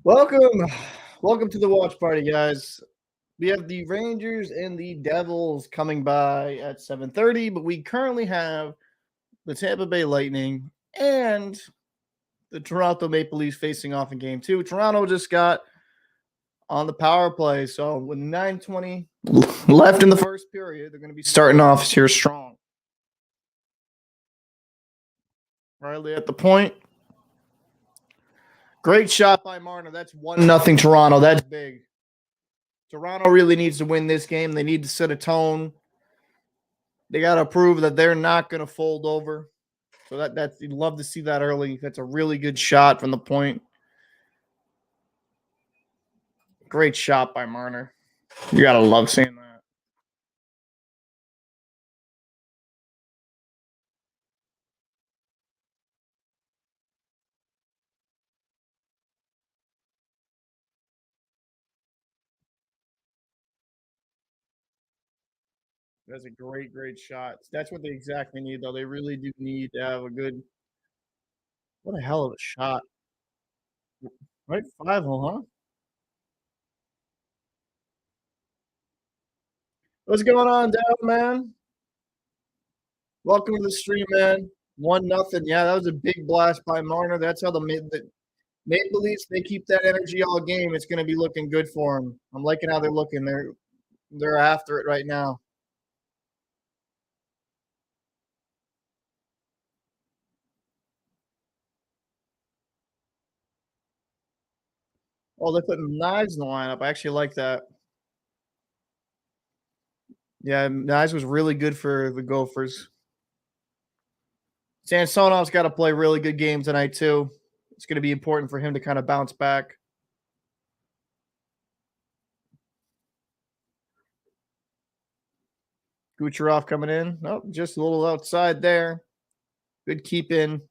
Welcome, welcome to the watch party, guys. We have the Rangers and the Devils coming by at 7:30, but we currently have the Tampa Bay Lightning and the Toronto Maple Leafs facing off in game two. Toronto just got on the power play, so with 9:20 left in the first period, they're going to be starting off here strong. Riley at the point. Great shot by Marner. That's 1-0 Toronto. That's big. Toronto really needs to win this game. They need to set a tone. They got to prove that they're not going to fold over. So that's you'd love to see that early. That's a really good shot from the point. Great shot by Marner. You got to love seeing that. That's a great shot. That's what they exactly need, though. They really do need to have a good. What a hell of a shot! Right, 5-0, huh? What's going on, Dale, man? Welcome to the stream, man. 1-0. Yeah, that was a big blast by Marner. That's how the Maple Leafs, they keep that energy all game. It's going to be looking good for them. I'm liking how they're looking. They're after it right now. Oh, they're putting knives in the lineup. I actually like that. Yeah, knives was really good for the Gophers. Samsonov's got to play really good game tonight too. It's going to be important for him to kind of bounce back. Kucherov coming in. Oh, just a little outside there. Good keep in.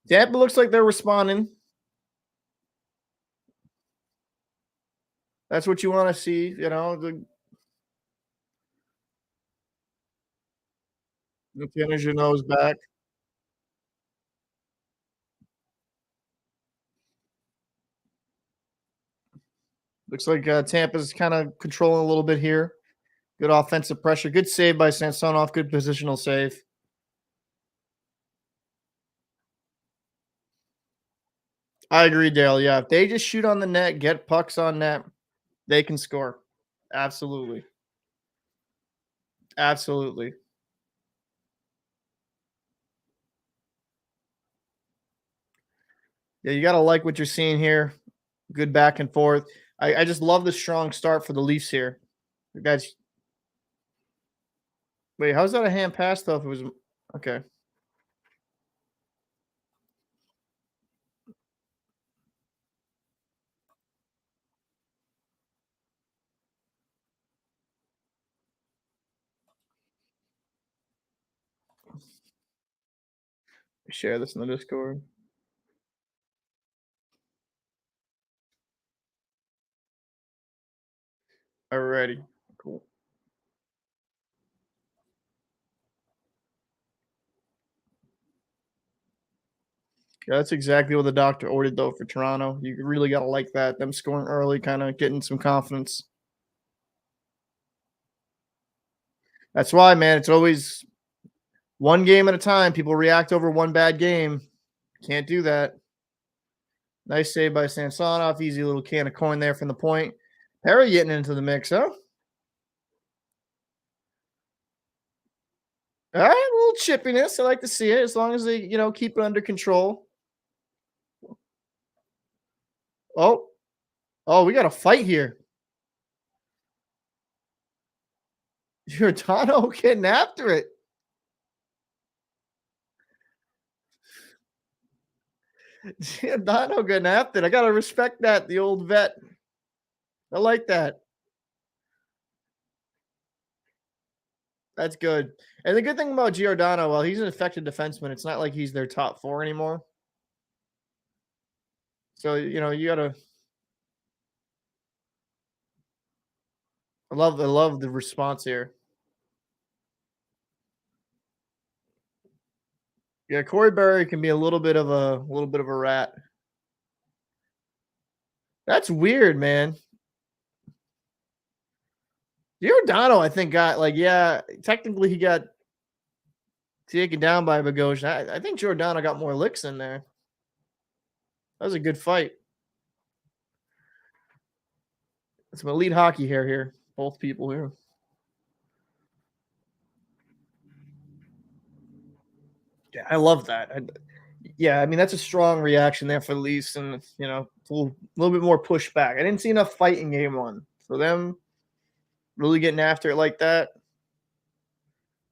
Tampa looks like they're responding. That's what you want to see, you know. The finish your nose back. Looks like Tampa's kind of controlling a little bit here. Good offensive pressure. Good save by Samsonov. Good positional save. I agree, Dale. Yeah, if they just shoot on the net, get pucks on net, they can score. Absolutely. Absolutely. Yeah, you got to like what you're seeing here. Good back and forth. I just love the strong start for the Leafs here. The guys, wait, how's that a hand pass though? If it was okay, share this in the Discord. Alrighty, cool. Yeah, that's exactly what the doctor ordered though for Toronto. You really got to like that. Them scoring early, kind of getting some confidence. That's why, man. It's always one game at a time. People react over one bad game. Can't do that. Nice save by Samsonov. Easy little can of coin there from the point. Perry getting into the mix, huh? All right, a little chippiness. I like to see it as long as they, keep it under control. Oh, oh, we got a fight here. Giordano getting after it. Giordano getting after it. I gotta respect that. The old vet. I like that. That's good. And the good thing about Giordano, well, he's an effective defenseman. It's not like he's their top four anymore. So you gotta. I love the response here. Yeah, Corey Berry can be a little bit of a rat. That's weird, man. Giordano, I think, got like, yeah, technically he got taken down by Bogosian. I think Giordano got more licks in there. That was a good fight. Some elite hockey hair here. Both people here. Yeah, I love that. Yeah, I mean that's a strong reaction there for the Leafs, and it's a little bit more pushback. I didn't see enough fight in game one for them really getting after it like that.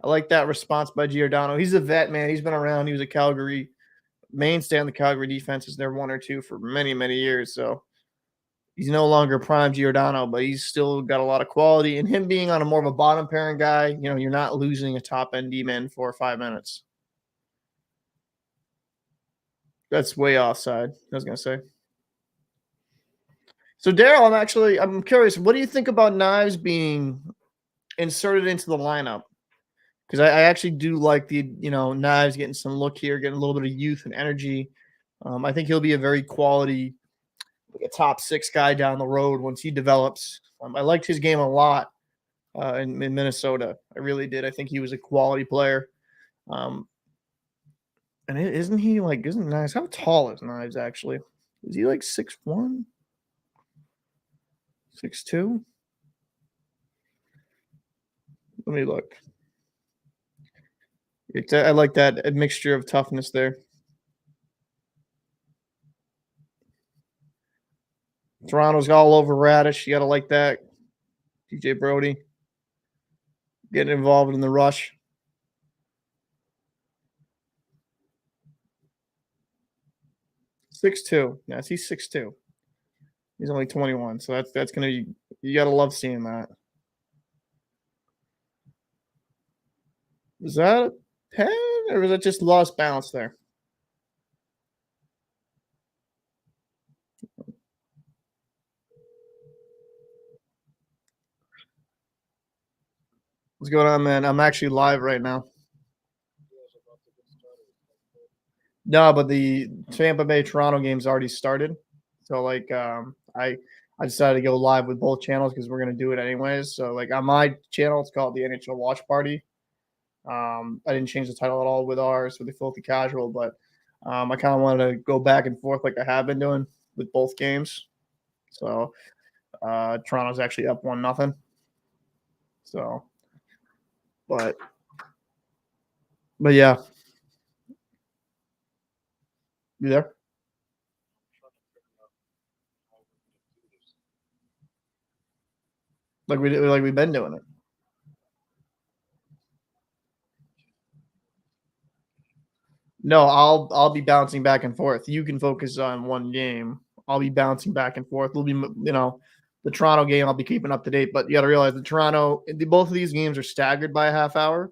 I like that response by Giordano. He's a vet, man. He's been around. He was a Calgary mainstay on the Calgary defense. Is their one or two for many, many years. So he's no longer prime Giordano, but he's still got a lot of quality. And him being on a more of a bottom pairing guy, you're not losing a top end D man for 5 minutes. That's way offside. I was gonna say. So Daryl, I'm curious. What do you think about Knives being inserted into the lineup? Because I actually do like the Knives getting some look here, getting a little bit of youth and energy. I think he'll be a very quality, like a top six guy down the road once he develops. I liked his game a lot in Minnesota. I really did. I think he was a quality player. Um, and isn't Knives? How tall is Knives actually? Is he like 6'1", 6'2"? Let me look. I like that a mixture of toughness there. Toronto's all over Radish. You got to like that. DJ Brody getting involved in the rush. 6'2". Yes, he's 6'2". He's only 21, so that's gonna be, you gotta love seeing that. Was that a pen or was that just lost balance there? What's going on, man? I'm actually live right now. No, but the Tampa Bay Toronto game's already started. So like I decided to go live with both channels because we're gonna do it anyways. So like on my channel, it's called the NHL Watch Party. I didn't change the title at all with ours with the Filthy Casual, but I kind of wanted to go back and forth like I have been doing with both games. So Toronto's actually up 1-0. So, but yeah, you there? Like we've been doing it. No, I'll be bouncing back and forth. You can focus on one game. I'll be bouncing back and forth. We'll be, the Toronto game. I'll be keeping up to date. But you got to realize both of these games are staggered by a half hour.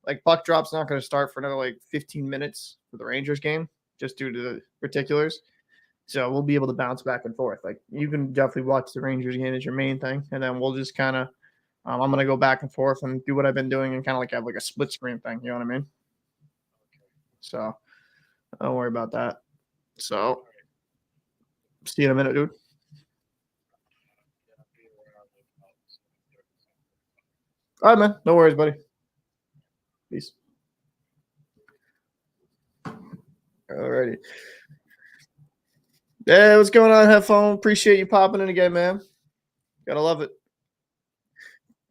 Like puck drop's not going to start for another like 15 minutes for the Rangers game, just due to the particulars. So we'll be able to bounce back and forth. Like you can definitely watch the Rangers game as your main thing, and then we'll just kind of. I'm gonna go back and forth and do what I've been doing, and kind of like have like a split screen thing. You know what I mean? So don't worry about that. So see you in a minute, dude. All right, man. No worries, buddy. Peace. Alrighty. Hey, what's going on, Headphone? Appreciate you popping in again, man. Gotta love it.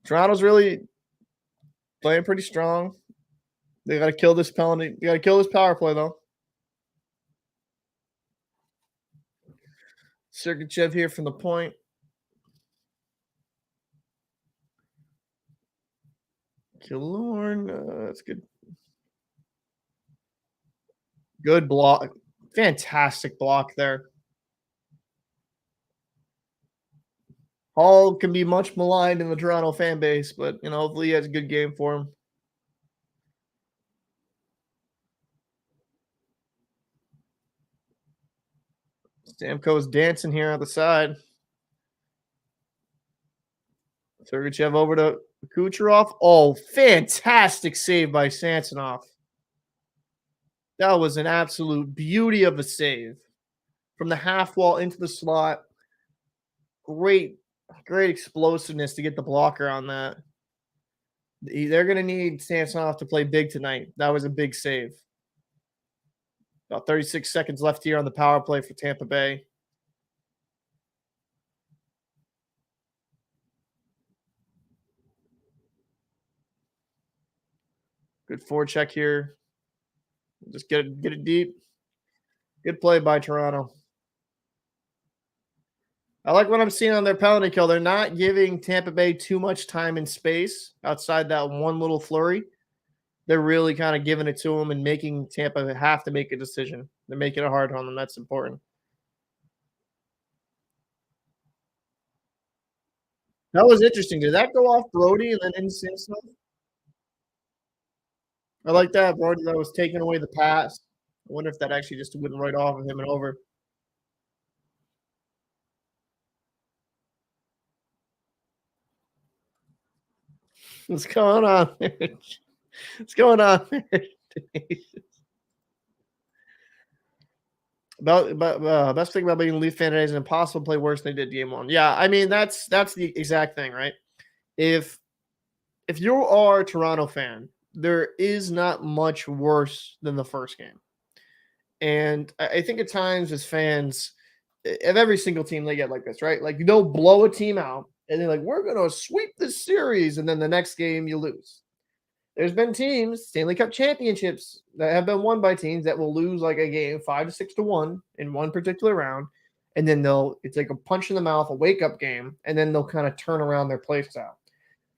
Toronto's really playing pretty strong. They gotta kill this penalty. They gotta kill this power play, though. Sergachev here from the point. Killorn, that's good. Good block. Fantastic block there. Hall can be much maligned in the Toronto fan base, but hopefully he has a good game for him. Stamkos dancing here on the side. Sergachev over to Kucherov. Oh, fantastic save by Samsonov. That was an absolute beauty of a save from the half wall into the slot. Great, great explosiveness to get the blocker on that. They're going to need Samsonov to play big tonight. That was a big save. About 36 seconds left here on the power play for Tampa Bay. Good forecheck here. Just get it deep. Good play by Toronto. I like what I'm seeing on their penalty kill. They're not giving Tampa Bay too much time and space outside that one little flurry. They're really kind of giving it to them and making Tampa have to make a decision. They're making it hard on them. That's important. That was interesting. Did that go off Brody and then into Samsonov? I like that. Brody that was taking away the pass. I wonder if that actually just went right off of him and over. What's going on there? What's going on there? Best thing about being a Leaf fan today is it's impossible to play worse than they did game one. Yeah, I mean that's the exact thing, right? If if you are a Toronto fan, there is not much worse than the first game. And I think at times as fans of every single team they get like this, right? Like they'll blow a team out and they're like, we're gonna sweep this series, and then the next game you lose. There's been teams, Stanley Cup championships, that have been won by teams that will lose like a game 5 to 6 to 1 in one particular round. And then it's like a punch in the mouth, a wake up game, and then they'll kind of turn around their play style.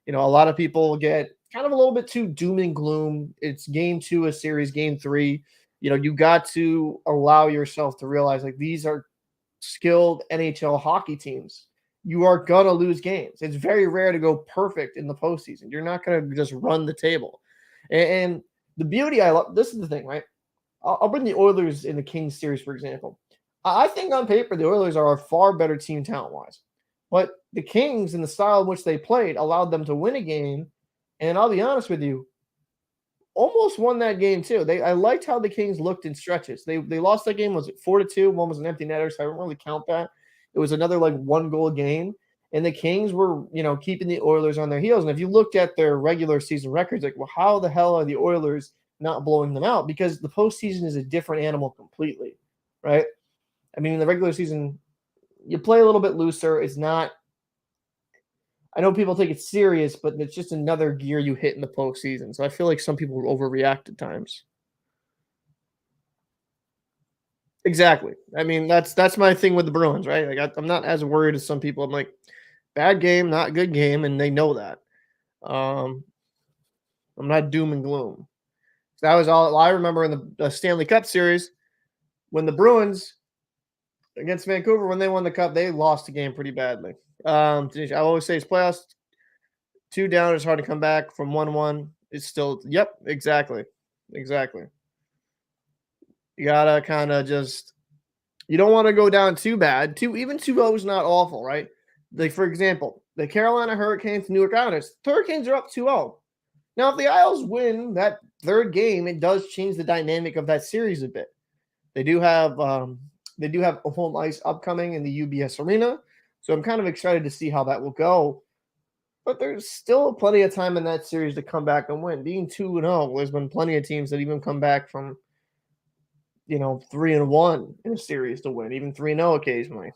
A lot of people get kind of a little bit too doom and gloom. It's game two of series, game three. You got to allow yourself to realize like these are skilled NHL hockey teams. You are gonna lose games. It's very rare to go perfect in the postseason. You're not gonna just run the table. And the beauty I love. This is the thing, right? I'll bring the Oilers in the Kings series for example. I think on paper the Oilers are a far better team talent wise, but the Kings and the style in which they played allowed them to win a game. And I'll be honest with you, almost won that game too. I liked how the Kings looked in stretches. They lost that game, was it 4-2? One was an empty netter, so I don't really count that. It was another like one goal game. And the Kings were, keeping the Oilers on their heels. And if you looked at their regular season records, like, well, how the hell are the Oilers not blowing them out? Because the postseason is a different animal completely, right? I mean, in the regular season, you play a little bit looser. It's not, I know people take it serious, but it's just another gear you hit in the postseason. So I feel like some people overreact at times. Exactly. I mean, that's my thing with the Bruins, right? Like I'm not as worried as some people. I'm like, bad game, not good game, and they know that. Um, I'm not doom and gloom. That was all I remember in the Stanley Cup series when the Bruins against Vancouver, when they won the cup, they lost the game pretty badly. I always say it's playoffs. Two down is hard to come back from 1-1. It's still, yep, exactly. Exactly. You gotta kind of just, you don't want to go down too bad. Even 2-0 is not awful, right? Like, for example, the Carolina Hurricanes, New York Islanders. The Hurricanes are up 2-0. Now, if the Isles win that third game, it does change the dynamic of that series a bit. They do have a home ice upcoming in the UBS Arena, so I'm kind of excited to see how that will go. But there's still plenty of time in that series to come back and win. Being 2-0, there's been plenty of teams that even come back from 3-1 in a series to win, even 3-0 occasionally.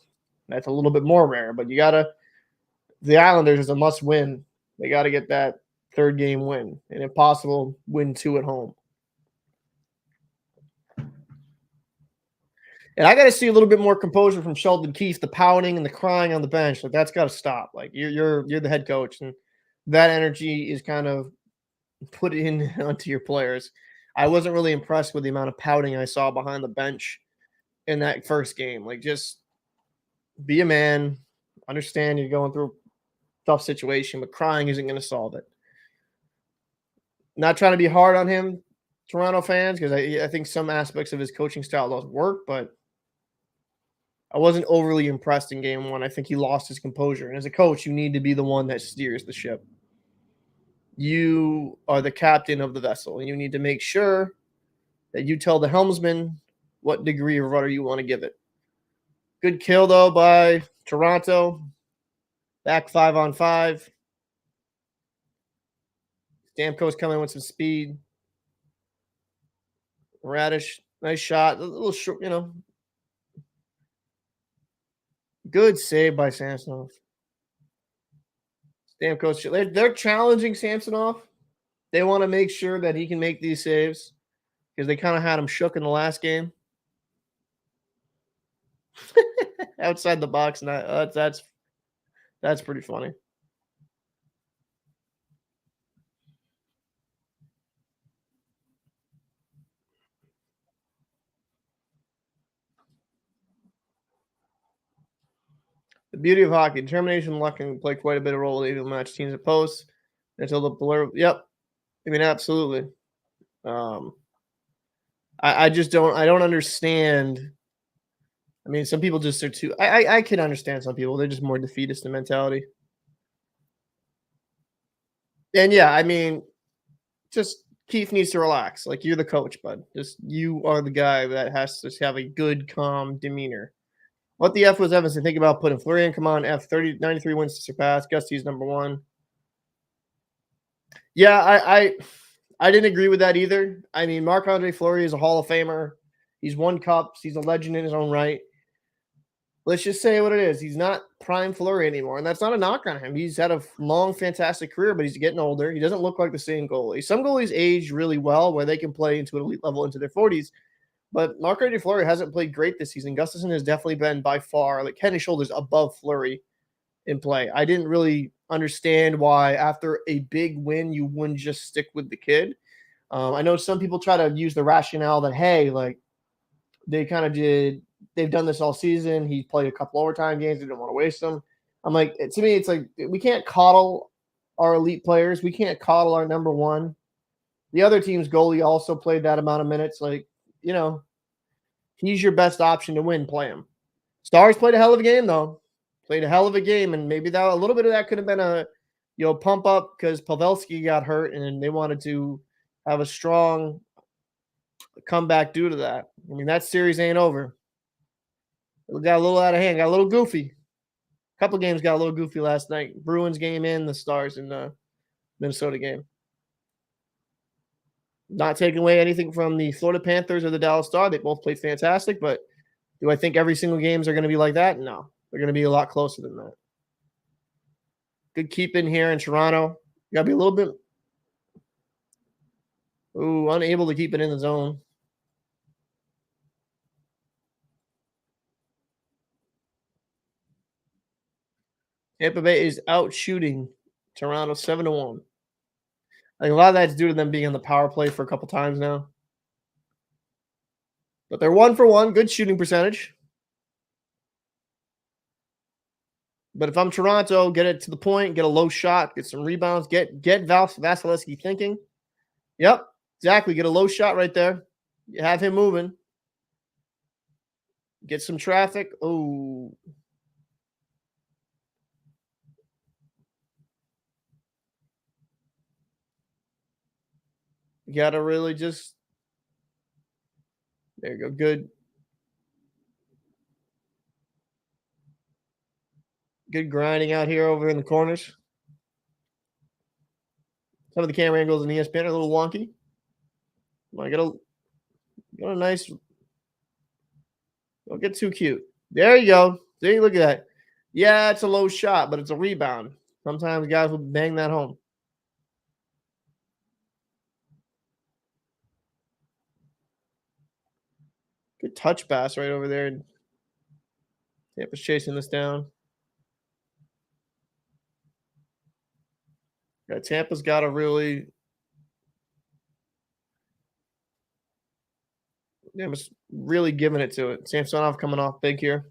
That's a little bit more rare, but the Islanders is a must win. They got to get that third game win, and if possible, win 2 at home. And I got to see a little bit more composure from Sheldon Keefe. The pouting and the crying on the bench, like that's got to stop. Like you're the head coach, and that energy is kind of put in onto your players. I wasn't really impressed with the amount of pouting I saw behind the bench in that first game. Like, just be a man. Understand you're going through a tough situation, but crying isn't going to solve it. Not trying to be hard on him, Toronto fans, because I think some aspects of his coaching style doesn't work, but I wasn't overly impressed in game one. I think he lost his composure. And as a coach, you need to be the one that steers the ship. You are the captain of the vessel, and you need to make sure that you tell the helmsman what degree of rudder you want to give it. Good kill, though, by Toronto. Back 5-on-5. Stamkos coming with some speed. Radish, nice shot. A little short, good save by Samsonov. Stamkos, they're challenging Samsonov. They want to make sure that he can make these saves because they kind of had him shook in the last game. Outside the box, and that's pretty funny. The beauty of hockey, determination, luck can play quite a bit of role in even match teams at posts until the blur. Yep, I mean absolutely. I just don't understand. I mean, some people just are too. I can understand some people. They're just more defeatist in mentality. And yeah, I mean, just Keith needs to relax. Like you're the coach, bud. Just you are the guy that has to have a good, calm demeanor. What the F was Evanson think about putting Fleury in? Come on, F 93 wins to surpass. Gusty's number one. Yeah, I didn't agree with that either. I mean, Marc-Andre Fleury is a Hall of Famer. He's won cups. He's a legend in his own right. Let's just say what it is. He's not prime Fleury anymore, and that's not a knock on him. He's had a long, fantastic career, but he's getting older. He doesn't look like the same goalie. Some goalies age really well where they can play into an elite level into their 40s, but Marc-Andre Fleury hasn't played great this season. Gustafsson has definitely been by far like head and shoulders above Fleury in play. I didn't really understand why after a big win you wouldn't just stick with the kid. I know some people try to use the rationale that, hey, like they kind of did – they've done this all season. He played a couple overtime games. They didn't want to waste them. I'm like, to me, it's like we can't coddle our elite players. We can't coddle our number one. The other team's goalie also played that amount of minutes. Like, he's your best option to win. Play him. Stars played a hell of a game, though. Played a hell of a game, and maybe that a little bit of that could have been a pump up because Pavelski got hurt, and they wanted to have a strong comeback due to that. I mean, that series ain't over. It got a little out of hand, got a little goofy. A couple games got a little goofy last night. Bruins game and the Stars in the Minnesota game. Not taking away anything from the Florida Panthers or the Dallas Stars. They both played fantastic, but do I think every single games are going to be like that? No. They're going to be a lot closer than that. Good keep in here in Toronto. You got to be a little bit unable to keep it in the zone. Tampa Bay is out shooting Toronto 7-1. Like a lot of that's due to them being on the power play for a couple times now. But they're 1-for-1, good shooting percentage. But if I'm Toronto, get it to the point, get a low shot, get some rebounds, get Vasilevsky thinking. Yep, exactly. Get a low shot right there. You have him moving. Get some traffic. Oh. You got to really just. There you go. Good. Good grinding out here over in the corners. Some of the camera angles in ESPN are a little wonky. I got a nice. Don't get too cute. There you go. See, look at that. Yeah, it's a low shot, but it's a rebound. Sometimes guys will bang that home. Good touch pass right over there. Tampa's chasing this down. Yeah, Tampa's got to really. Tampa's really giving it to it. Samsonov coming off big here.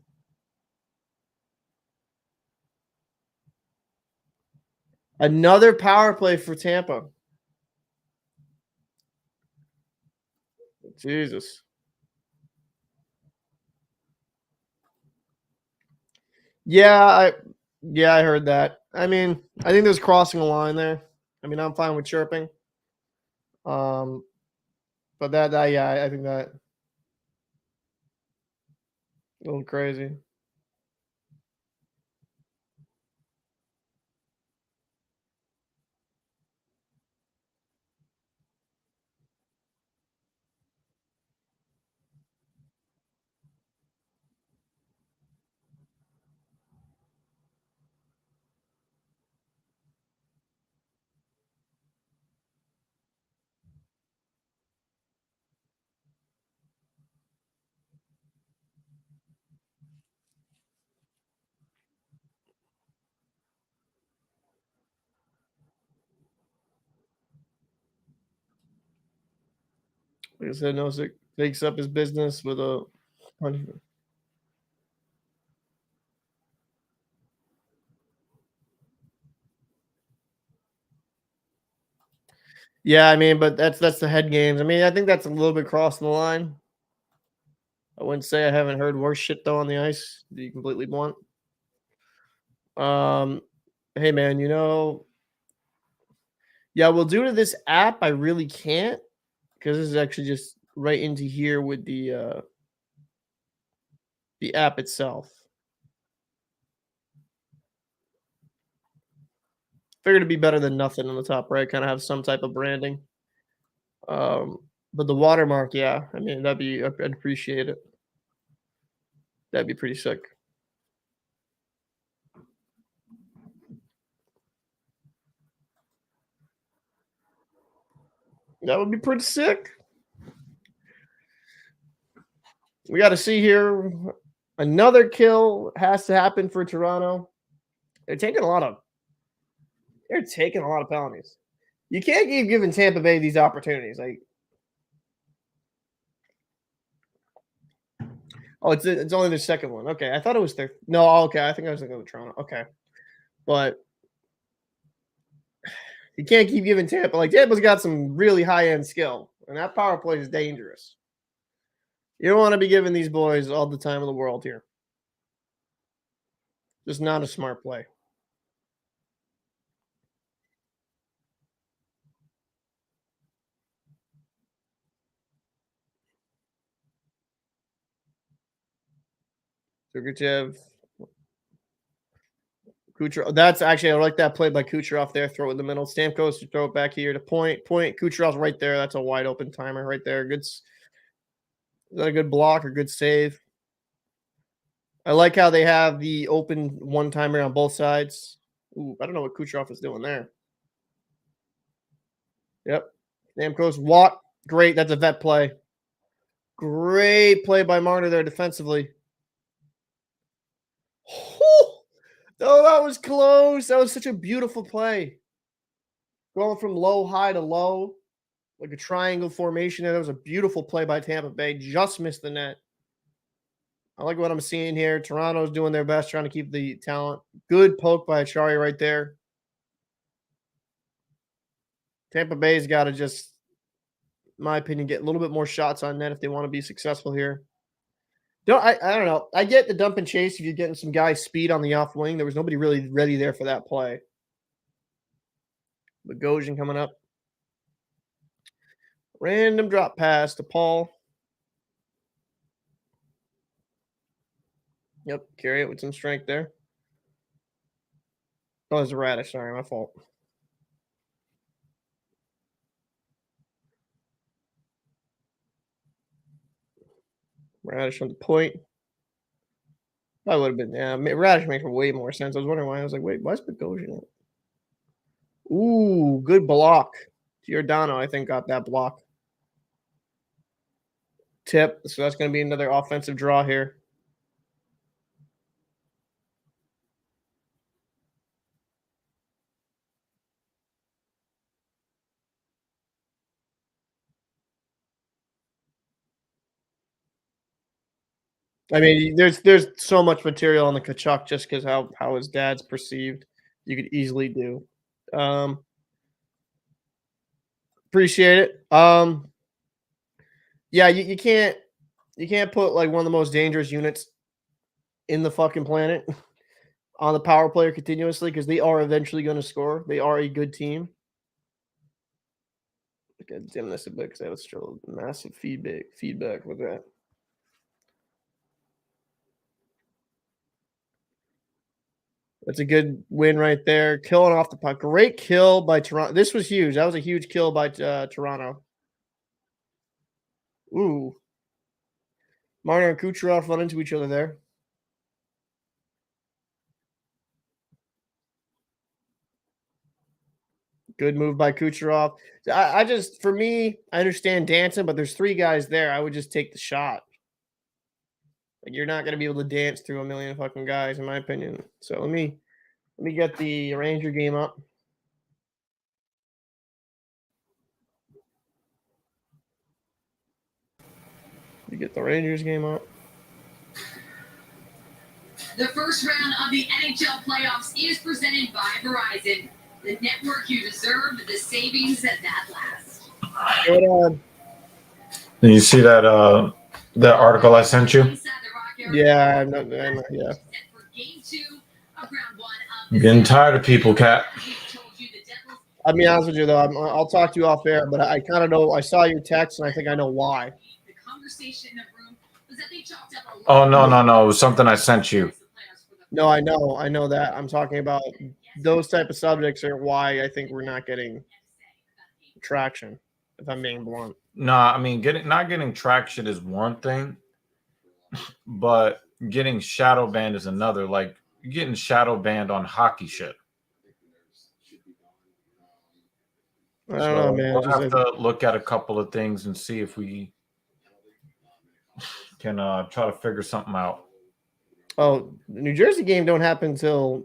Another power play for Tampa. Jesus. Yeah, I heard that. I mean, I think there's crossing a line there. I mean, I'm fine with chirping. But But that yeah, I think that a little crazy. Like I said, Nosek takes up his business with a punishment. Yeah, I mean, but that's the head games. I mean, I think that's a little bit crossing the line. I wouldn't say I haven't heard worse shit though on the ice, to be completely blunt. Um, hey man, yeah, well, due to this app, I really can't because this is actually just right into here with the app itself. Figured it'd be better than nothing on the top right, kind of have some type of branding. Um, but the watermark, yeah, I mean I'd appreciate it. That'd be pretty sick. That would be pretty sick. We got to see here. Another kill has to happen for Toronto. They're taking a lot of they're taking a lot of penalties. You can't keep giving Tampa Bay these opportunities. Like, oh, it's only the second one. Okay, I thought it was their no. Okay, I think I was thinking of Toronto. Okay, but you can't keep giving Tampa. Like Tampa's got some really high end skill, and that power play is dangerous. You don't want to be giving these boys all the time in the world here. Just not a smart play. Sergachev, Kucherov. That's actually I like that play by Kucherov there. Throw it in the middle. Stamkos to throw it back here to point. Point. Kucherov's right there. That's a wide open timer right there. Good. Is that a good block or good save? I like how they have the open one timer on both sides. Ooh, I don't know what Kucherov is doing there. Yep. Stamkos walk. Great. That's a vet play. Great play by Marner there defensively. Oh, that was close. That was such a beautiful play. Going from low, high to low, like a triangle formation. That was a beautiful play by Tampa Bay. Just missed the net. I like what I'm seeing here. Toronto's doing their best trying to keep the talent. Good poke by Achari right there. Tampa Bay's got to just, in my opinion, get a little bit more shots on net if they want to be successful here. I don't know. I get the dump and chase if you're getting some guy speed on the off wing. There was nobody really ready there for that play. Bogosian coming up. Random drop pass to Paul. Yep, carry it with some strength there. Oh, it's a radish. Sorry, my fault. Radish on the point. That would have been yeah. Radish makes way more sense. I was wondering why. I was like, wait, why is Bogosian? Ooh, good block. Giordano, I think, got that block. Tip. So that's going to be another offensive draw here. I mean, there's so much material on the Kachuk just because how his dad's perceived. You could easily do. Um, Appreciate it. Yeah, you can't put like one of the most dangerous units in the fucking planet on the power player continuously because they are eventually going to score. They are a good team. I gotta dim this a bit because I was still massive feedback with that. That's a good win right there. Killing off the puck. Great kill by Toronto. This was huge. That was a huge kill by Toronto. Ooh. Marner and Kucherov run into each other there. Good move by Kucherov. I just, for me, I understand dancing, but there's 3 guys there. I would just take the shot. Like, you're not going to be able to dance through a million fucking guys, in my opinion. So let me get the Ranger game up. You get the Rangers game up. The first round of the NHL playoffs is presented by Verizon, the network you deserve, the savings that lasts. Good on. Did you see that that article I sent you? Yeah, I'm not, yeah. I'm getting tired of people, Cat. I'll be honest with you, though. I'll talk to you off air, but I kind of know. I saw your text, and I think I know why. Oh, no. It was something I sent you. No, I know that. I'm talking about those type of subjects are why I think we're not getting traction, if I'm being blunt. No, I mean, not getting traction is one thing, but getting shadow banned is another. Like, getting shadow banned on hockey shit. I don't know, man. We'll have to look at a couple of things and see if we can try to figure something out. Oh, the New Jersey game don't happen until.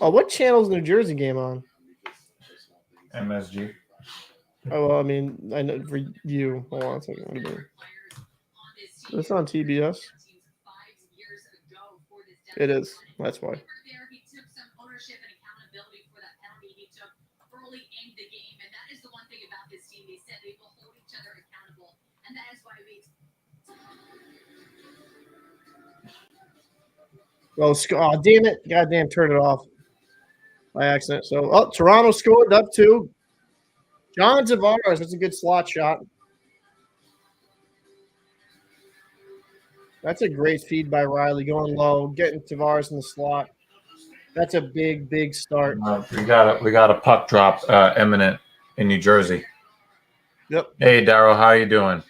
Oh, what channel is the New Jersey game on? MSG. Oh, well, I mean, I know for you. Hold on a second. It's on TBS. It is. That's why. Oh, damn it. Goddamn, turn it off by accident. So, Toronto scored up 2. John Tavares, that's a good slot shot. That's a great feed by Riley, going low, getting Tavares in the slot. That's a big start. We got a puck drop imminent in New Jersey. Yep. Hey, Daryl, how you doing?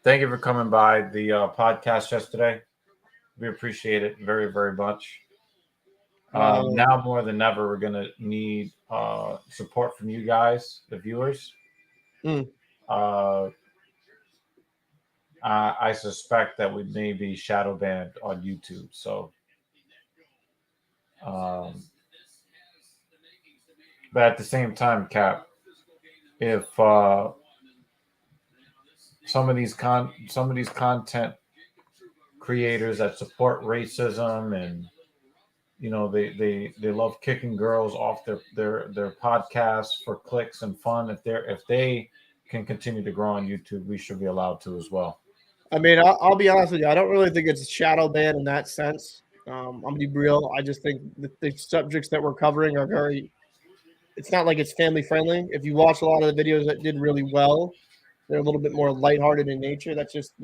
Thank you for coming by the podcast yesterday. We appreciate it very, very much. Now more than ever, we're going to need support from you guys, the viewers. I suspect that we may be shadow banned on YouTube. So, but at the same time, Cap, if some of these content creators that support racism and they love kicking girls off their podcasts for clicks and fun, if they can continue to grow on YouTube, we should be allowed to as well. I mean, I'll be honest with you. I don't really think it's a shadow ban in that sense. I'm gonna be real. I just think the subjects that we're covering are very. It's not like it's family friendly. If you watch a lot of the videos that did really well, they're a little bit more lighthearted in nature. That's just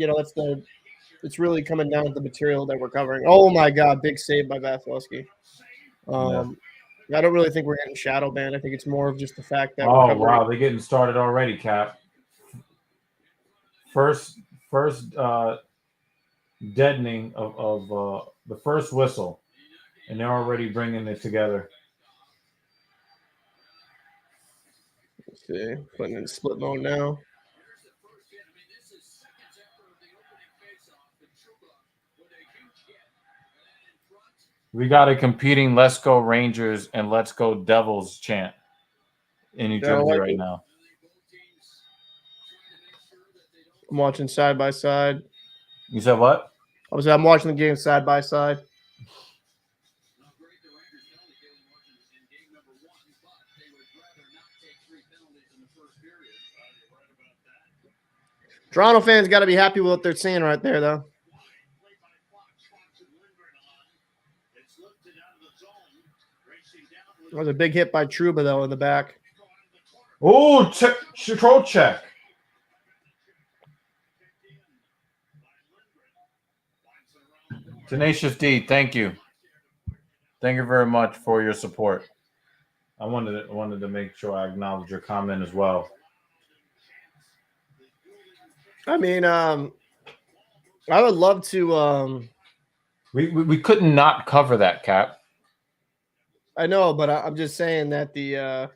it's really coming down to the material that we're covering. Oh my God, big save by Vasilevsky. I don't really think we're getting shadow banned. I think it's more of just the fact that we're covering. Wow, they're getting started already, Cap. First deadening of the first whistle, and they're already bringing it together. Let's see, putting in split mode now. We got a competing "Let's Go Rangers" and "Let's Go Devils" chant in New Jersey right now. I'm watching side by side. You said what? I'm watching the game side by side. Toronto fans got to be happy with what they're seeing right there, though. That was a big hit by Trouba, though, in the back. Oh, control check. Tenacious D, thank you. Thank you very much for your support. I wanted to make sure I acknowledge your comment as well. I mean, I would love to. We couldn't not cover that, Cap. I know, but I'm just saying that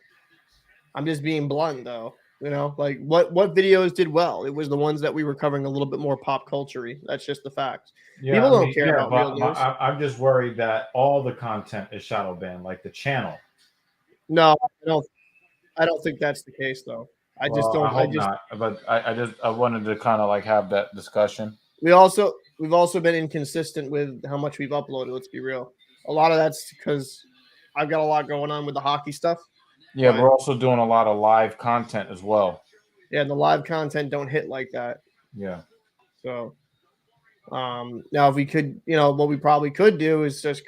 I'm just being blunt, though. You know, like what videos did well? It was the ones that we were covering a little bit more pop culture-y. That's just the fact. Yeah, People don't care about real news. I'm just worried that all the content is shadow banned, like the channel. No, I don't think that's the case, though. I just don't. I hope not. But I wanted to kind of like have that discussion. We've also been inconsistent with how much we've uploaded. Let's be real. A lot of that's because I've got a lot going on with the hockey stuff. Yeah, we're also doing a lot of live content as well. Yeah, the live content don't hit like that. Yeah. So, now if we could, what we probably could do is just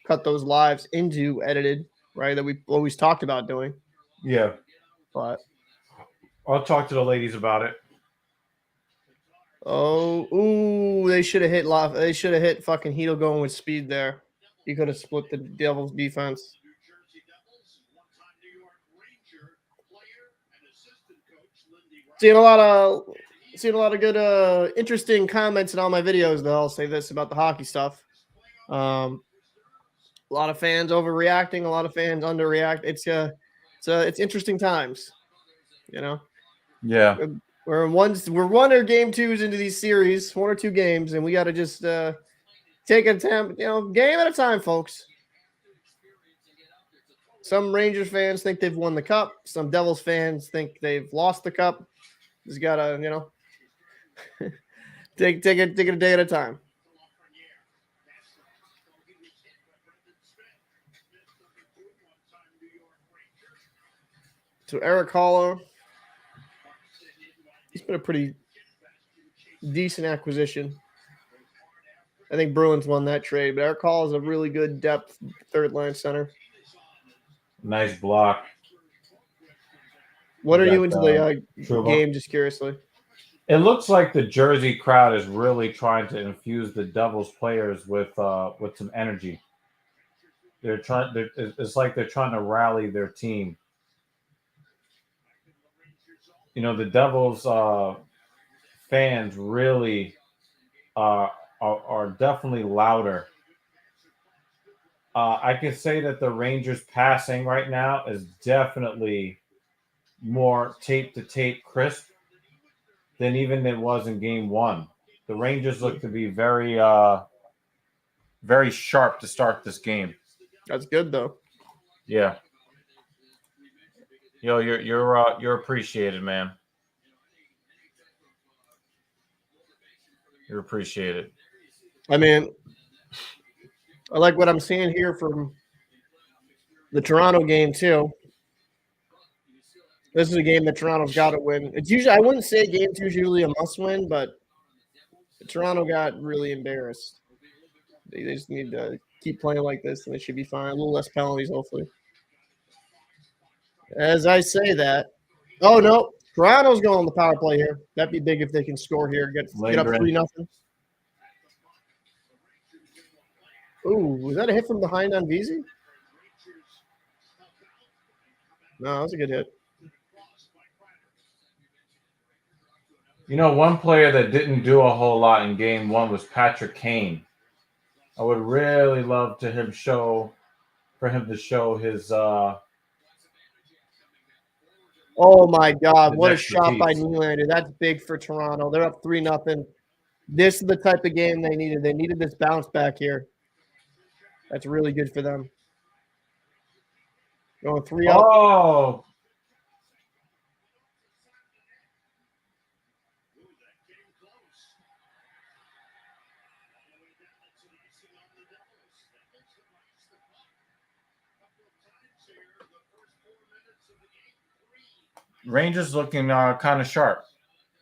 cut those lives into edited, right? That we always talked about doing. Yeah. But I'll talk to the ladies about it. They should have hit live. They should have hit fucking Heedle going with speed there. He could have split the Devils defense. Seeing a lot of good, interesting comments in all my videos. Though I'll say this about the hockey stuff: a lot of fans overreacting, a lot of fans underreact. It's interesting times, you know. Yeah, we're one or game twos into these series, 1 or 2 games, and we got to just take a time, game at a time, folks. Some Rangers fans think they've won the cup. Some Devils fans think they've lost the cup. Just gotta, take it a day at a time. So Eric Haller, he's been a pretty decent acquisition. I think Bruins won that trade, but Eric Haller is a really good depth third line center. Nice block. What are you into the game, just curiously? It looks like the Jersey crowd is really trying to infuse the Devils players with some energy. It's like they're trying to rally their team. The Devils fans really are definitely louder. I can say that the Rangers passing right now is definitely more tape to tape crisp than even it was in game 1. The Rangers look to be very very sharp to start this game. That's good though. Yeah. You're appreciated, man. You're appreciated. I mean, I like what I'm seeing here from the Toronto game too. This is a game that Toronto's got to win. It's usually, I wouldn't say game 2 is usually a must win, but Toronto got really embarrassed. They just need to keep playing like this, and they should be fine. A little less penalties, hopefully. As I say that, oh no, Toronto's going on the power play here. That'd be big if they can score here, get up 3-0. Ooh, was that a hit from behind on VZ? No, that was a good hit. One player that didn't do a whole lot in game 1 was Patrick Kane. I would really love for him to show his oh my God, what a shot by Nylander. That's big for Toronto. They're up 3-0. This is the type of game they needed. They needed this bounce back here. That's really good for them. Going 3-0. Oh. Rangers looking kind of sharp.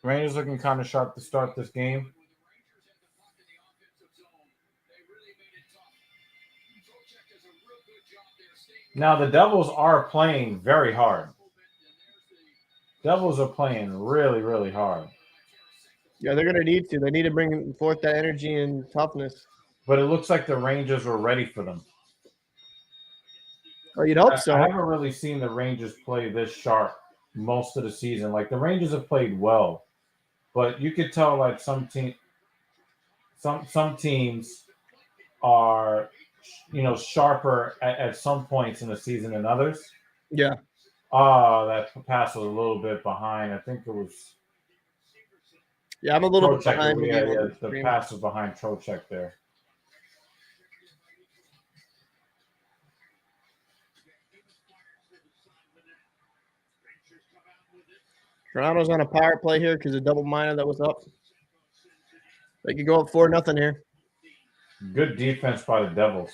Rangers looking kind of sharp to start this game. Now the Devils are playing very hard. Devils are playing really, really hard. Yeah, they're going to need to. They need to bring forth that energy and toughness. But it looks like the Rangers were ready for them. Or you'd hope so. I haven't really seen the Rangers play this sharp most of the season. Like the Rangers have played well, but you could tell like some teams are, sharper at some points in the season than others. Yeah. That pass was a little bit behind. I think it was. Yeah, I'm a little bit Trocheck. behind. Yeah, the pass was behind Trocheck there. Toronto's on a power play here because a double minor that was up. They could go up 4-0 here. Good defense by the Devils.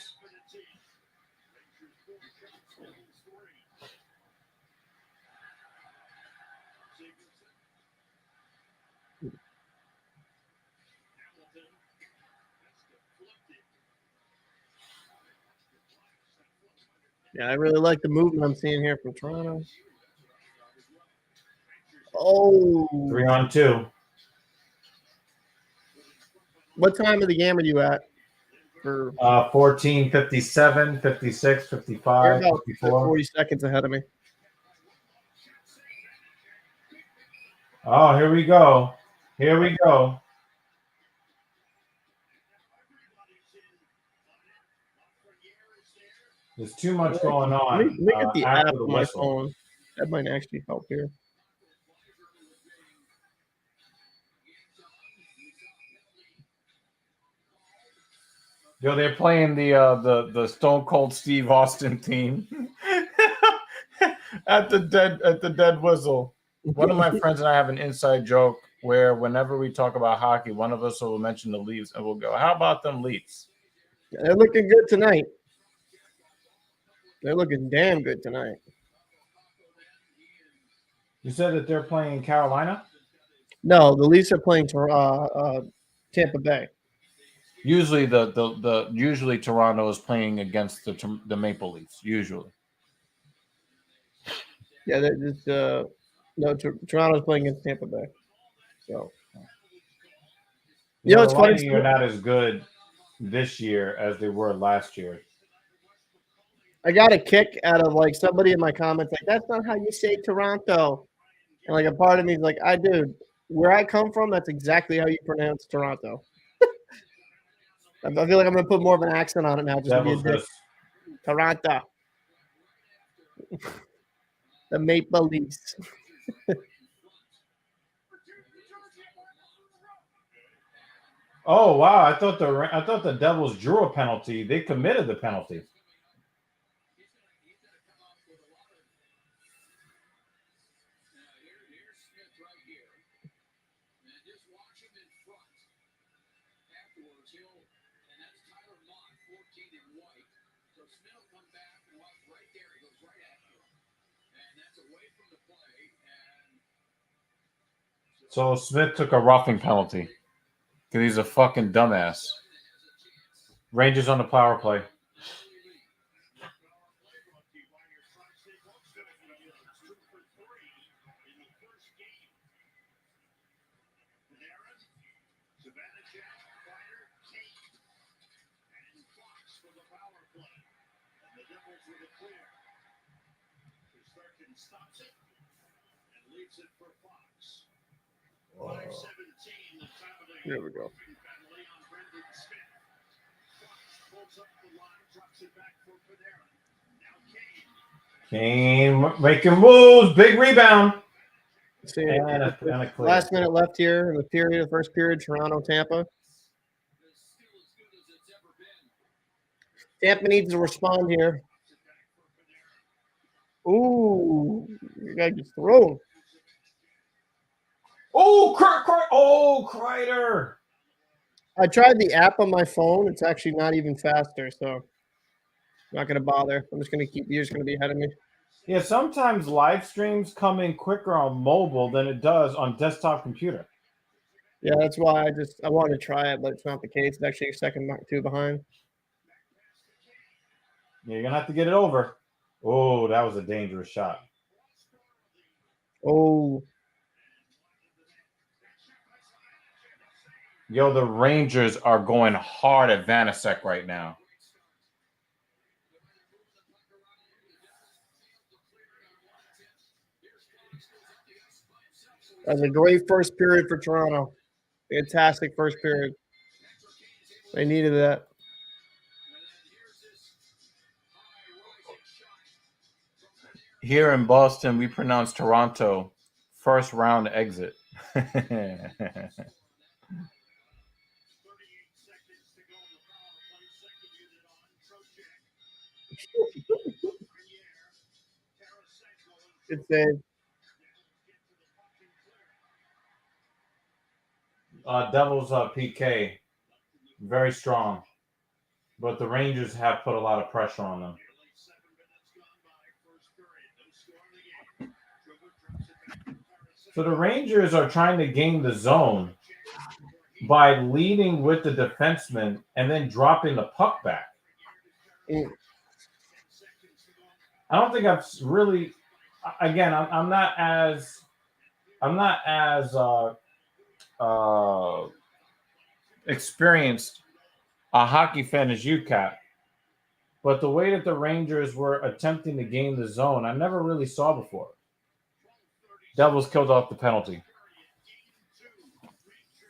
Yeah, I really like the movement I'm seeing here from Toronto. Oh. 3-on-2. What time of the game are you at? For 14, 57, 56, 55, 54. 40 seconds ahead of me. Oh, here we go. Here we go. There's too much going on. Let me get the app after on the my whistle. phone. That might actually help here. Yo, they're playing the Stone Cold Steve Austin theme at the dead whistle. One of my friends and I have an inside joke where whenever we talk about hockey, one of us will mention the Leafs and we'll go, "How about them Leafs?" Yeah, they're looking good tonight. They're looking damn good tonight. You said that they're playing Carolina? No, the Leafs are playing Tampa Bay. Usually usually Toronto is playing against the Maple Leafs. Usually. Yeah, Toronto's playing against Tampa Bay. So, it's the funny. Lightning are not as good this year as they were last year. I got a kick out of like somebody in my comments like, "That's not how you say Toronto," and like a part of me is like, dude, where I come from, that's exactly how you pronounce Toronto." I feel like I'm gonna put more of an accent on it now, just Devils to be a dick. Toronto, the Maple Leafs. Oh wow! I thought the Devils drew a penalty. They committed the penalty. So Smith took a roughing penalty because he's a fucking dumbass. Rangers on the power play. There we go. Kane making moves. Big rebound. See, last minute left here in the first period, Toronto, Tampa. Tampa needs to respond here. Ooh, you guy gets thrown. Oh, Kreider. I tried the app on my phone. It's actually not even faster, so I'm not going to bother. I'm just going to keep you. Just going to be ahead of me. Yeah, sometimes live streams come in quicker on mobile than it does on desktop computer. Yeah, that's why I wanted to try it, but it's not the case. It's actually a second or two behind. Yeah, you're going to have to get it over. Oh, that was a dangerous shot. Oh, Yo, the Rangers are going hard at Vanasek right now. that's a great first period for Toronto. Fantastic first period. They needed that. Here in Boston, we pronounce Toronto first round exit. Good save. Devils PK, very strong, but the Rangers have put a lot of pressure on them. So the Rangers are trying to gain the zone by leading with the defenseman and then dropping the puck back. Mm. I don't think I've really. Again, I'm not as experienced a hockey fan as you, Cap. But the way that the Rangers were attempting to gain the zone, I never really saw before. Devils killed off the penalty.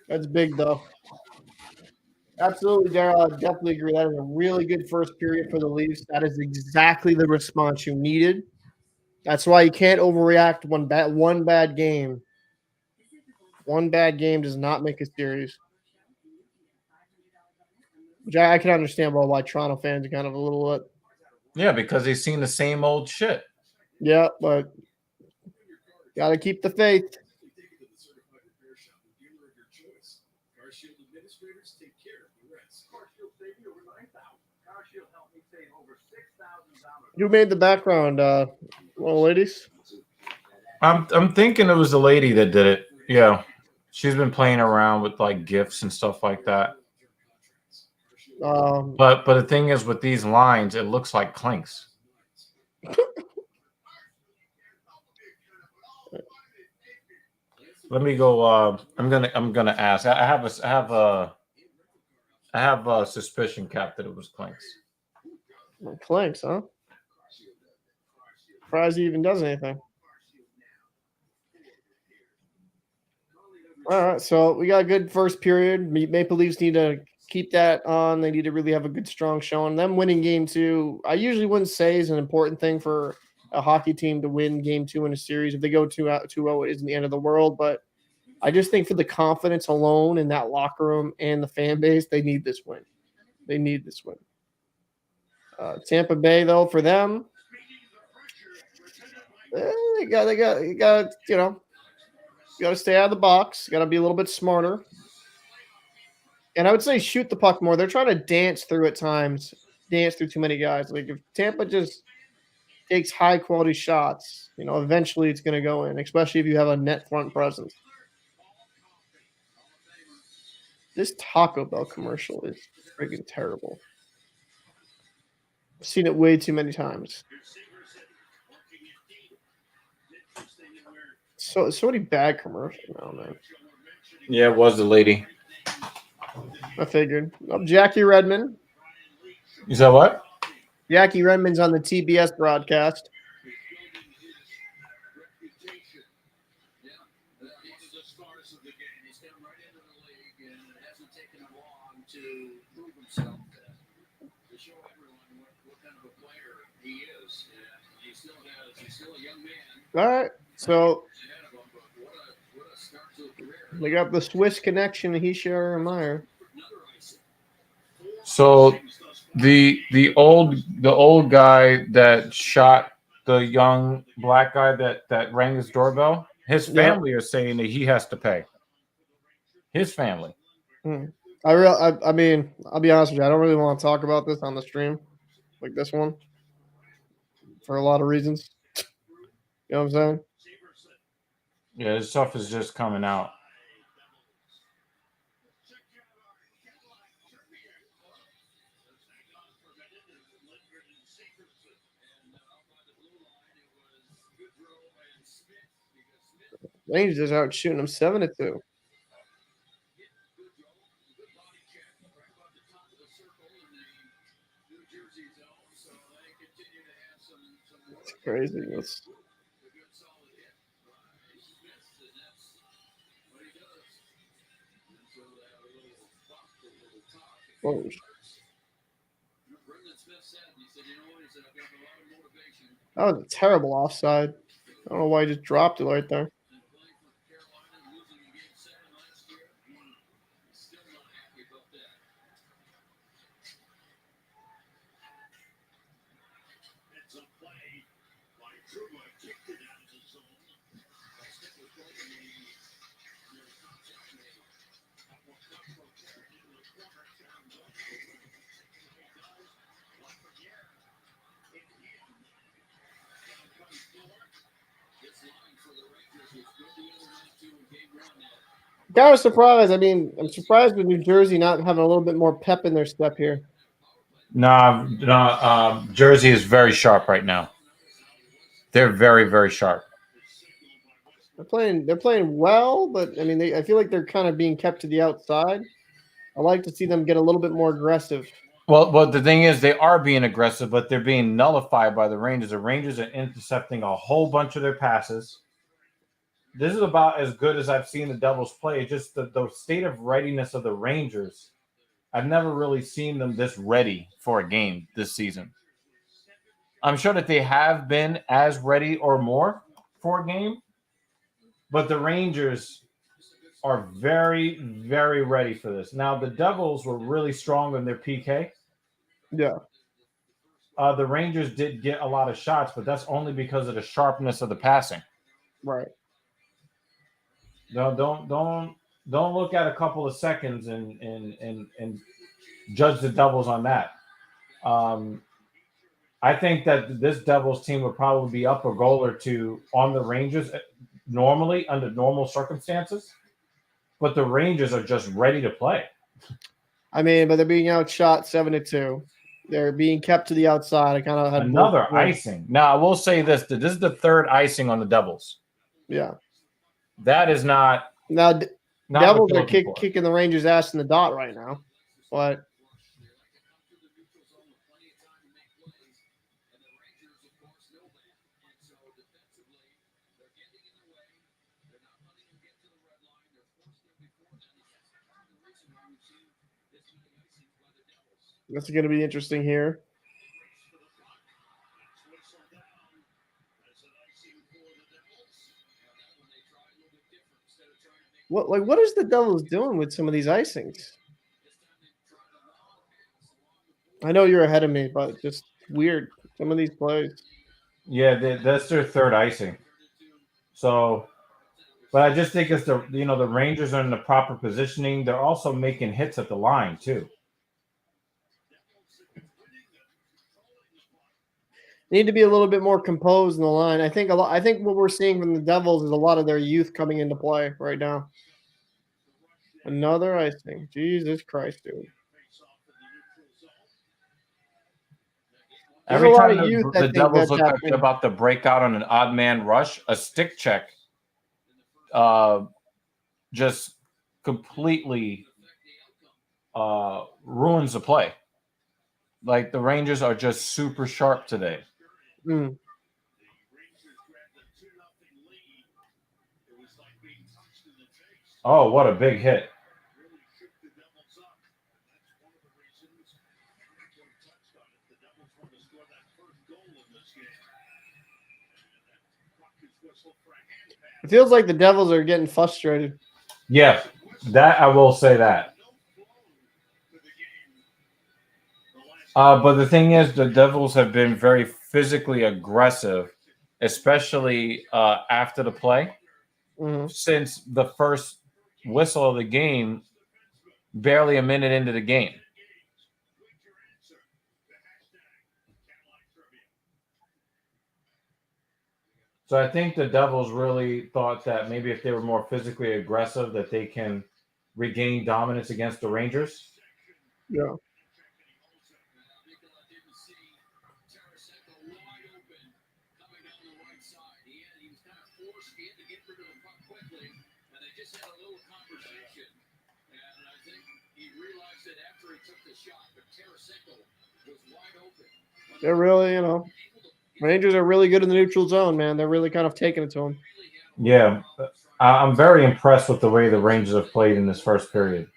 That's big, though. Absolutely, Daryl. I definitely agree. That is a really good first period for the Leafs. That is exactly the response you needed. That's why you can't overreact one bad game. One bad game does not make a series. Which I can understand why Toronto fans are kind of a little Yeah, because they've seen the same old shit. yeah, but gotta keep the faith. Who made the background, well, ladies? I'm thinking it was the lady that did it. Yeah, she's been playing around with like gifts and stuff like that. But the thing is, with these lines, it looks like clinks. Let me go. I'm gonna ask. I have a suspicion, Cap, that it was clinks. Clanks, huh? Surprised he even does anything. All right, so we got a good first period. Maple Leafs need to keep that on. They need to really have a good, strong showing. Them winning game two, I usually wouldn't say is an important thing for a hockey team to win game two in a series. If they go 2-0, it isn't the end of the world. But I just think for the confidence alone in that locker room and the fan base, they need this win. They need this win. Tampa Bay, though, for them, they got, you know, you got to stay out of the box. Got to be a little bit smarter. And I would say shoot the puck more. They're trying to dance through at times, dance through too many guys. Like if Tampa just takes high quality shots, eventually it's going to go in, especially if you have a net front presence. This Taco Bell commercial is freaking terrible. I've seen it way too many times. So many bad commercials now, man. Yeah, it was the lady. I figured. Jackie Redmond. You said what? Jackie Redmond's on the TBS broadcast. All right, so they got the Swiss connection, Hischier Meyer. So the old guy that shot the young black guy that rang his doorbell, his family are saying that he has to pay. His family. I mean, I'll be honest with you. I don't really want to talk about this on the stream, like this one, for a lot of reasons. You know what I'm saying? Yeah, this stuff is just coming out. Rangers out shooting them 7-2. It's crazy. Oh, that was a terrible offside. I don't know why he just dropped it right there. Kind of surprised. I mean, I'm surprised with New Jersey not having a little bit more pep in their step here. No, Jersey is very sharp right now. They're very, very sharp. They're playing well, but I mean, I feel like they're kind of being kept to the outside. I like to see them get a little bit more aggressive. Well, the thing is, they are being aggressive, but they're being nullified by the Rangers. The Rangers are intercepting a whole bunch of their passes. This is about as good as I've seen the Devils play. Just the state of readiness of the Rangers. I've never really seen them this ready for a game this season. I'm sure that they have been as ready or more for a game, but the Rangers are very, very ready for this. Now, the Devils were really strong in their PK. Yeah. The Rangers did get a lot of shots, but that's only because of the sharpness of the passing. Right. No, don't look at a couple of seconds and judge the Devils on that. I think that this Devils team would probably be up a goal or two on the Rangers normally under normal circumstances, but the Rangers are just ready to play. I mean, but they're being outshot 7-2. They're being kept to the outside. I kind of had another icing. Now, I will say this: that this is the third icing on the Devils. Yeah, that is not. Now, Devils are kicking the Rangers' ass in the dot right now, but. That's going to be interesting here. What is the Devils doing with some of these icings? I know you're ahead of me, but just weird. Some of these plays. Yeah, that's their third icing. So, but I just think it's the Rangers are in the proper positioning. They're also making hits at the line too. Need to be a little bit more composed in the line. I think what we're seeing from the Devils is a lot of their youth coming into play right now. Another icing. Jesus Christ, dude. Every time the Devils look like they're about to break out on an odd man rush, a stick check just completely ruins the play. Like the Rangers are just super sharp today. Mm. Oh, what a big hit. It feels like the Devils are getting frustrated. Yeah, that I will say that. But the thing is, the Devils have been very physically aggressive, especially after the play. Mm-hmm. Since the first whistle of the game, barely a minute into the game. So I think the Devils really thought that maybe if they were more physically aggressive, that they can regain dominance against the Rangers. Yeah. They're really, Rangers are really good in the neutral zone, man. They're really kind of taking it to them. Yeah, I'm very impressed with the way the Rangers have played in this first period.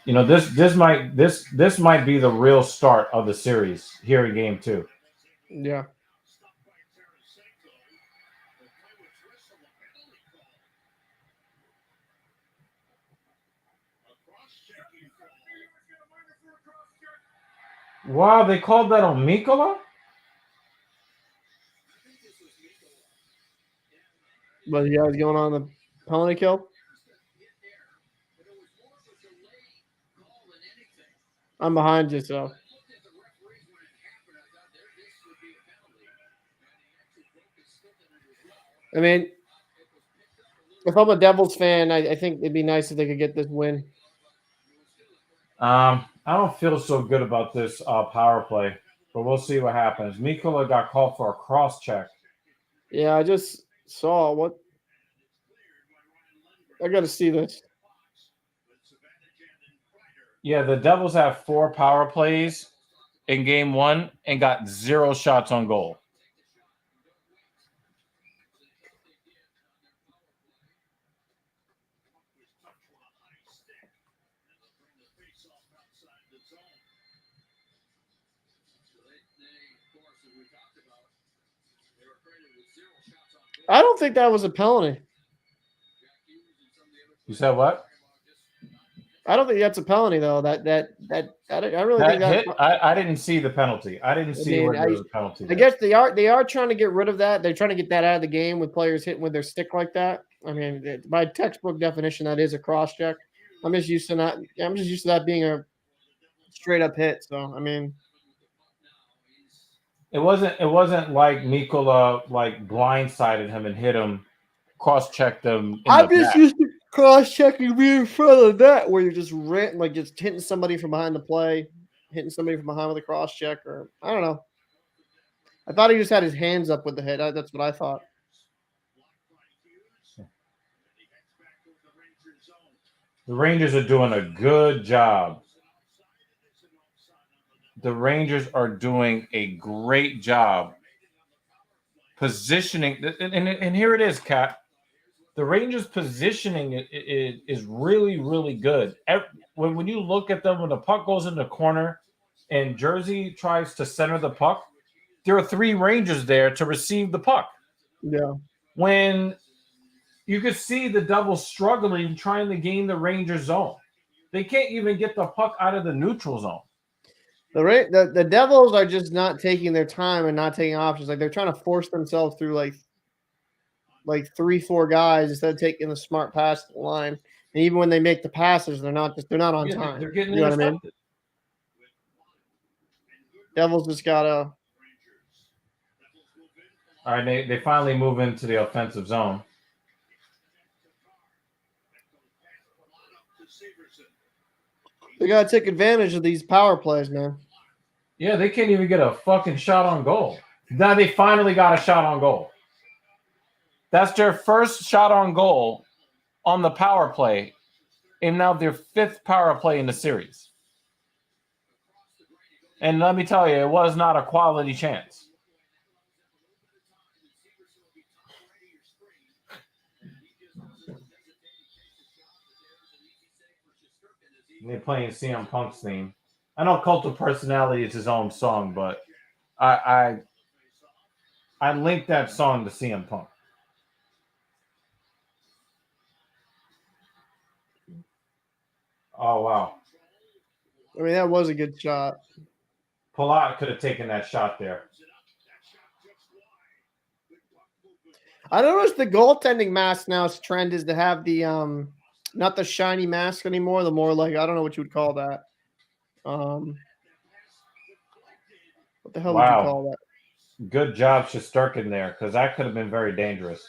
This might be the real start of the series here in Game 2. Yeah. Wow, they called that on Mikola? But you guys going on the penalty kill? I'm behind you, so. I mean, if I'm a Devils fan, I think it'd be nice if they could get this win. I don't feel so good about this power play, but we'll see what happens. Mikola got called for a cross check. Yeah, I just saw what. I got to see this. Yeah, the Devils have 4 power plays in Game 1 and got 0 shots on goal. I don't think that was a penalty. You said what? I don't think that's a penalty though. I really That think that hit? I didn't see the penalty. I didn't see where there was a penalty. I guess they are trying to get rid of that. They're trying to get that out of the game with players hitting with their stick like that. I mean, by textbook definition, that is a cross check. I'm just used to that being a straight up hit. So I mean, it wasn't like Mikola like blindsided him and hit him, cross checked him. I'm just used to cross checking being in front of that where you're just just hitting somebody from behind the play, hitting somebody from behind with a cross check, or I don't know. I thought he just had his hands up with the hit. That's what I thought. The Rangers are doing a good job. The Rangers are doing a great job positioning. And here it is, Kat. The Rangers' positioning is really, really good. When you look at them, when the puck goes in the corner and Jersey tries to center the puck, there are 3 Rangers there to receive the puck. Yeah. When you could see the Devils struggling trying to gain the Rangers zone. They can't even get the puck out of the neutral zone. The Devils are just not taking their time and not taking options. Like they're trying to force themselves through like 3-4 guys instead of taking the smart pass to the line. And even when they make the passes, they're not on time. They're getting you know what I mean? Devils just gotta. All right, they finally move into the offensive zone. They gotta take advantage of these power plays, man. Yeah, they can't even get a fucking shot on goal. Now they finally got a shot on goal. That's their first shot on goal on the power play, and now their 5th power play in the series. And let me tell you, it was not a quality chance. And they're playing CM Punk's theme. I know Cult of Personality is his own song, but I linked that song to CM Punk. Oh, wow. I mean, that was a good shot. Palat could have taken that shot there. I noticed the goaltending mask now's trend is to have the not the shiny mask anymore, the more like I don't know what you would call that. What the hell would you call that? Good job, Shesterkin there, because that could have been very dangerous.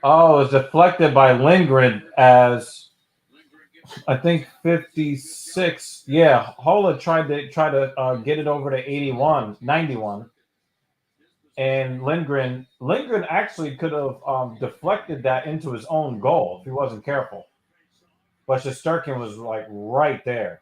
Oh, it was deflected by Lindgren as I think 56. Yeah, Holla tried to get it over to 81, 91. And Lindgren actually could have deflected that into his own goal if he wasn't careful. But Shesterkin was like right there.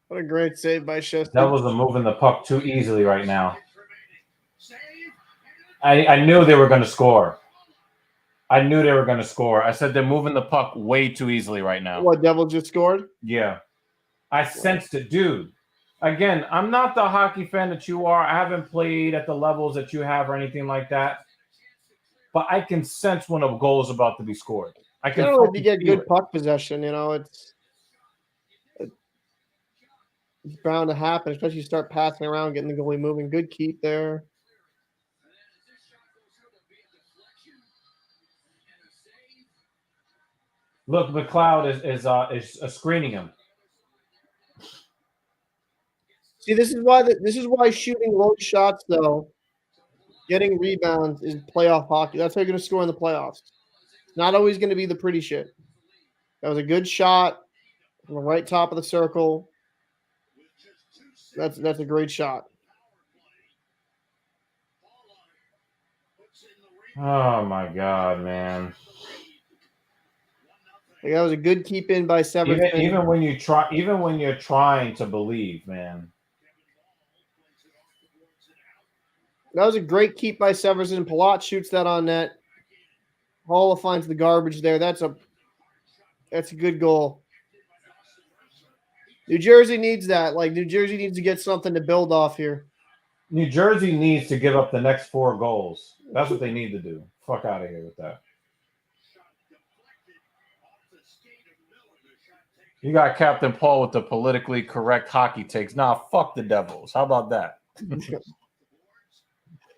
What a great save by Shester. Devils are moving the puck too easily right now. I knew they were going to score. I knew they were going to score. I said they're moving the puck way too easily right now. What, Devil just scored? Yeah. I sensed it, dude. Again, I'm not the hockey fan that you are. I haven't played at the levels that you have or anything like that. But I can sense when a goal is about to be scored. I can. If you get good puck possession, it's bound to happen, especially you start passing around, getting the goalie moving. Good keep there. Look, McLeod is screening him. See, this is why shooting low shots, though, getting rebounds is playoff hockey. That's how you're going to score in the playoffs. It's not always going to be the pretty shit. That was a good shot from the right top of the circle. That's a great shot. Oh my God, man! That was a good keep in by Severson. Even when you're trying to believe, man. That was a great keep by Severson. Palat shoots that on net. Holla finds the garbage there. That's a good goal. New Jersey needs that. New Jersey needs to get something to build off here. New Jersey needs to give up the next 4 goals. That's what they need to do. Fuck out of here with that. You got Captain Paul with the politically correct hockey takes. Nah, fuck the Devils. How about that?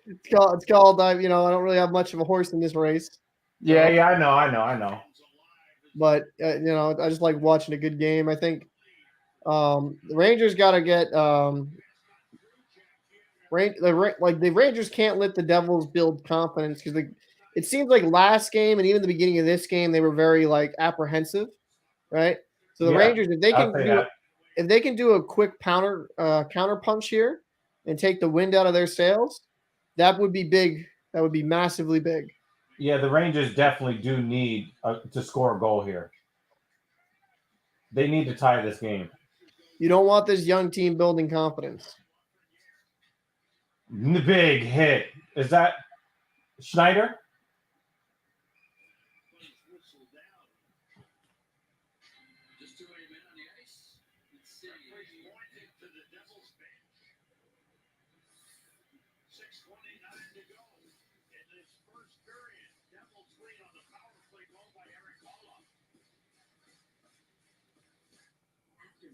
It's called. I don't really have much of a horse in this race. Yeah, I know. But I just like watching a good game. I think the Rangers got to get the Rangers can't let the Devils build confidence because it seems like last game and even the beginning of this game they were very apprehensive, right? So the Rangers, if they can do a quick counter punch here and take the wind out of their sails, that would be big. That would be massively big. Yeah, the Rangers definitely do need to score a goal here. They need to tie this game. You don't want this young team building confidence. The big hit. Is that Schneider?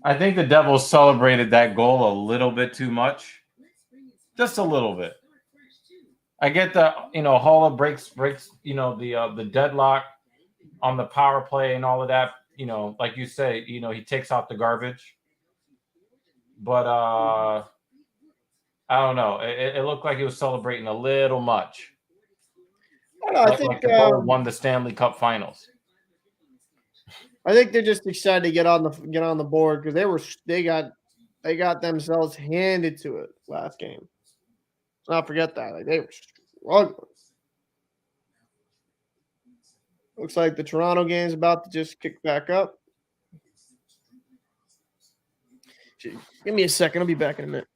I think the Devils celebrated that goal a little bit too much. Just a little bit. I get the, Holla breaks, the deadlock on the power play and all of that. Like you say, he takes out the garbage. But I don't know. It looked like he was celebrating a little much. I think like the Bull won the Stanley Cup Finals. I think they're just excited to get on the board because they got themselves handed to it last game. Let's not forget that. They were struggling. Looks like the Toronto game is about to just kick back up. Give me a second. I'll be back in a minute.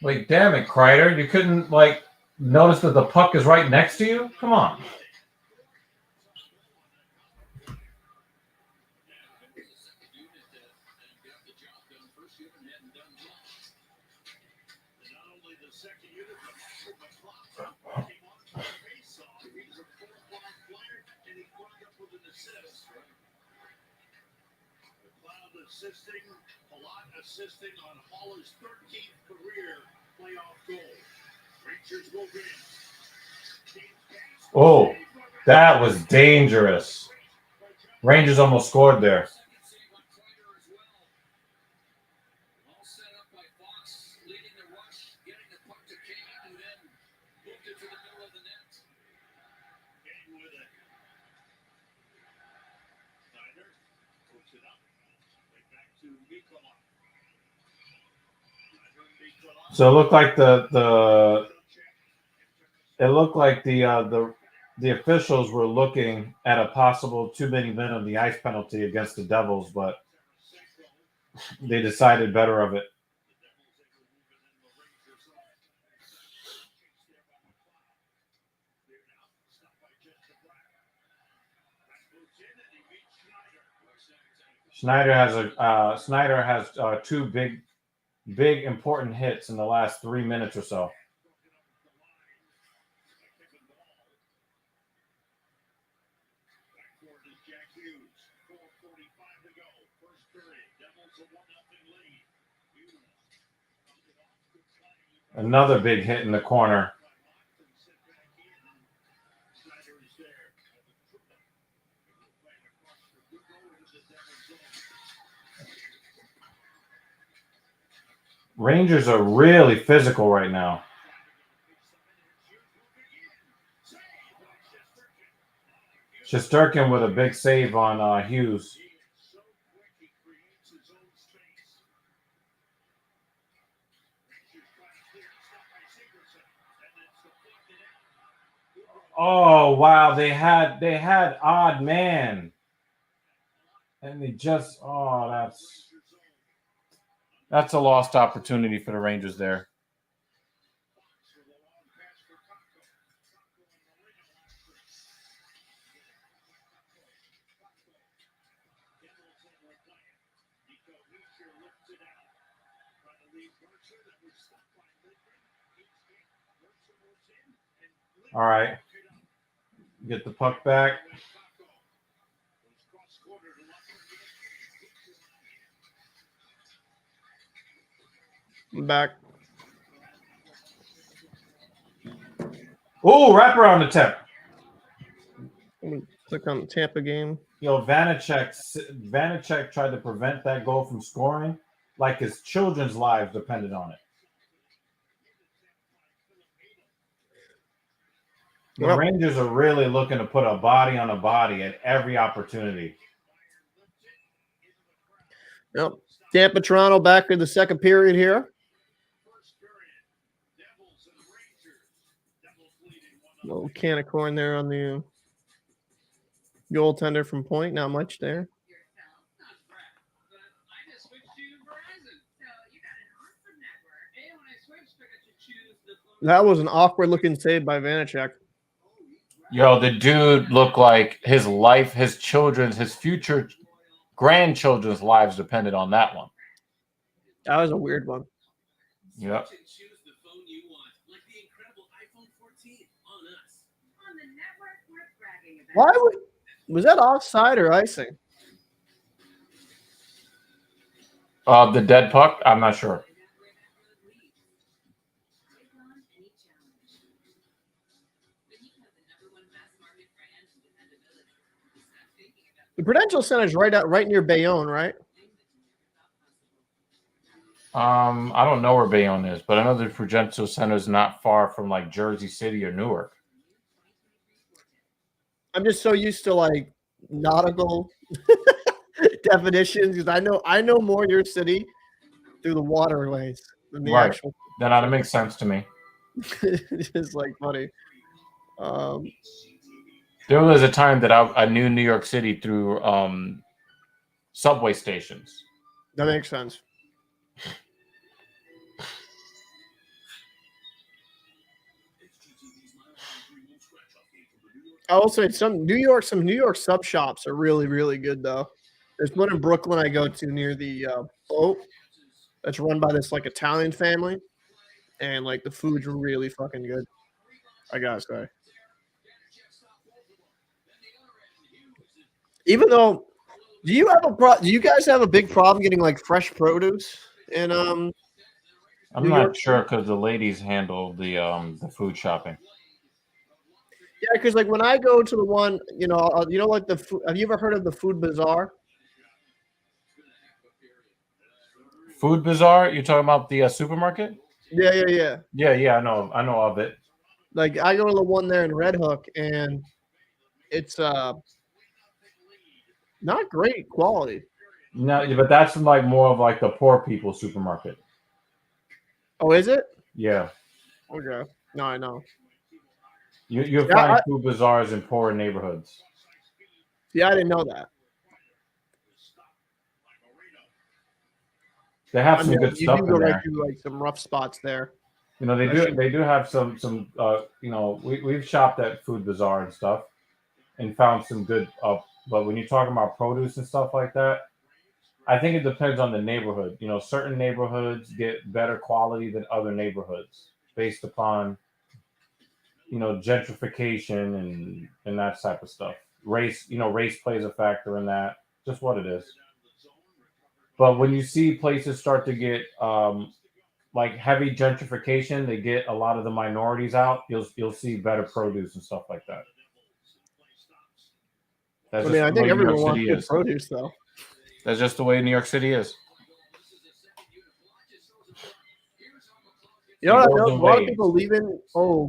Like, damn it, Kreider. You couldn't, like, notice that the puck is right next to you? Come on. Assisting on Haller's 13th career playoff goal. Rangers will win. Oh, that was dangerous. Rangers almost scored there. So it looked like the officials were looking at a possible too many men on the ice penalty against the Devils, but they decided better of it. Snyder has two big important hits in the last 3 minutes or so. Another big hit in the corner. Rangers are really physical right now. Shesterkin with a big save on Hughes. Oh wow, they had odd man, and they just that's a lost opportunity for the Rangers there. All right. Get the puck back. I'm back. Oh, wrap around the tip. I'm gonna click on the Tampa game. Yo, Vanacek tried to prevent that goal from scoring like his children's lives depended on it. The Rangers are really looking to put a body on a body at every opportunity. Yep. Tampa, Toronto back in the second period here. Little can of corn there on the goaltender from Point. Not much there. That was an awkward looking save by Vanacek. Yo, the dude looked like his life, his children's, his future grandchildren's lives depended on that one. That was a weird one. Yep. Why was that offside or icing? The dead puck? I'm not sure. The Prudential Center is right near Bayonne, right? I don't know where Bayonne is, but I know the Prudential Center is not far from like Jersey City or Newark. I'm just so used to like nautical definitions because I know more your city through the waterways than the Right. actual. That makes sense to me. It's just like funny. There was a time that I knew New York City through subway stations. That makes sense. I will say some New York sub shops are really, really good though. There's one in Brooklyn I go to near the boat that's run by this like Italian family, and like the food's really fucking good. I gotta say. Even though, do you guys have a big problem getting like fresh produce in I'm New not York? sure because the ladies handle the food shopping. Yeah, because like when I go to the one, like the food. Have you ever heard of the Food Bazaar? Food Bazaar? You're talking about the supermarket? Yeah. Yeah. I know of it. Like I go to the one there in Red Hook, and it's not great quality. No, but that's like more of like the poor people supermarket. Oh, is it? Yeah, Okay. No, I know. you'll Yeah, find food bazaars in poor neighborhoods. Yeah, I didn't know that. They have some good you stuff do in go right there. through like some rough spots there. You know, they do have some we've shopped at Food Bazaar and stuff and found some good but when you're talking about produce and stuff like that, I think it depends on the neighborhood. You know, certain neighborhoods get better quality than other neighborhoods based upon, gentrification and that type of stuff. Race plays a factor in that. Just what it is. But when you see places start to get like heavy gentrification, they get a lot of the minorities out. You'll see better produce and stuff like that. That's I just mean, I the think way New York everyone wants City good is. produce, though. That's just the way New York City is. You know, It what I goes know? in A lot of waves. people leaving. Oh,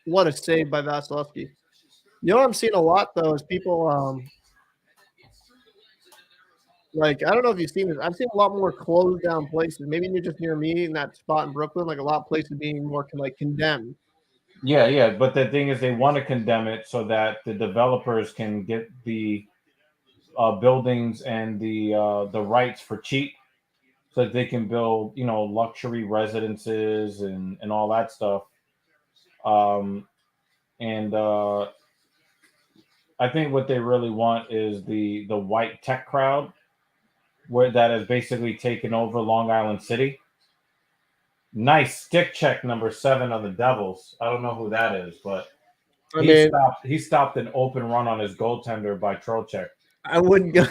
what a save by Vasilevsky. You know what I'm seeing a lot though is people like I don't know if you've seen this. I've seen a lot more closed down places. Maybe you're just near me in that spot in Brooklyn. Like a lot of places being more condemned. Yeah. But the thing is, they want to condemn it so that the developers can get the buildings and the rights for cheap, so that they can build, luxury residences and all that stuff. And I think what they really want is the white tech crowd, where that has basically taken over Long Island City. Nice stick check number 7 on the Devils. I don't know who that is, but he stopped an open run on his goaltender by Trocheck. I wouldn't go.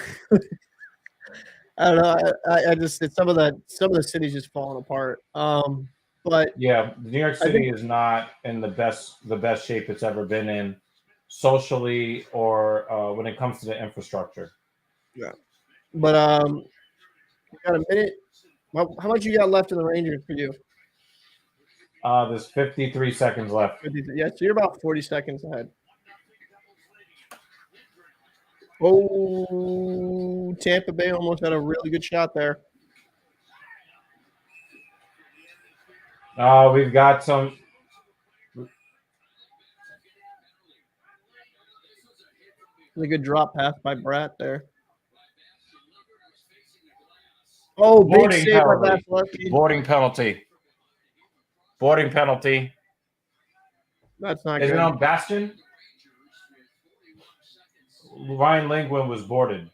I don't know. I just some of the cities just falling apart. But yeah, New York City is not in the best shape it's ever been in, socially or when it comes to the infrastructure. Yeah, but you got a minute. How much you got left in the Rangers for you? There's 53 seconds left. Yeah, so you're about 40 seconds ahead. Oh, Tampa Bay almost had a really good shot there. We've got some. A good drop pass by Bratt there. Oh, big save by Vasilevsky. Boarding penalty. That's not Is good. it on Bastion? Ryan Lindgren was boarded.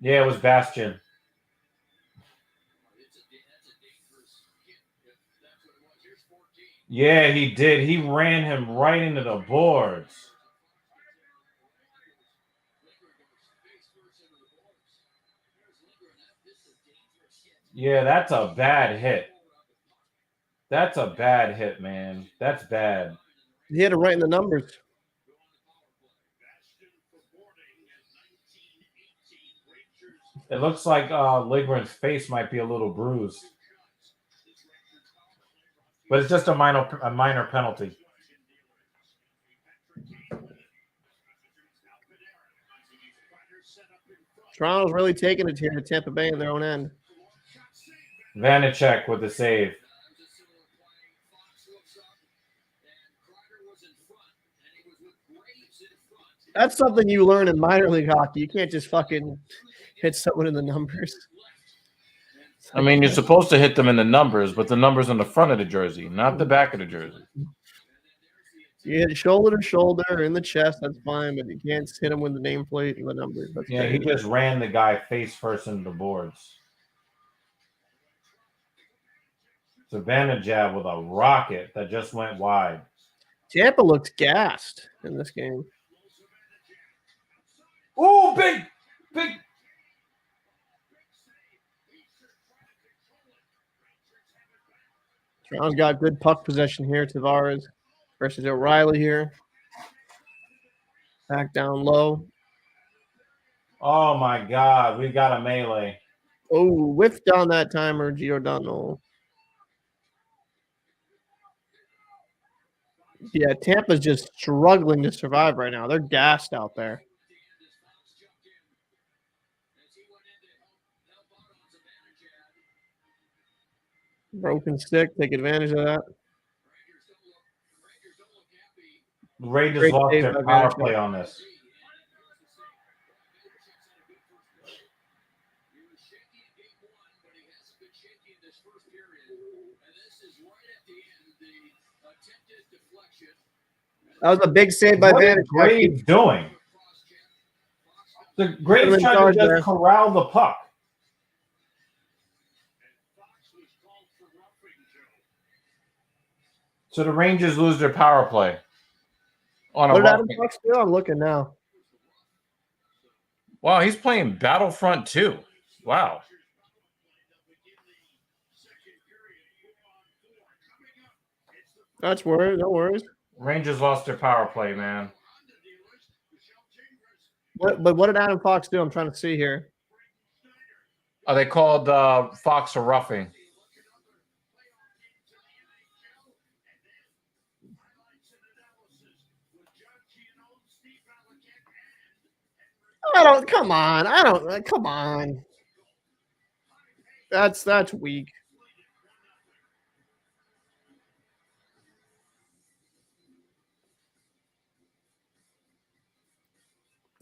Yeah, it was Bastion. Yeah, he did. He ran him right into the boards. Yeah, that's a bad hit. That's a bad hit, man. That's bad. He hit it right in the numbers. It looks like Lindgren's face might be a little bruised. But it's just a minor penalty. Toronto's really taking it here to Tampa Bay in their own end. Vanacek with the save. That's something you learn in minor league hockey. You can't just fucking hit someone in the numbers. I mean, you're supposed to hit them in the numbers, but the numbers on the front of the jersey, not the back of the jersey. You hit shoulder to shoulder in the chest, that's fine, but you can't hit them with the nameplate and the numbers. That's Yeah, he crazy. just ran the guy face first into the boards. Savannah jab with a rocket that just went wide. Tampa looks gassed in this game. Oh, big. Toronto's got good puck possession here. Tavares versus O'Reilly here. Back down low. Oh, my God. We got a melee. Oh, whiffed on that timer, Giordano. Yeah, Tampa's just struggling to survive right now. They're gassed out there. Broken stick, take advantage of that. Rangers Great lost save their by power Vanacek. play on this. That was a big save by What is Vanacek. Graves doing? The Graves trying to just corral the puck. So the Rangers lose their power play. On a What did Adam roughing. Fox do? I'm looking now. Wow, he's playing Battlefront too. Wow. That's worries. No worries. Rangers lost their power play, man. But what did Adam Fox do? I'm trying to see here. Oh, they called Fox a roughing. Come on. That's weak.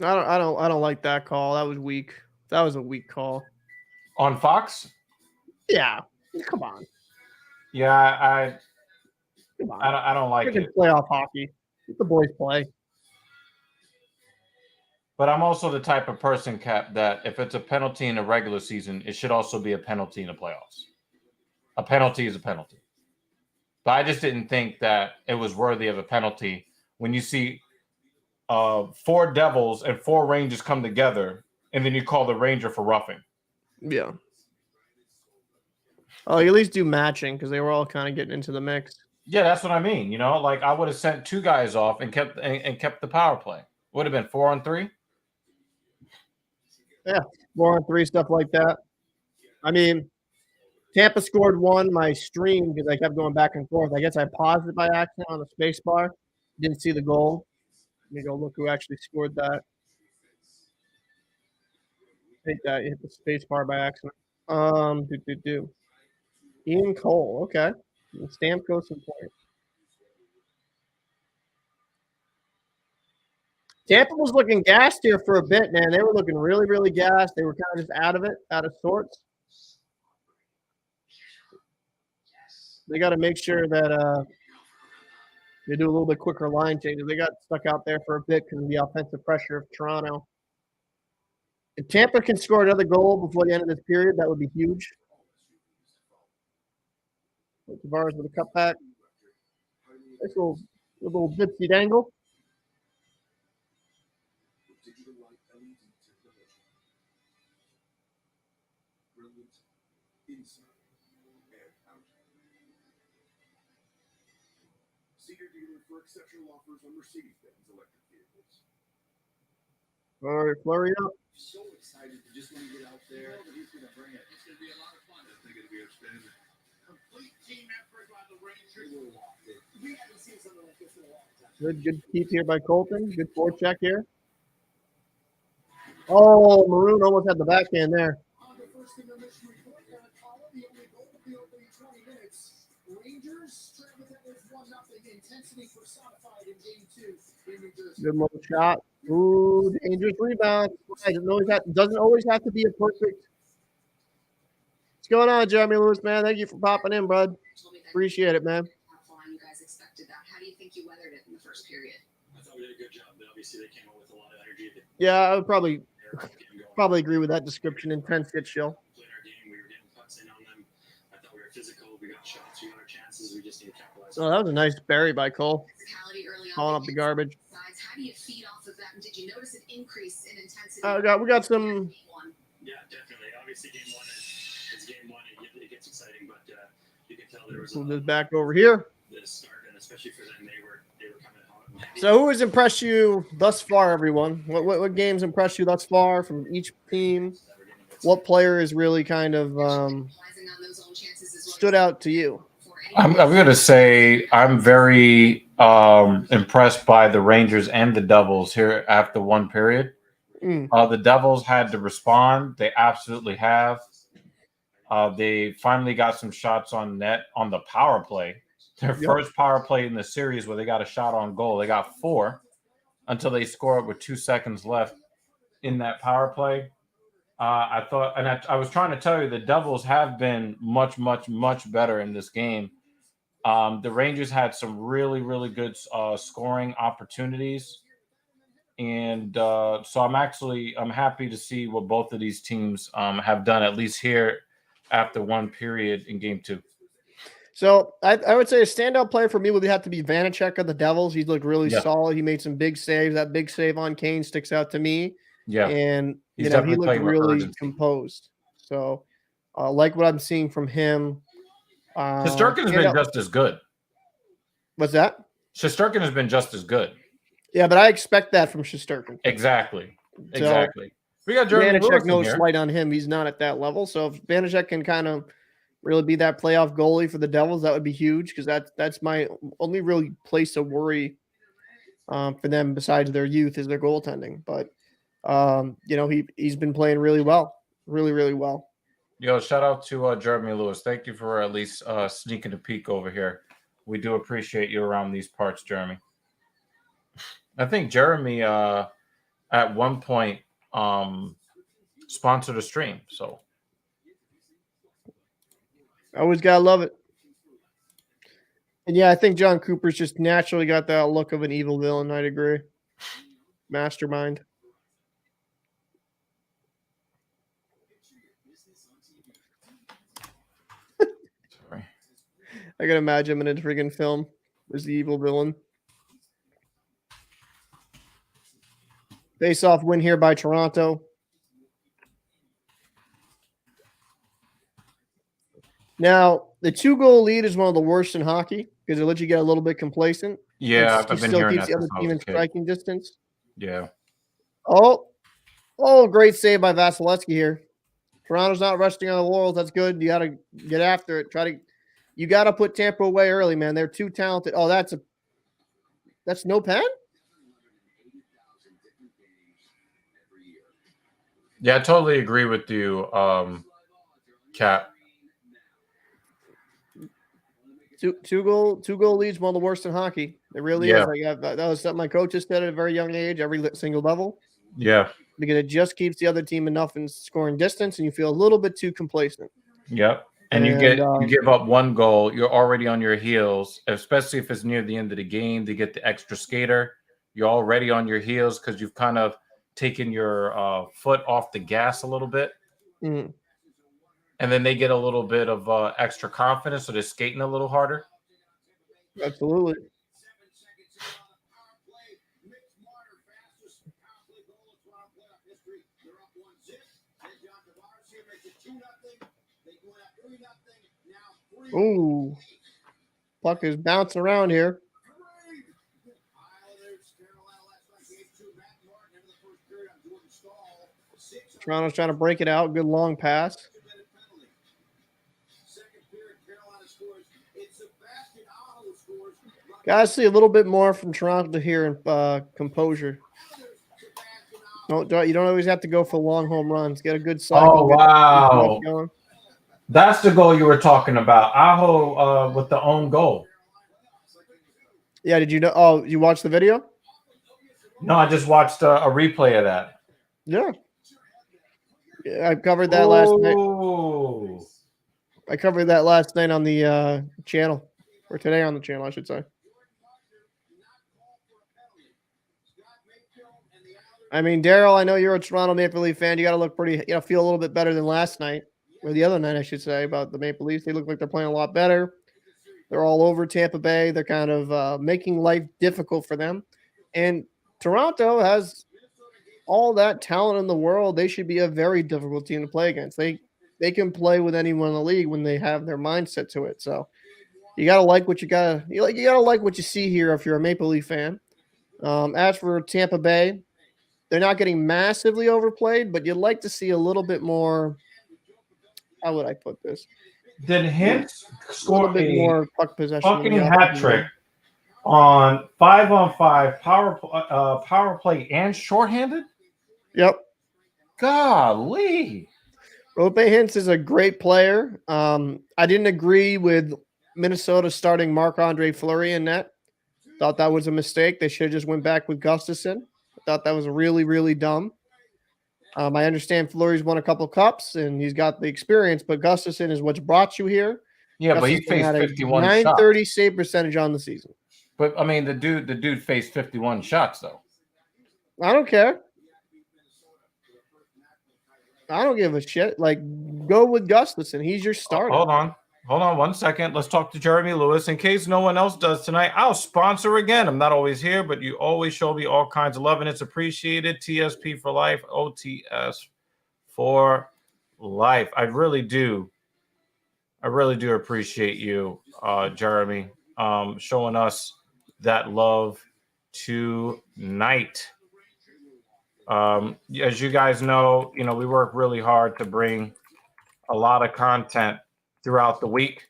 I don't like that call. That was weak. That was a weak call. On Fox? Yeah. Come on. Yeah, Come on. I don't like Freaking it. playoff hockey. Let the boys play. But I'm also the type of person, Cap, that if it's a penalty in a regular season, it should also be a penalty in the playoffs. A penalty is a penalty. But I just didn't think that it was worthy of a penalty when you see 4 Devils and 4 Rangers come together, and then you call the Ranger for roughing. Yeah. Oh, you at least do matching because they were all kind of getting into the mix. Yeah, that's what I mean. You know, like I would have sent 2 guys off and kept the power play. Would have been 4-on-3. Yeah, 4-on-3 stuff like that. I mean, Tampa scored 1. My stream, because I kept going back and forth. I guess I paused it by accident on the space bar. Didn't see the goal. Let me go look who actually scored that. Hit the space bar by accident. Ian Cole, okay. And Stamkos and point. Tampa was looking gassed here for a bit, man. They were looking really, really gassed. They were kind of just out of it, out of sorts. They got to make sure that they do a little bit quicker line changes. They got stuck out there for a bit because of the offensive pressure of Toronto. If Tampa can score another goal before the end of this period, that would be huge. Tavares with a cutback. Nice little dipsy dangle. See your dealer for exceptional offers on Mercedes-Benz electric vehicles. All right, flurry up. So excited to just want to get out there. He's going to bring it. It's going to be a lot of fun. I think it'll be outstanding. Complete team effort by the Rangers. We haven't seen something like this in a long time. Good keep here by Colton. Good forecheck here. Oh, Maroon almost had the backhand there. On the first intermission report, Colin, the only goal of the opening 20 minutes. Rangers travel that was 1-0. Intensity personified in game 2 in New Jersey. Good little shot. Ooh, dangerous rebound. Doesn't always have to be a perfect. What's going on, Jeremy Lewis, man? Thank you for popping in, bud. Told me that Appreciate it, man. you guys expected that. How do you think you weathered it in the first period? I thought we did a good job. But obviously, they came up with a lot of energy. Yeah, I would probably Their game going. probably agree with that description. Intense hit chill. Played our game. We were getting putts in on them. I thought we were physical. We got shots. We got our chances. We just need to capitalize. Oh, that was a nice bury by Cole. Physicality early on. Calling up the garbage. Sides. How do you feed off of that? And did you notice an increase in intensity? We got some. Yeah, definitely. Obviously, game 1 is game 1. It gets exciting, but you can tell there was Move this back over here. the start, and especially for them, they were coming hot and heavy. So, who has impressed you thus far, everyone? What games impressed you thus far from each team? What player is really kind of stood out to you? I'm going to say I'm very impressed by the Rangers and the Devils here after one period. The Devils had to respond. They absolutely have. They finally got some shots on net on the power play. Their first power play in the series where they got a shot on goal. They got 4 until they scored with 2 seconds left in that power play. I thought, and I was trying to tell you, the Devils have been much, much, much better in this game. The Rangers had some really, really good scoring opportunities. And so I'm happy to see what both of these teams have done, at least here after one period in game 2. So I would say a standout player for me would have to be Vanacek of the Devils. He's looked really solid. He made some big saves. That big save on Kane sticks out to me. Yeah. And He's he definitely looked playing with really urgency. composed. So like what I'm seeing from him. Shesterkin has been just as good. What's that? Shesterkin has been just as good. Yeah, but I expect that from Shesterkin. Exactly. So, Exactly. We got Jeremy Lewis Vanacek, no in here. slight on him. He's not at that level. So if Vanacek can kind of really be that playoff goalie for the Devils, that would be huge because that's my only real place of worry for them besides their youth is their goaltending. But he's been playing really well, really, really well. Yo, shout out to Jeremy Lewis. Thank you for at least sneaking a peek over here. We do appreciate you around these parts, Jeremy. I think Jeremy at one point sponsored a stream. So always gotta love it. And yeah, I think John Cooper's just naturally got that look of an evil villain. I'd agree. Mastermind. sorry. I can imagine him in a friggin' film as the evil villain. Face-off win here by Toronto. Now, the 2-goal lead is one of the worst in hockey because it lets you get a little bit complacent. Yeah, It I've been still hearing keeps that the other since I team was in a kid. striking distance. Yeah. Oh, great save by Vasilevsky here. Toronto's not resting on the laurels. That's good. You got to get after it. You got to put Tampa away early, man. They're too talented. Oh, that's no pen? Yeah, I totally agree with you, Cap. Two goal leads, one of the worst in hockey. It really is. That was something my coaches said at a very young age, every single level. Yeah. Because it just keeps the other team enough in scoring distance, and you feel a little bit too complacent. Yep. And you give up one goal, you're already on your heels, especially if it's near the end of the game. They get the extra skater. You're already on your heels because you've kind of taken your foot off the gas a little bit. Mm. And then they get a little bit of extra confidence, so they're skating a little harder. Absolutely. Ooh. Puck is bouncing around here. Toronto's trying to break it out. Good long pass. Guys, see a little bit more from Toronto here in composure. You don't always have to go for long home runs. Get a good cycle. Oh, wow. That's the goal you were talking about. Aho with the own goal. Yeah, did you know? Oh, you watched the video? No, I just watched a replay of that. Yeah. I covered that last night. Ooh. I covered that last night on the channel, or today on the channel, I should say. I mean, Daryl, I know you're a Toronto Maple Leaf fan. You got to look pretty, feel a little bit better than last night, or the other night, I should say, about the Maple Leafs. They look like they're playing a lot better. They're all over Tampa Bay. They're kind of making life difficult for them. And Toronto has all that talent in the world. They should be a very difficult team to play against. They can play with anyone in the league when they have their mindset to it. So you gotta like what you gotta like what you see here if you're a Maple Leaf fan. As for Tampa Bay, they're not getting massively overplayed, but you'd like to see a little bit more. How would I put this? Did Hintz A score little bit more puck possession? fucking hat trick on 5-on-5 power play and shorthanded? Yep. Golly. Rope Hintz is a great player. I didn't agree with Minnesota starting Marc-Andre Fleury in net. Thought that was a mistake. They should have just went back with Gustafsson. I thought that was really, really dumb. I understand Fleury's won a couple cups and he's got the experience, but Gustafsson is what's brought you here. Yeah, but he Gustafsson faced had a 51 930 shots. save percentage on the season. But I mean, the dude faced 51 shots though. I don't care. I don't give a shit. Like, go with Gustafsson. He's your starter. Hold on 1 second. Let's talk to Jeremy Lewis. In case no one else does tonight, I'll sponsor again. I'm not always here, but you always show me all kinds of love, and it's appreciated. TSP for life, OTS for life. I really do appreciate you, Jeremy, showing us that love tonight. As you guys know, we work really hard to bring a lot of content throughout the week,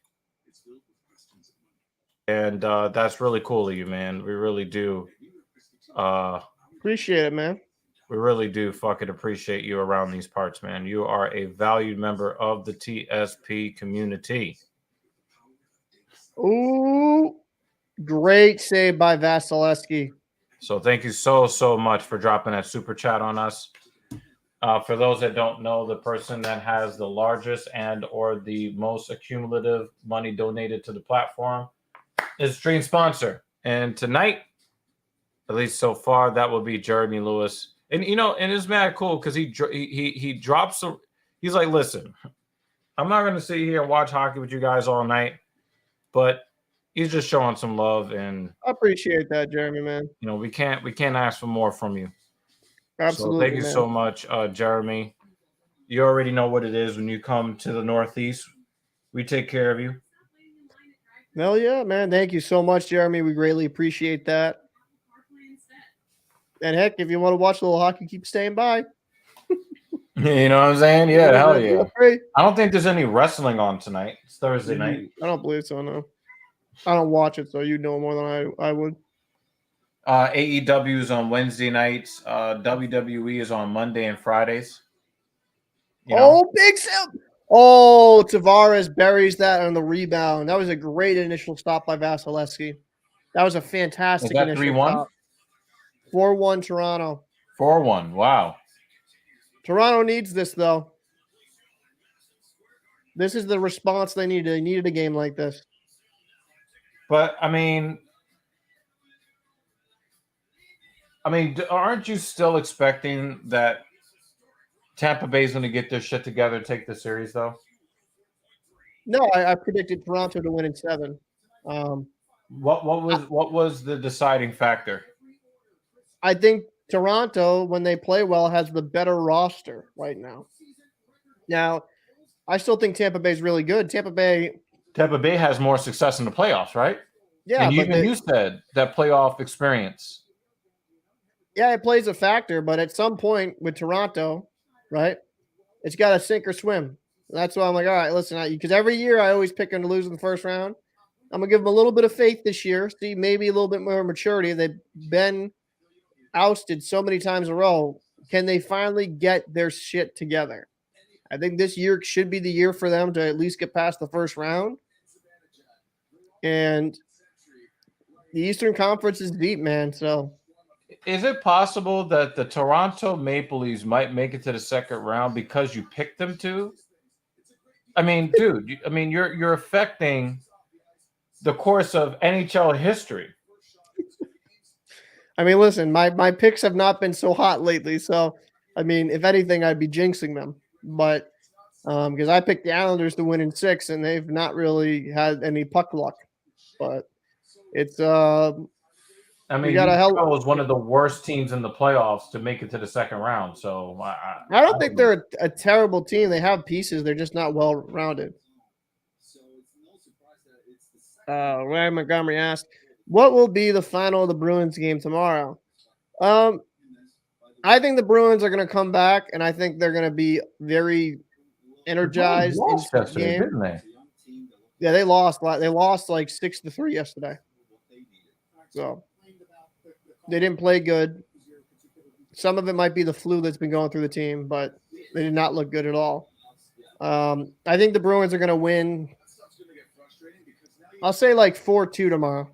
and that's really cool of you, man. We really do appreciate it, man. We really do fucking appreciate you around these parts, man. You are a valued member of the TSP community. Ooh, great save by Vasilevsky. So thank you so much for dropping that super chat on us. For those that don't know, the person that has the largest and or the most accumulative money donated to the platform is stream sponsor. And tonight, at least so far, that will be Jeremy Lewis. And and it's mad cool because he drops. He's like, listen, I'm not going to sit here and watch hockey with you guys all night, but he's just showing some love, and I appreciate that, Jeremy, man. We can't ask for more from you. Absolutely. So thank you so much, Jeremy. You already know what it is when you come to the Northeast. We take care of you. Hell yeah, man. Thank you so much, Jeremy. We greatly appreciate that. And heck, if you want to watch a little hockey, keep staying by. You know what I'm saying? Yeah, hell yeah. Free. I don't think there's any wrestling on tonight. It's Thursday night. I don't believe so, no. I don't watch it, so you know more than I would. AEW is on Wednesday nights. WWE is on Monday and Fridays. Oh, big sale. Oh, Tavares buries that on the rebound. That was a great initial stop by Vasilevsky. That was a fantastic initial 3-1? stop. 4-1 Toronto. 4-1. Wow. Toronto needs this, though. This is the response they needed. They needed a game like this. But, I mean, aren't you still expecting that Tampa Bay is going to get their shit together and take the series, though? No, I predicted Toronto to win in 7. What was the deciding factor? I think Toronto, when they play well, has the better roster right now. Now, I still think Tampa Bay is really good. Tampa Bay has more success in the playoffs, right? Yeah, and even you said that playoff experience. Yeah, it plays a factor, but at some point with Toronto, right, it's got to sink or swim. And that's why I'm like, all right, listen, because every year I always pick them to lose in the first round. I'm going to give them a little bit of faith this year, see maybe a little bit more maturity. They've been ousted so many times in a row. can they finally get their shit together? I think this year should be the year for them to at least get past the first round. And the Eastern Conference is deep, man. So Is it possible that the Toronto Maple Leafs might make it to the second round because you picked them to? I mean, dude, you're affecting the course of NHL history. I mean, listen, my picks have not been so hot lately. So I mean, if anything, I'd be jinxing them. But because I picked the Islanders to win in 6, and they've not really had any puck luck. But it's I mean, Utah was one of the worst teams in the playoffs to make it to the second round. So I don't think they're a terrible team. They have pieces. They're just not well rounded. Ryan Montgomery asked, "What will be the final of the Bruins game tomorrow?" I think the Bruins are going to come back, and I think they're going to be very energized in this game. Didn't they? Yeah, they lost. They lost like 6-3 yesterday. So they didn't play good. Some of it might be the flu that's been going through the team, but they did not look good at all. I think the Bruins are going to win. I'll say like 4-2 tomorrow.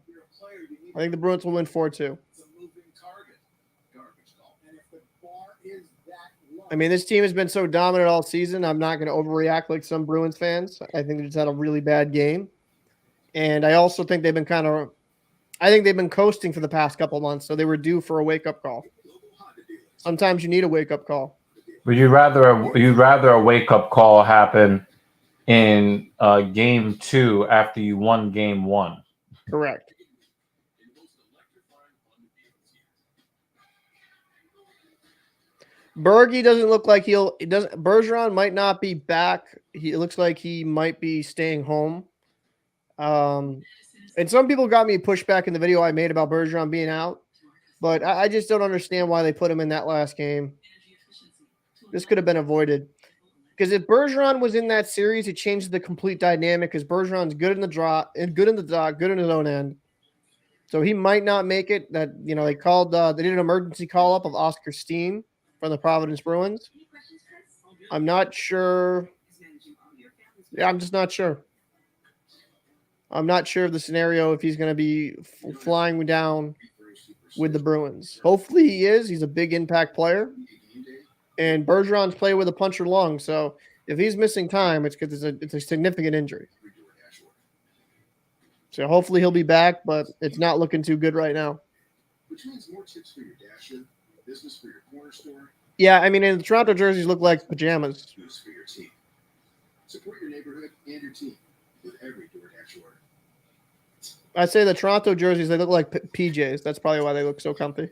I think the Bruins will win 4-2. I mean, this team has been so dominant all season. I'm not going to overreact like some Bruins fans. I think they just had a really bad game. And I also think they've been coasting for the past couple months, so they were due for a wake-up call. Sometimes you need a wake-up call. Would you rather a wake-up call happen in game 2 after you won game 1? Correct. Bergie doesn't look like Bergeron might not be back. It looks like he might be staying home. And some people got me pushback in the video I made about Bergeron being out, but I just don't understand why they put him in that last game. This could have been avoided. Because if Bergeron was in that series, it changed the complete dynamic because Bergeron's good in the draw and good in the dot, good in his own end. So he might not make it. That they did an emergency call up of Oscar Steen from the Providence Bruins. I'm not sure. Yeah, I'm just not sure. I'm not sure of the scenario if he's going to be flying down with the Bruins. Hopefully he is. He's a big impact player. And Bergeron's played with a punctured lung. So if he's missing time, it's because it's a significant injury. So hopefully he'll be back, but it's not looking too good right now. Which means more tips for your dasher, business for your corner store. Yeah, I mean, and the Toronto jerseys look like pajamas. Boost for your team. Support your neighborhood and your team with every DoorDash order. I'd say the Toronto jerseys, they look like PJs. That's probably why they look so comfy.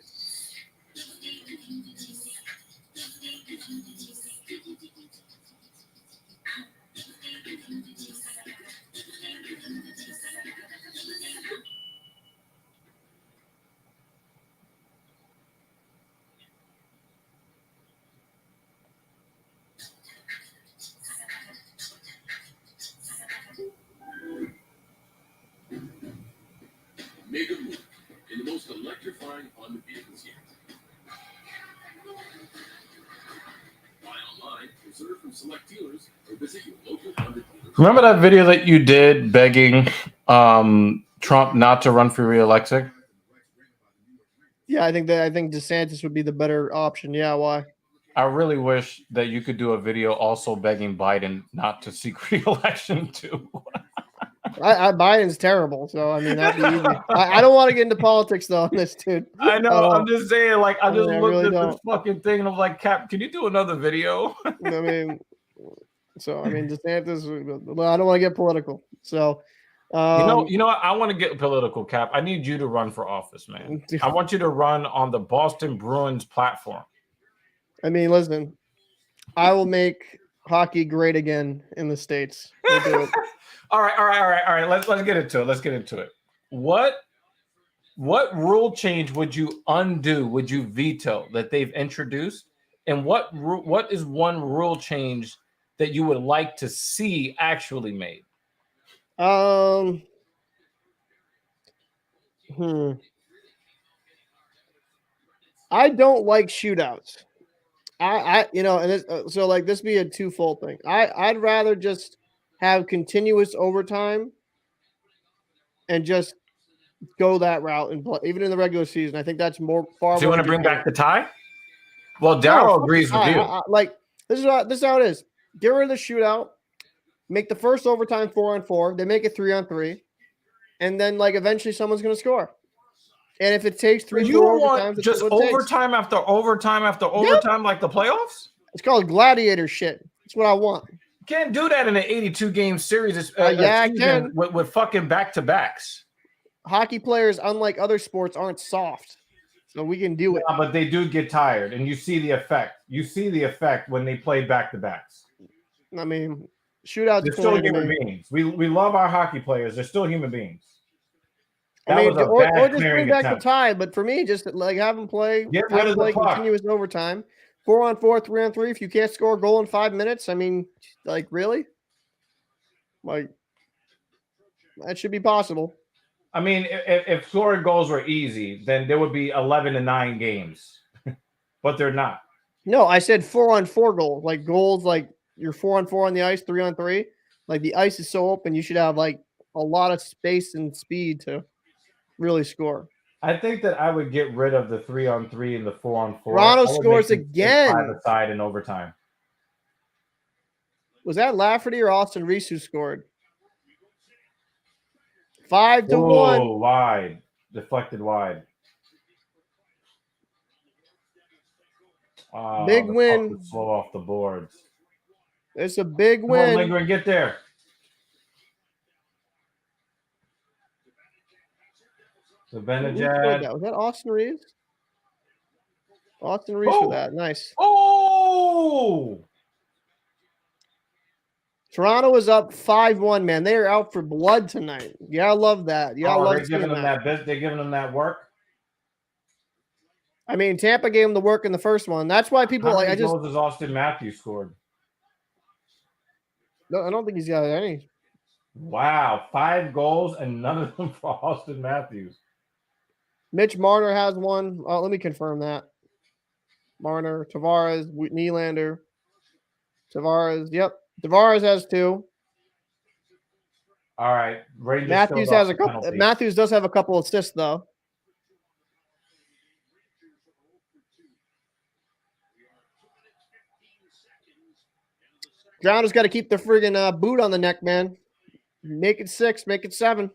Make a move in the most electrifying Honda vehicles yet. Buy online, reserve from select dealers, or visit your local Honda dealer. Remember that video that you did begging Trump not to run for re-election? Yeah, I think DeSantis would be the better option. Yeah, why? I really wish that you could do a video also begging Biden not to seek re-election too. Biden's terrible, so I mean that'd be easy. I don't want to get into politics though on this, dude. I know. I'm just saying, like, I just looked really at this fucking thing and I'm like, Cap, can you do another video? I mean, DeSantis. Well, I don't want to get political. So, you know what? I want to get political, Cap. I need you to run for office, man. I want you to run on the Boston Bruins platform. I mean, listen, I will make hockey great again in the States. We'll do it. All right. Let's get into it. What rule change would you undo? Would you veto that they've introduced? And what is one rule change that you would like to see actually made? I don't like shootouts. And so like this be a twofold thing. I'd rather just have continuous overtime and just go that route and play, even in the regular season. I think that's far So you more want to bring entertaining. back the tie? Well, No, Daryl fuck agrees the with tie. you. Like this is how it is. Get rid of the shootout. Make the first overtime 4-on-4. They make it 3-on-3, and then like eventually someone's gonna score. And if it takes So 3-4 you want overtimes, it's just what it takes. overtime after overtime after overtime like the playoffs? It's called gladiator shit. That's what I want. You can't do that in an 82-game series Yeah, I season can. with fucking back-to-backs. Hockey players, unlike other sports, aren't soft, so we can do it. Yeah, but they do get tired, and you see the effect. You see the effect when they play back-to-backs. I mean, shootouts. They're still human beings. We love our hockey players. They're still human beings. That was a or bad just clearing bring back attempt. the tie. But for me, just like have them play. Get rid of the puck. Continuous overtime, 4-on-4, 3-on-3. If you can't score a goal in 5 minutes, I mean, like really, like that should be possible. I mean, if scoring goals were easy, then there would be 11-9 games, but they're not. No, I said 4-on-4 goals, like goals, like you're 4-on-4 on the ice, 3-on-3. Like the ice is so open, you should have like a lot of space and speed to really score. I think that I would get rid of the 3-on-3 and the 4-on-4. Toronto scores again. 5-a-side in overtime. Was that Lafferty or Austin Reese who scored? 5-1. Oh, wide. Deflected wide. Oh, Big the win. puck was slow off the boards. It's a big Come win. on, Lindgren, get there. The Benajad. Was that Austin Reeves? Austin Reeves for that. Nice. Oh! Toronto is up 5-1, man. They are out for blood tonight. Yeah, I love that. Yeah, I love they're giving them that. They're giving them that work. I mean, Tampa gave them the work in the first one. That's why people How like. many goals has Austin Matthews scored? No, I don't think he's got any. Wow, 5 goals and none of them for Austin Matthews. Mitch Marner has one. Oh, let me confirm that. Marner, Tavares, Nylander, Tavares. Yep, Tavares has 2. All right, Rangers Matthews has a couple. penalty. Matthews does have a couple assists though. Drowners got to keep the friggin' boot on the neck, man. Make it 6, make it 7.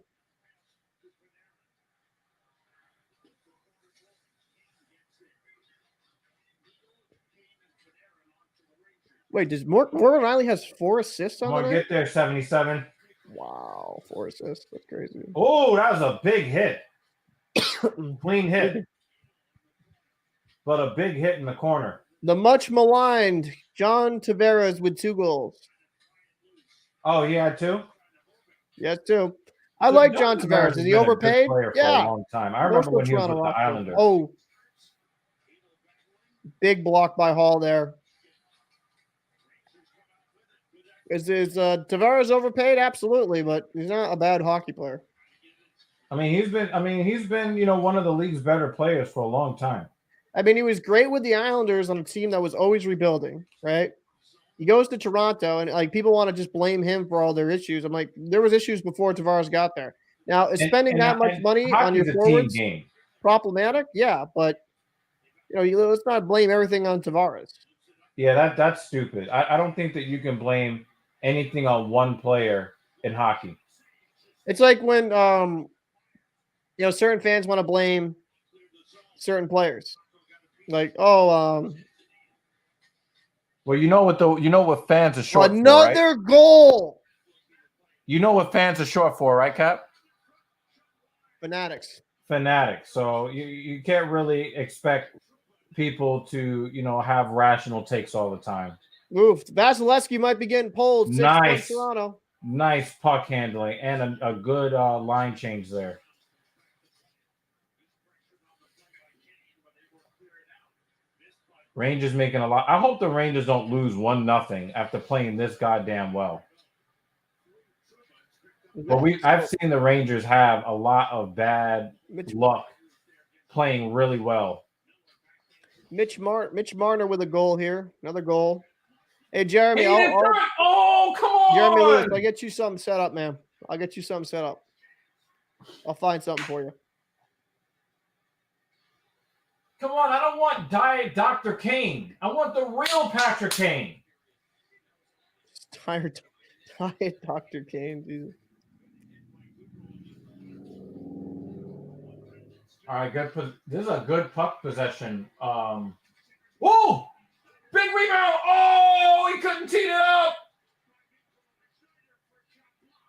Wait, does Morgan Riley has 4 assists on the night? Get there, 77. Wow, 4 assists. That's crazy. Oh, that was a big hit. Clean hit. But a big hit in the corner. The much maligned John Tavares with 2 goals. Oh, he had 2? Yes, 2. I like John Tavares. Is he overpaid? Yeah. For a long time. I remember when he was with the Islanders. Oh, big block by Hall there. Is Tavares overpaid? Absolutely, but he's not a bad hockey player. I mean, he's been, one of the league's better players for a long time. I mean, he was great with the Islanders on a team that was always rebuilding, right? He goes to Toronto, and like people want to just blame him for all their issues. I'm like, there was issues before Tavares got there. Now, is spending that much money on your forwards problematic? Yeah, but let's not blame everything on Tavares. Yeah, that's stupid. I don't think that you can blame anything on one player in hockey. It's like when certain fans want to blame certain players. Like, well, what fans are short another for, right? goal. You know what fans are short for, right, Cap? Fanatics. So you can't really expect people to, have rational takes all the time. Oof. Vasilevsky might be getting pulled. Nice. Toronto. Nice puck handling and a good line change there. Rangers making a lot. I hope the Rangers don't lose 1-0 after playing this goddamn well. But I've seen the Rangers have a lot of bad luck playing really well. Mitch Marner with a goal here. Another goal. Hey, Jeremy. Oh, come on. Jeremy Lewis, I'll get you something set up, man. I'll get you something set up. I'll find something for you. Come on. I don't want Diet Dr. Kane. I want the real Patrick Kane. Tired Dr. Kane. Jesus. All right, good. This is a good puck possession. Whoa! Big rebound. Oh, he couldn't tee it up.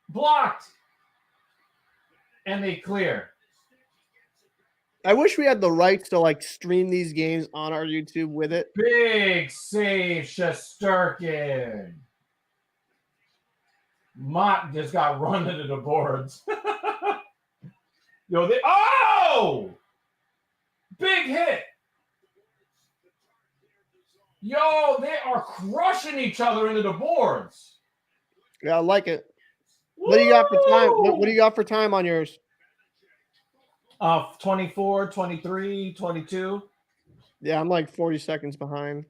Blocked. And they clear. I wish we had the rights to like stream these games on our YouTube with it. Big save, Shesterkin. Mott just got run into the boards. Yo, big hit. Yo, they are crushing each other into the boards. Yeah, I like it. What do you got for time? What do you got for time on yours? 24, 23, 22. Yeah, I'm like 40 seconds behind.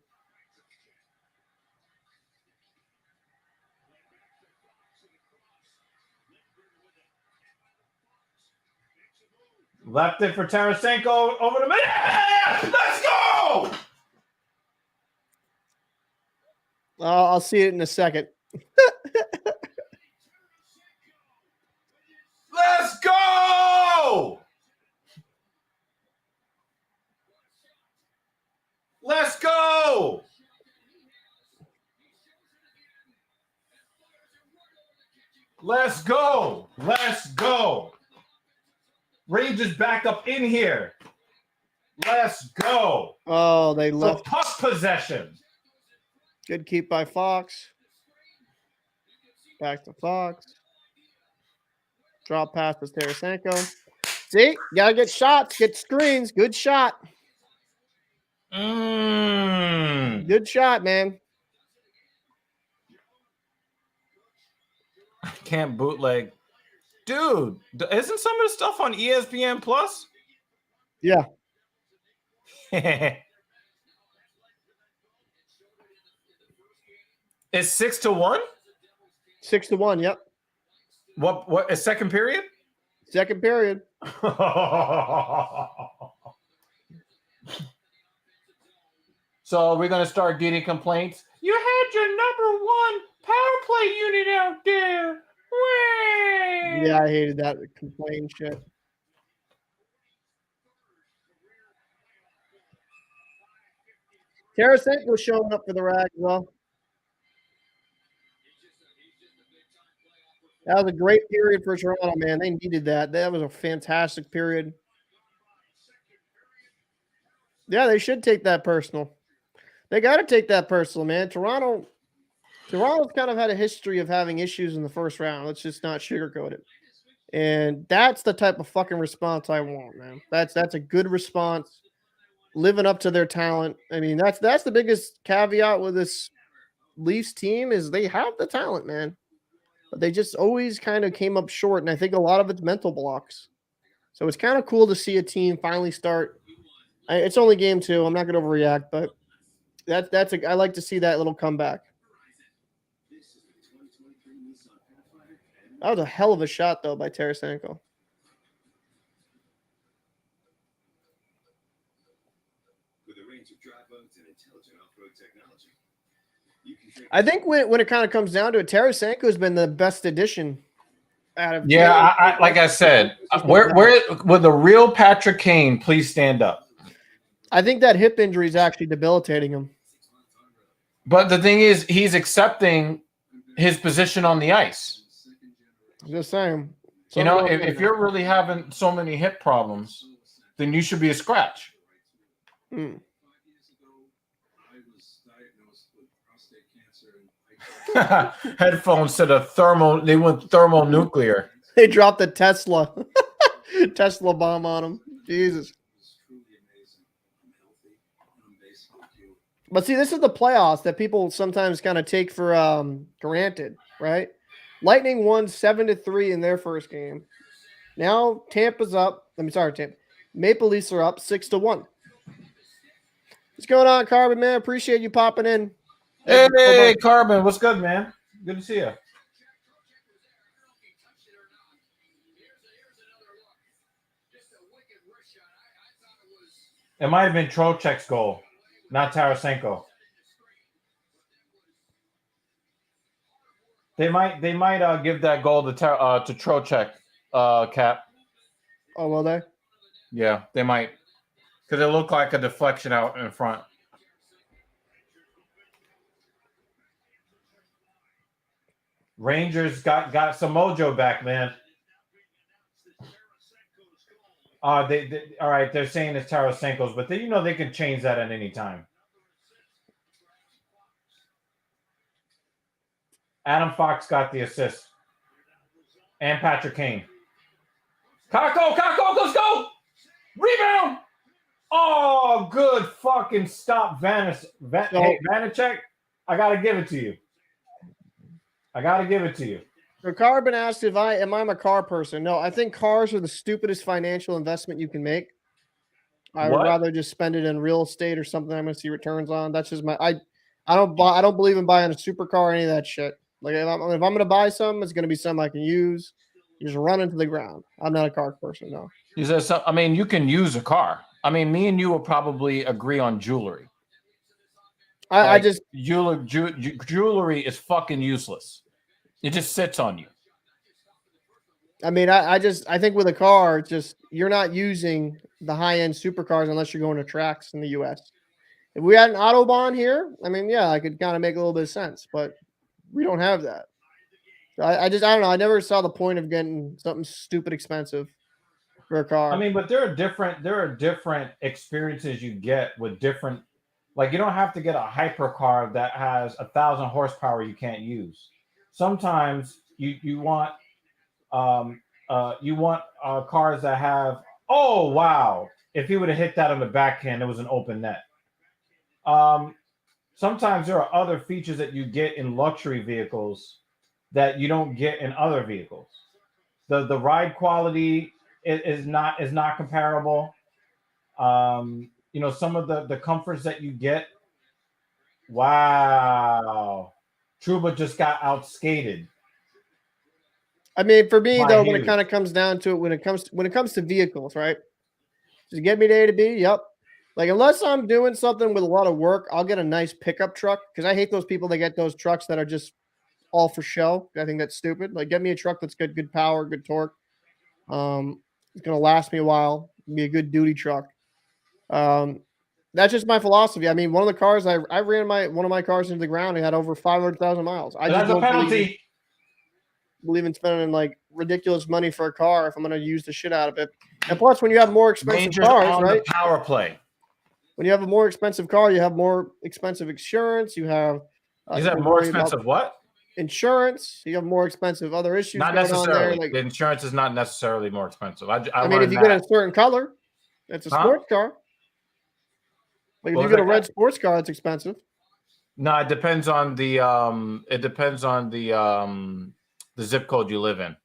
Left it for Tarasenko over the middle. Let's go! I'll see it in a second. Let's go! Let's go! Let's go! Let's go! Rangers back up in here. Let's go. Oh, they The left. puck possession. Good keep by Fox. Back to Fox. Drop pass to Tarasenko. See, gotta get shots, get screens. Good shot. Good shot, man. I can't bootleg. Dude, isn't some of the stuff on ESPN Plus? Yeah. It's 6-1? 6-1, yep. What a second period? Second period. So we're gonna start getting complaints. You had your number one power play unit out there. Wah! Yeah, I hated that complaint shit. Tarasenko showing up for the rag as well. That was a great period for Toronto, man. They needed that. That was a fantastic period. Yeah, they should take that personal. They got to take that personal, man. Toronto's kind of had a history of having issues in the first round. Let's just not sugarcoat it. And that's the type of fucking response I want, man. That's a good response, living up to their talent. I mean, that's the biggest caveat with this Leafs team is they have the talent, man. But they just always kind of came up short, and I think a lot of it's mental blocks. So it's kind of cool to see a team finally start. It's only game 2. I'm not going to overreact, but I like to see that little comeback. That was a hell of a shot, though, by Tarasenko. With a range of dry boats and intelligent off-road technology, I think when it kind of comes down to it, Tarasenko has been the best addition out of. Yeah, I like I said, where with the real Patrick Kane, please stand up. I think that hip injury is actually debilitating him. But the thing is, he's accepting his position on the ice. Just saying. You know, if you're really having so many hip problems, then you should be a scratch. Hmm. Headphones to the thermal. They went thermonuclear. They dropped the Tesla bomb on him. Jesus. But see, this is the playoffs that people sometimes kind of take for granted, right? Lightning won 7-3 in their first game. Now Tampa's up. Tampa. Maple Leafs are up 6-1. What's going on, Carbon, man? Appreciate you popping in. Hey, Carbon, what's good, man? Good to see you. It might have been Trocheck's goal, not Tarasenko. They might give that goal to Trocheck, Cap. Oh, will they? Yeah, they might, because it looked like a deflection out in front. Rangers got some mojo back, man. They all right. They're saying it's Tarasenko's, but they can change that at any time. Adam Fox got the assist, and Patrick Kane. Kako, let's go! Rebound! Oh, good fucking stop, Vanacek. I gotta give it to you. So Carbon asked if am I a car person? No, I think cars are the stupidest financial investment you can make. I would rather just spend it in real estate or something I'm going to see returns on. That's just I don't believe in buying a supercar or any of that shit. Like if I'm going to buy something, it's going to be something I can use. You just run into the ground. I'm not a car person, no. You can use a car. I mean, me and you will probably agree on jewelry. Jewelry is fucking useless. It just sits on you. I mean, I think with a car, it's just you're not using the high-end supercars unless you're going to tracks in the U.S. If we had an Autobahn here, I mean, yeah, I could kind of make a little bit of sense, but we don't have that. So I don't know. I never saw the point of getting something stupid expensive for a car. I mean, but there are different experiences you get with different. Like, you don't have to get a hypercar that has 1,000 horsepower you can't use. Sometimes you want cars that have. Oh wow! If he would have hit that on the backhand, it was an open net. Sometimes there are other features that you get in luxury vehicles that you don't get in other vehicles. The ride quality is not comparable. Some of the comforts that you get. Wow, Trouba just got outskated. I mean, for me though, when it kind of comes down to it, when it comes to vehicles, right? Just get me to A to B. Yep. Like unless I'm doing something with a lot of work, I'll get a nice pickup truck because I hate those people that get those trucks that are just all for show. I think that's stupid. Like get me a truck that's got good power, good torque. It's gonna last me a while. Be a good duty truck. That's just my philosophy. I mean, one of the cars I ran one of my cars into the ground. It had over 500,000 miles. I just don't believe in spending like ridiculous money for a car if I'm going to use the shit out of it. And plus, when you have more expensive cars, right? The power play. When you have a more expensive car, you have more expensive insurance. You have more expensive what? Insurance. You have more expensive other issues. Not necessarily. The insurance is not necessarily more expensive. I mean, if you get a certain color, it's a sports car. Like if you get a red sports car, it's expensive. No, it depends on the zip code you live in.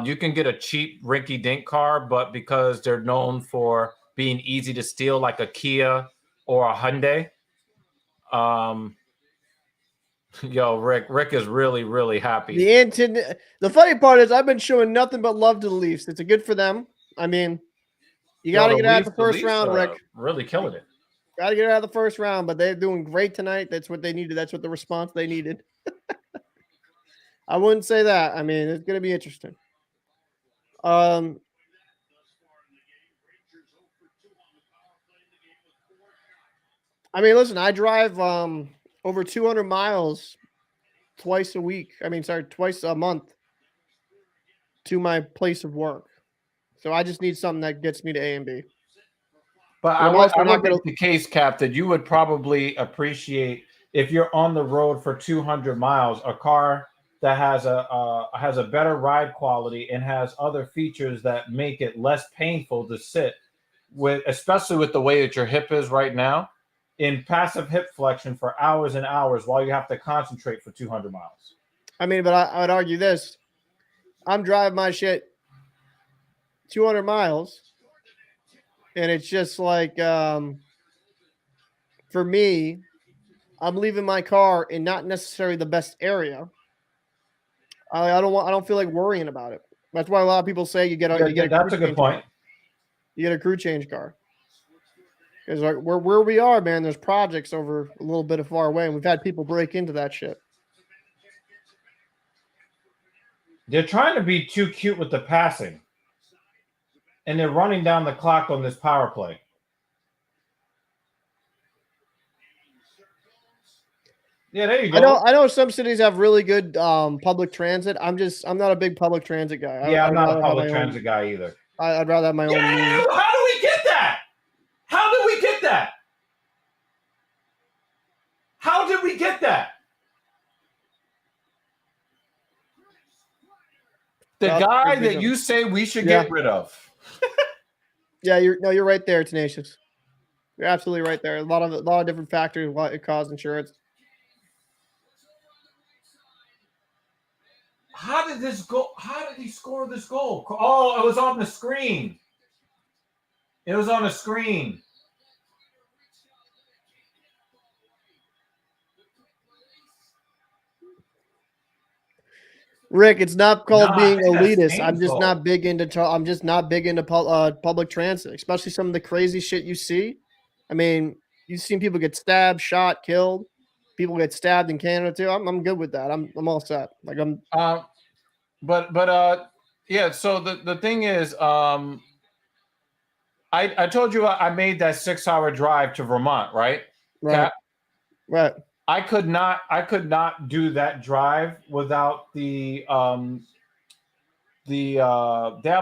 You can get a cheap rinky-dink car, but because they're known for being easy to steal, like a Kia or a Hyundai. Rick is really, really happy. The funny part is I've been showing nothing but love to the Leafs. It's a good for them. I mean, you got to get out of the first round, Rick. Really killing it. Got to get out of the first round, but they're doing great tonight. That's what they needed. That's what the response they needed. I wouldn't say that. I mean, it's going to be interesting. I mean, listen, I drive over 200 miles twice a month to my place of work. So I just need something that gets me to A and B. But I would make the case, Cap, that you would probably appreciate if you're on the road for 200 miles, a car that has a better ride quality and has other features that make it less painful to sit with, especially with the way that your hip is right now, in passive hip flexion for hours and hours while you have to concentrate for 200 miles. I mean, but I would argue this. I'm driving my shit 200 miles, and it's just like for me, I'm leaving my car in not necessarily the best area. I don't feel like worrying about it. That's why a lot of people say you get a that's crew a good change point. car. You get a crew change car. Because like where we are, man, there's projects over a little bit of far away, and we've had people break into that shit. They're trying to be too cute with the passing, and they're running down the clock on this power play. Yeah, there you go. I know some cities have really good public transit. I'm not a big public transit guy. I'm not a public transit guy either. I'd rather have my own means. How do we get that? How did we get that? How did we get that? The guy that you say we should get rid of. Yeah, you're right there, Tenacious. You're absolutely right there. A lot of different factors why it caused insurance. How did this go? How did he score this goal? Oh, it was on the screen. It was on the screen. Rick, it's not called being elitist. I'm just not big into public transit, especially some of the crazy shit you see. I mean, you've seen people get stabbed, shot, killed. People get stabbed in Canada too. I'm good with that. I'm all set. Like I'm. Yeah. So the thing is, I told you I made that 6-hour drive to Vermont, right? Right. Right. I could not do that drive without they have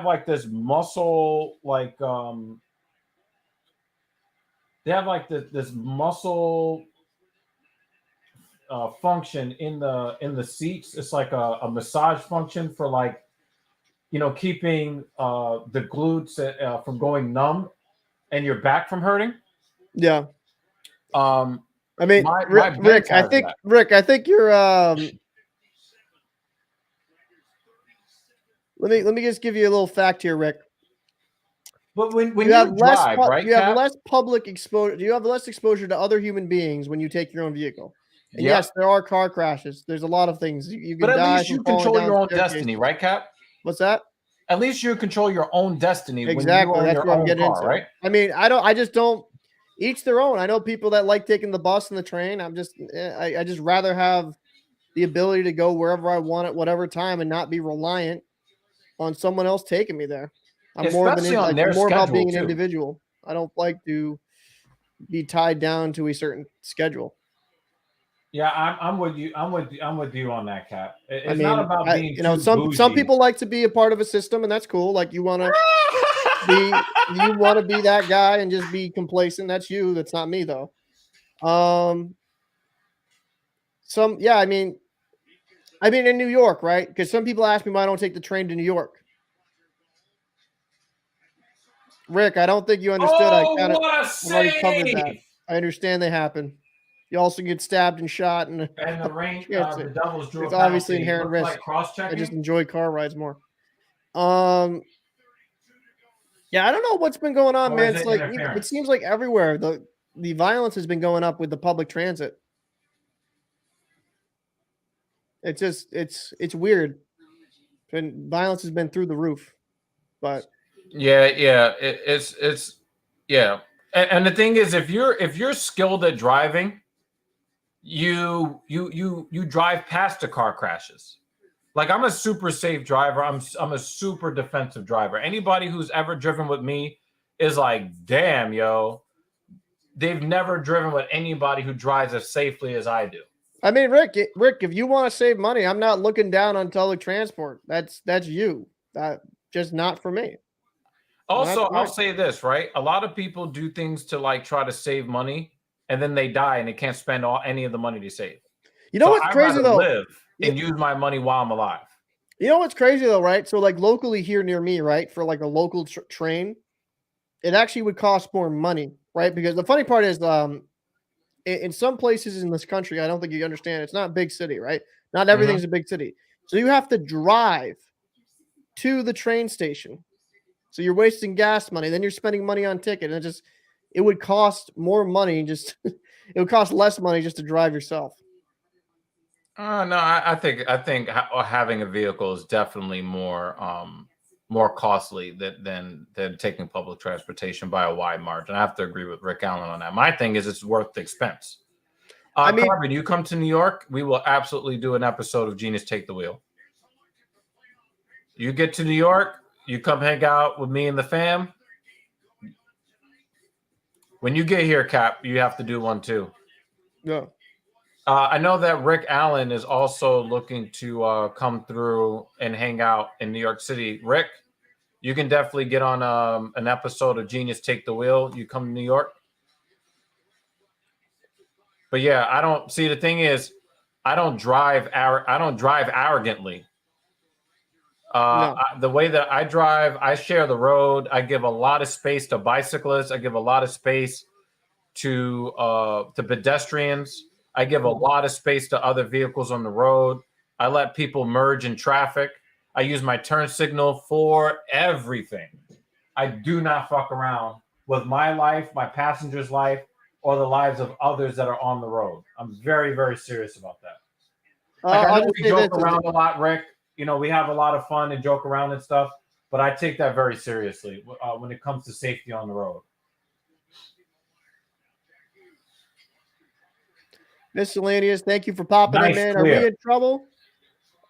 like this muscle this muscle function in the seats. It's like a massage function for like, keeping the glutes from going numb and your back from hurting. Yeah. I mean, Rick, I think you're. Let me just give you a little fact here, Rick. But when you have less public exposure. You have less exposure to other human beings when you take your own vehicle. And yes, there are car crashes. There's a lot of things you can. But at least you control your own destiny, right, Cap? What's that? At least you control your own destiny. Exactly. When you That's what I'm getting into. Right? I mean, I just don't. Each their own. I know people that like taking the bus and the train. I just rather have the ability to go wherever I want at whatever time and not be reliant on someone else taking me there. I'm more about being an individual. I don't like to be tied down to a certain schedule. Yeah, I'm with you. I'm with you on that, Cap. It's not about being some people like to be a part of a system, and that's cool. Like you want to be that guy and just be complacent. That's you. That's not me though. I mean in New York, right? Because some people ask me why I don't take the train to New York. Rick, I don't think you understood. I already covered that. I understand they happen. You also get stabbed and shot, and the rain. The Devils drew. It's obviously inherent risk. Like cross-checking. I just enjoy car rides more. Yeah, I don't know what's been going on, man. It's like it seems like everywhere the violence has been going up with the public transit. It's weird, and violence has been through the roof. But it's and the thing is, if you're skilled at driving, you drive past the car crashes. Like I'm a super safe driver. I'm a super defensive driver. Anybody who's ever driven with me is like, damn, yo, they've never driven with anybody who drives as safely as I do. I mean, Rick, if you want to save money, I'm not looking down on public transport. That's you. That just not for me. Also, I'll say this, right? A lot of people do things to like try to save money, and then they die and they can't spend any of the money they save. You know what's crazy though? Live and use my money while I'm alive. You know what's crazy though, right? So like locally here near me, right, for like a local train, it actually would cost more money, right? Because the funny part is, in some places in this country, I don't think you understand. It's not a big city, right? Not everything's a big city, so you have to drive to the train station. So you're wasting gas money. Then you're spending money on ticket, and it would cost more money just it would cost less money just to drive yourself. No, I think having a vehicle is definitely more costly than taking public transportation by a wide margin. I have to agree with Rick Allen on that. My thing is it's worth the expense. I mean, Carbon, you come to New York, we will absolutely do an episode of Genius Take the Wheel. You get to New York, you come hang out with me and the fam. When you get here, Cap, you have to do one too. yeah. I know that Rick Allen is also looking to come through and hang out in New York City. Rick, you can definitely get on an episode of Genius Take the Wheel. You come to New York. But yeah, I don't see. The thing is, I don't drive arrogantly. No. The way that I drive, I share the road. I give a lot of space to bicyclists. I give a lot of space to pedestrians. I give a lot of space to other vehicles on the road. I let people merge in traffic. I use my turn signal for everything. I do not fuck around with my life, my passenger's life, or the lives of others that are on the road. I'm very, very serious about that. I know we joke around a lot, Rick. You know, we have a lot of fun and joke around and stuff, but I take that very seriously when it comes to safety on the road. Miscellaneous, thank you for popping Nice, in, man. clear. Are we in trouble?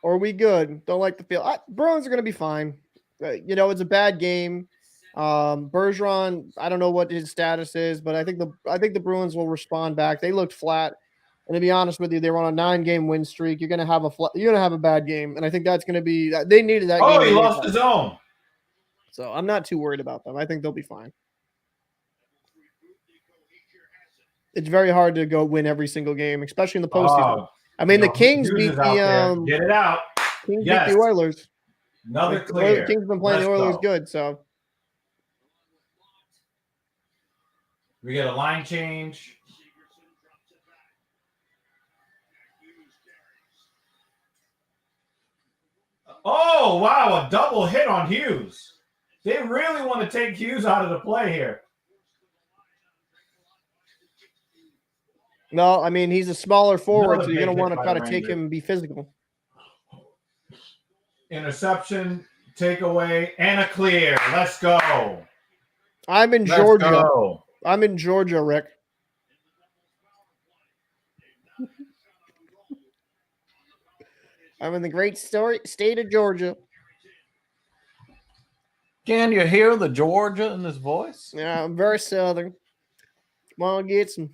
Or are we good? Don't like the feel. Bruins are going to be fine. It's a bad game. Bergeron, I don't know what his status is, but I think the Bruins will respond back. They looked flat, and to be honest with you, they were on a 9-game win streak. You're gonna have a bad game, and I think that's gonna be. They needed that. Oh, game he lost his own. So I'm not too worried about them. I think they'll be fine. It's very hard to go win every single game, especially in the postseason. I mean, the Kings beat the get it out. Kings beat the Oilers. Another clear. The Kings have been playing the Oilers good, so we get a line change. Oh, wow, a double hit on Hughes. They really want to take Hughes out of the play here. No, I mean, he's a smaller forward, Another so you're going to want to try to take Ranger. him and be physical. Interception, takeaway, and a clear. Let's go. I'm in Georgia. I'm in Georgia, Rick. I'm in the great state of Georgia. Can you hear the Georgia in this voice? Yeah, I'm very southern. Come on, get some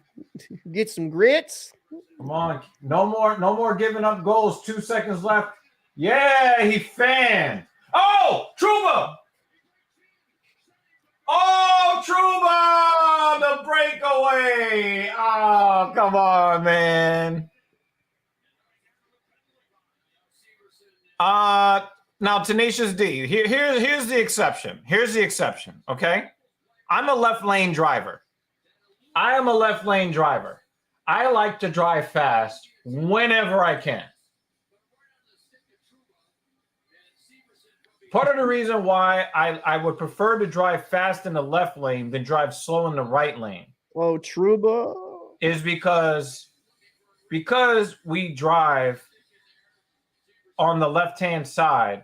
grits. Come on, no more giving up goals. 2 seconds left. Yeah, he fanned. Oh, Trouba! Oh, Trouba! The breakaway! Oh, come on, man. Now, Tenacious D. Here's the exception. Here's the exception. Okay, I'm a left lane driver. I like to drive fast whenever I can. Part of the reason why I would prefer to drive fast in the left lane than drive slow in the right lane. Oh, Trouba. Is because we drive on the left-hand side,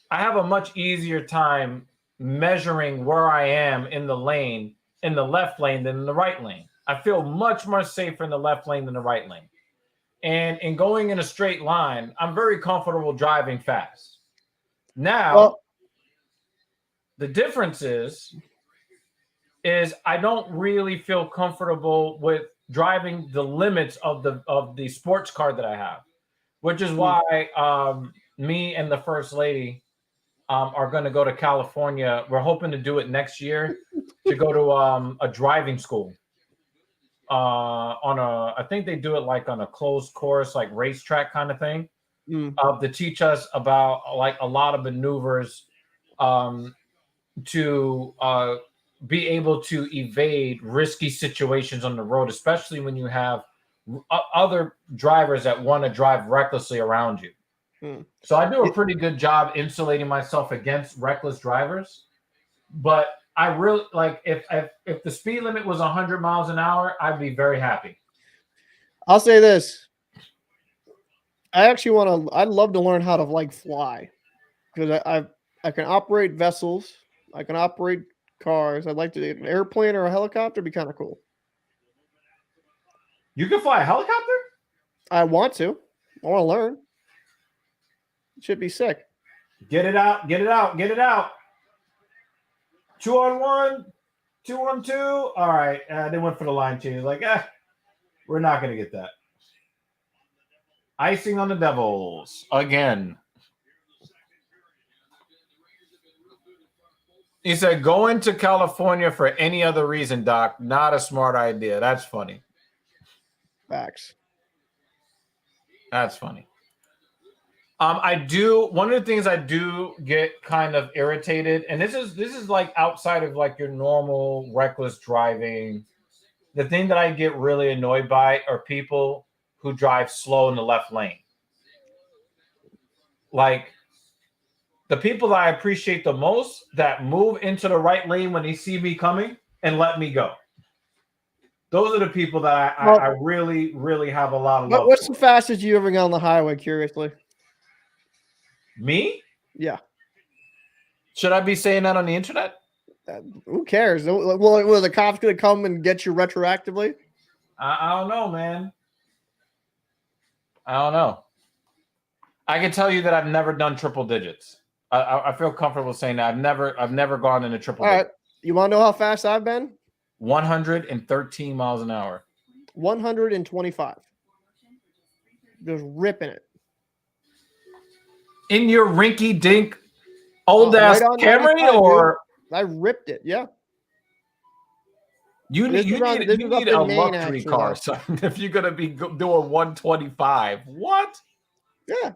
I have a much easier time measuring where I am in the lane, in the left lane than in the right lane. I feel much more safer in the left lane than the right lane. And in going in a straight line, I'm very comfortable driving fast. Now, the difference is I don't really feel comfortable with driving the limits of the sports car that I have, which is why me and the First Lady are going to go to California. We're hoping to do it next year to go to a driving school. I think they do it like on a closed course, like racetrack kind of thing, to teach us about like a lot of maneuvers, to be able to evade risky situations on the road, especially when you have other drivers that want to drive recklessly around you. So I do a pretty good job insulating myself against reckless drivers, but I really like if the speed limit was 100 miles an hour, I'd be very happy. I'll say this. I'd love to learn how to like fly because I can operate vessels. I can operate cars. I'd like to an airplane or a helicopter be kind of cool. You can fly a helicopter? I want to. I want to learn. It should be sick. Get it out. Get it out. Get it out. 2-on-1, 2-on-2. All right. They went for the line change. Like, we're not going to get that. Icing on the Devils again. He said, going to California for any other reason, Doc, not a smart idea. That's funny. Facts. That's funny. One of the things I do get kind of irritated, and this is like outside of like your normal reckless driving. The thing that I get really annoyed by are people who drive slow in the left lane. Like the people that I appreciate the most that move into the right lane when they see me coming and let me go. Those are the people that I really, really have a lot of love What's for. the fastest you ever got on the highway, curiously? Me? Yeah. Should I be saying that on the internet? Who cares? Will the cops going to come and get you retroactively? I don't know, man. I don't know. I can tell you that I've never done triple digits. I feel comfortable saying that I've never gone into triple digits. All right. You want to know how fast I've been? 113 miles an hour. 125. Just ripping it. In your rinky dink old ass right on Camry, 95, or dude. I ripped it. Yeah. you need a luxury car, son. If you're gonna be doing 125, what? Yeah.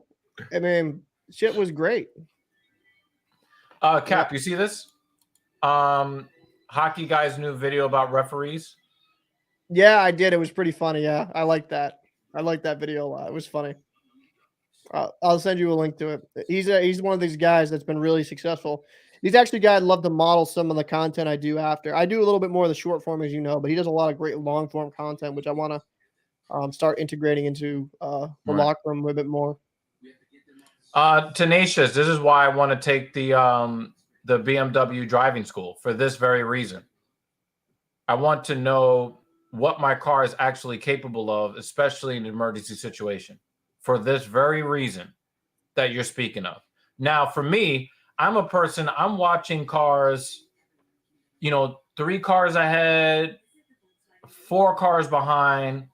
I mean, shit was great. Cap, you see this? Hockey guy's new video about referees. Yeah, I did. It was pretty funny. Yeah, I like that. I like that video a lot. It was funny. I'll send you a link to it. He's one of these guys that's been really successful. He's actually a guy I'd love to model some of the content I do after. I do a little bit more of the short form, as you know, but he does a lot of great long form content, which I want to start integrating into the locker room a little bit more. Tenacious. This is why I want to take the BMW driving school for this very reason. I want to know what my car is actually capable of, especially in an emergency situation, for this very reason that you're speaking of. Now, for me, I'm a person, I'm watching cars, 3 cars ahead, 4 cars behind,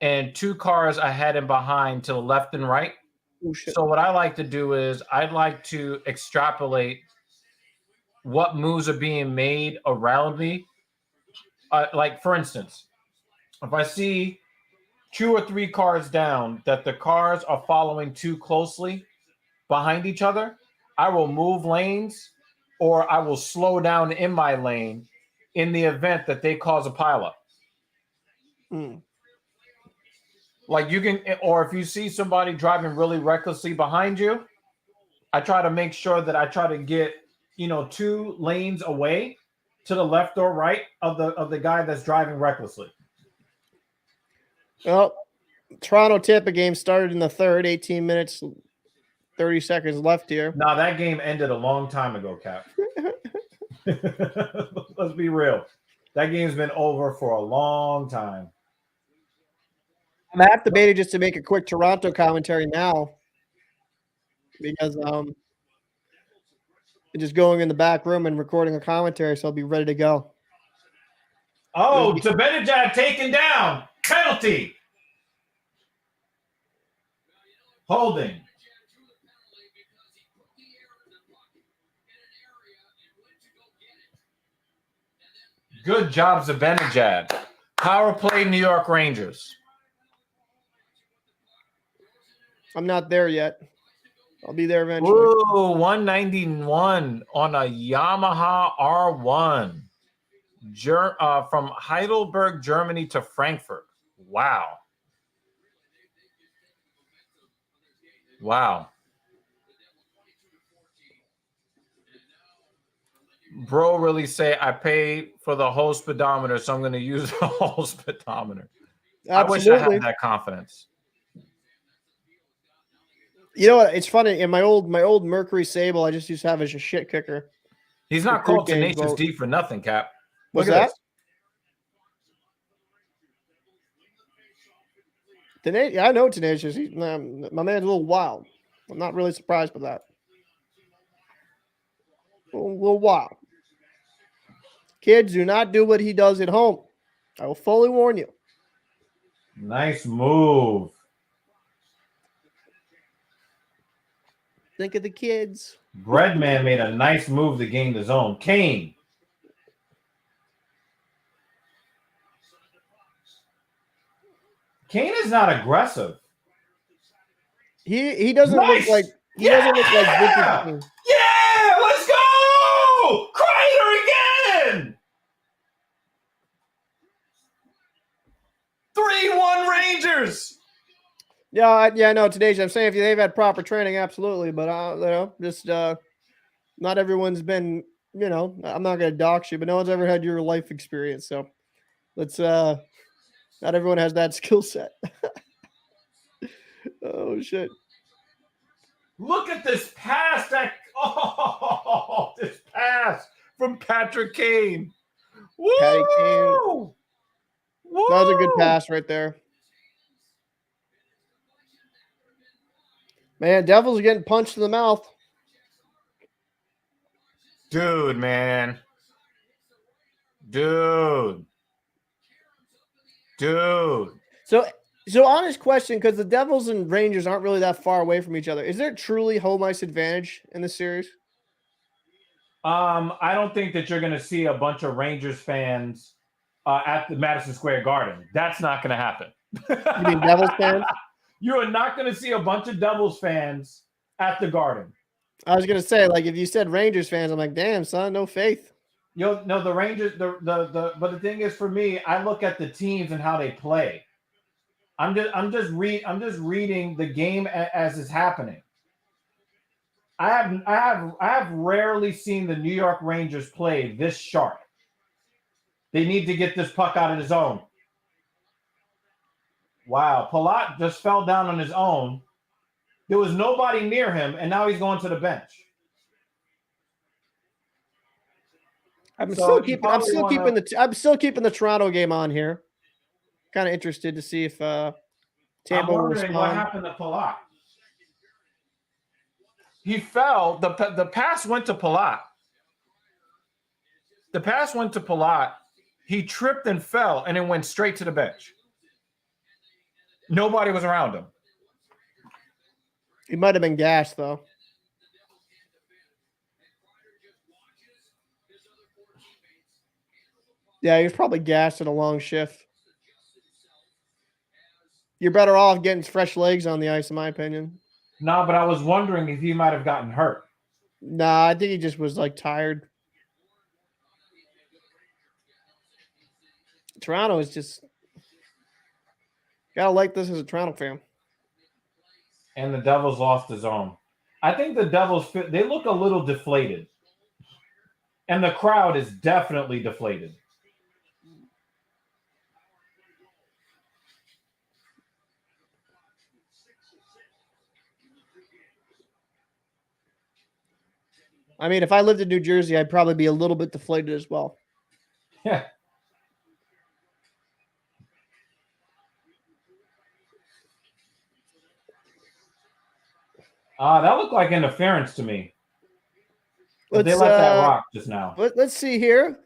and 2 cars ahead and behind to the left and right. Oh, shit. So what I like to do is I'd like to extrapolate what moves are being made around me. Like, for instance, if I see 2 or 3 cars down that the cars are following too closely behind each other, I will move lanes or I will slow down in my lane in the event that they cause a pileup. Like you can, or if you see somebody driving really recklessly behind you, I try to make sure that I try to get, 2 lanes away to the left or right of the guy that's driving recklessly. Well, Toronto Tampa game started in the third, 18 minutes, 30 seconds left here. Now that game ended a long time ago, Cap. Let's be real. That game's been over for a long time. I'm half debated just to make a quick Toronto commentary now because just going in the back room and recording a commentary, so I'll be ready to go. Oh, Zibanejad taken down. Penalty. Holding. Good job, Zibanejad. Power play, New York Rangers. I'm not there yet. I'll be there eventually. Ooh, 191 on a Yamaha R1. From Heidelberg, Germany to Frankfurt. Wow. Bro really say I pay for the whole speedometer, so I'm going to use the whole speedometer. I wish I Absolutely. had that confidence. You know what? It's funny. In my old Mercury Sable, I just used to have as a shit kicker. He's not The called crew gauge Tenacious boat. D for nothing, Cap. What's Look at that? I know Tenacious. My man's a little wild. I'm not really surprised by that. A little wild. Kids, do not do what he does at home. I will fully warn you. Nice move. Think of the kids. Breadman made a nice move to gain the zone. Kane. Kane is not aggressive. He doesn't Nice! look like doesn't look like vintage Kane. Yeah, let's go! Kreider again! 3-1 Rangers. Yeah, no, today's I'm saying if they've had proper training, absolutely, but just not everyone's been, I'm not gonna dox you, but no one's ever had your life experience. So let's not everyone has that skill set. Oh shit. Look at this pass this pass from Patrick Kane. Woo! Patty Kane. Woo! That was a good pass right there. Man, Devils are getting punched in the mouth. Dude, man. Dude. So honest question, because the Devils and Rangers aren't really that far away from each other. Is there truly home ice advantage in this series? I don't think that you're going to see a bunch of Rangers fans at the Madison Square Garden. That's not going to happen. You mean Devils fans? You are not going to see a bunch of Devils fans at the Garden. I was gonna say, like, if you said Rangers fans, I'm like, damn, son, no faith. No, the Rangers. But the thing is, for me, I look at the teams and how they play. I'm just reading the game as it's happening. I have rarely seen the New York Rangers play this sharp. They need to get this puck out of the zone. Wow, Palat just fell down on his own. There was nobody near him, and now he's going to the bench. I'm still keeping the Toronto game on here. Kind of interested to see if Tampa will wondering what respond. happened to Palat. He fell. The pass went to Palat. The pass went to Palat. He tripped and fell, and it went straight to the bench. Nobody was around him. He might have been gassed, though. Yeah, he was probably gassed at a long shift. You're better off getting fresh legs on the ice, in my opinion. No, but I was wondering if he might have gotten hurt. Nah, I think he just was, like, tired. Toronto is just... Gotta like this as a Toronto fan. And the Devils lost the zone. I think the Devils, they look a little deflated. And the crowd is definitely deflated. I mean, if I lived in New Jersey, I'd probably be a little bit deflated as well. Yeah. That looked like interference to me. But they let that rock just now. Let's see here.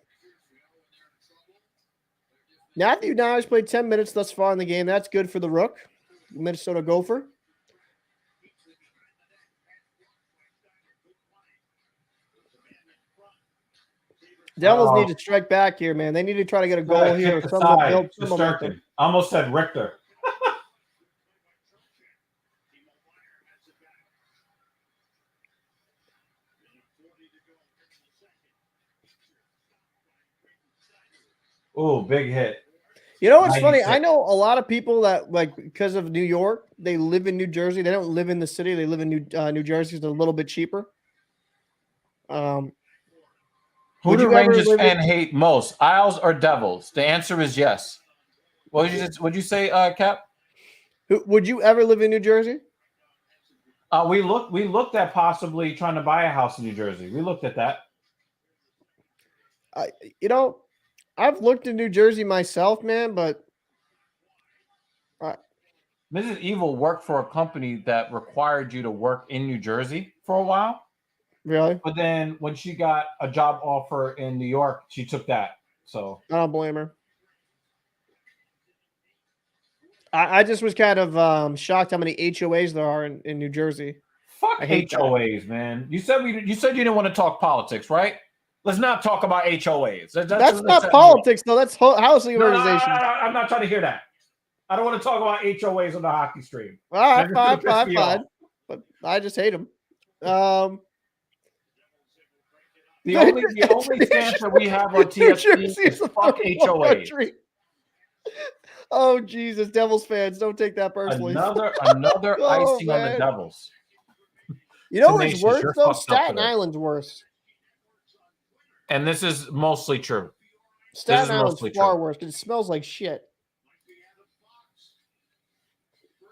Matthew now has played 10 minutes thus far in the game. That's good for the Rook, Minnesota Gopher. Devils need to strike back here, man. They need to try to get a goal here. Almost said Richter. Oh, big hit. You know what's funny? I know a lot of people that, like, because of New York, they live in New Jersey. They don't live in the city. They live in New Jersey. It's a little bit cheaper. Who Would do you ever Rangers live fan in- hate most, Isles or Devils? The answer is yes. What'd you say, Cap? Would you ever live in New Jersey? We looked at possibly trying to buy a house in New Jersey. We looked at that. You know, I've looked in New Jersey myself, man, but Mrs. Evil worked for a company that required you to work in New Jersey for a while. really, But then when she got a job offer in New York, she took that. So I don't blame her. I just was kind of shocked how many HOAs there are in New Jersey. fuck I hate that. HOAs, man. You said you didn't want to talk politics, right? Let's not talk about HOAs. That's not politics, though. That's housing organizations. I'm not trying to hear that. I don't want to talk about HOAs on the hockey stream. All right, That's gonna piss me fine. off. But I just hate them. The only stance that we have on New TSP Jersey is a fuck football HOAs. country. Oh Jesus, Devils fans, don't take that personally. Another Oh, icing on the man. Devils. You know what's Tenacious, worse you're though? fucked up Staten today. Island's worse. And this is mostly true. Staten Island's mostly far true. worse because it smells like shit.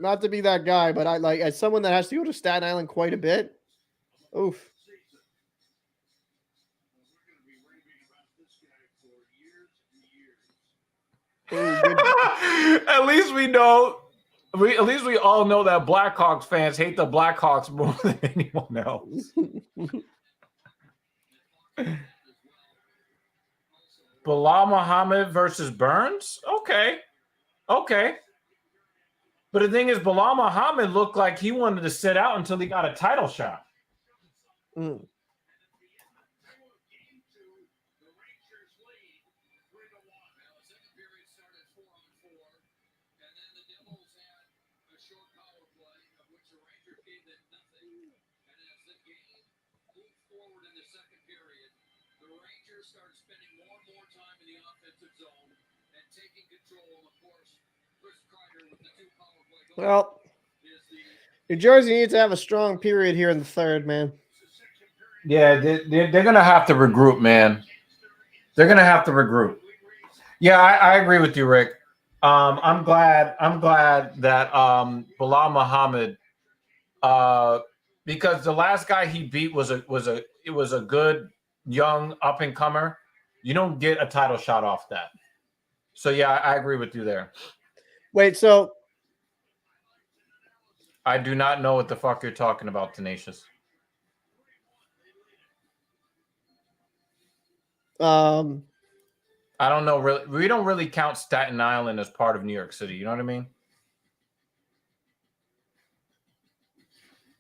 Not to be that guy, but I like as someone that has to go to Staten Island quite a bit. Oof. Ooh, good. At least we know. At least we all know that Blackhawks fans hate the Blackhawks more than anyone else. Bilal Muhammad versus Burns? Okay. But the thing is, Bilal Muhammad looked like he wanted to sit out until he got a title shot. Mm. Started spending more and more time in the offensive zone and taking control. Of course, Chris Kreider with the 2 power play goals. Well, New Jersey needs to have a strong period here in the third, man. Yeah, they're going to have to regroup, man. They're going to have to regroup. Yeah, I agree with you, Rick. I'm glad that Bilal Muhammad, because the last guy he beat was a good young up and comer. You don't get a title shot off that. So yeah, I agree with you there. Wait, so I do not know what the fuck you're talking about, Tenacious. I don't know really. We don't really count Staten Island as part of New York City. You know what I mean?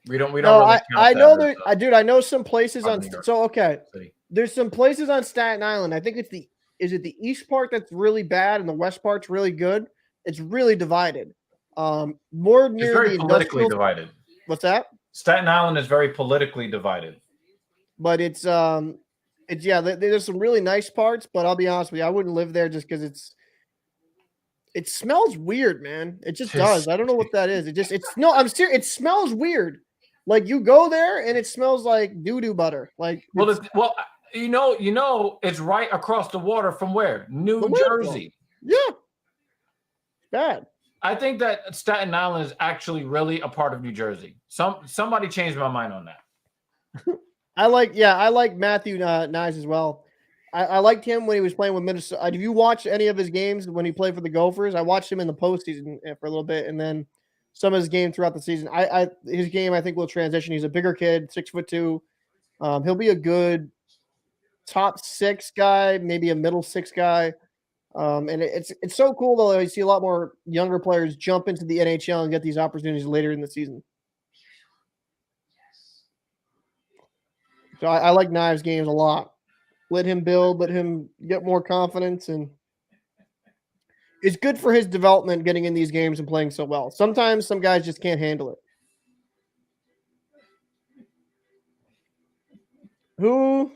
We don't really count I that know as, there. I know some places part on. of New York So okay, City. there's some places on Staten Island. I think it's is it the east part that's really bad and the west part's really good? It's really divided. More It's near very the politically industrial. divided. What's that? Staten Island is very politically divided. But it's yeah. There's some really nice parts, but I'll be honest with you, I wouldn't live there just because it smells weird, man. It just does. I don't know what that is. I'm serious. It smells weird. Like you go there and it smells like doo-doo butter. Like you know, it's right across the water from where? New Jersey. Yeah. Bad. I think that Staten Island is actually really a part of New Jersey. Somebody changed my mind on that. I like Matthew Nyes as well. I liked him when he was playing with Minnesota. Have you watched any of his games when he played for the Gophers? I watched him in the postseason for a little bit, and then some of his game throughout the season. His game I think will transition. He's a bigger kid, 6'2". He'll be a good top 6 guy, maybe a middle 6 guy. And it's so cool though. You see a lot more younger players jump into the NHL and get these opportunities later in the season. So I like Knives games a lot. Let him build, let him get more confidence, and it's good for his development getting in these games and playing so well. Sometimes some guys just can't handle it. Who?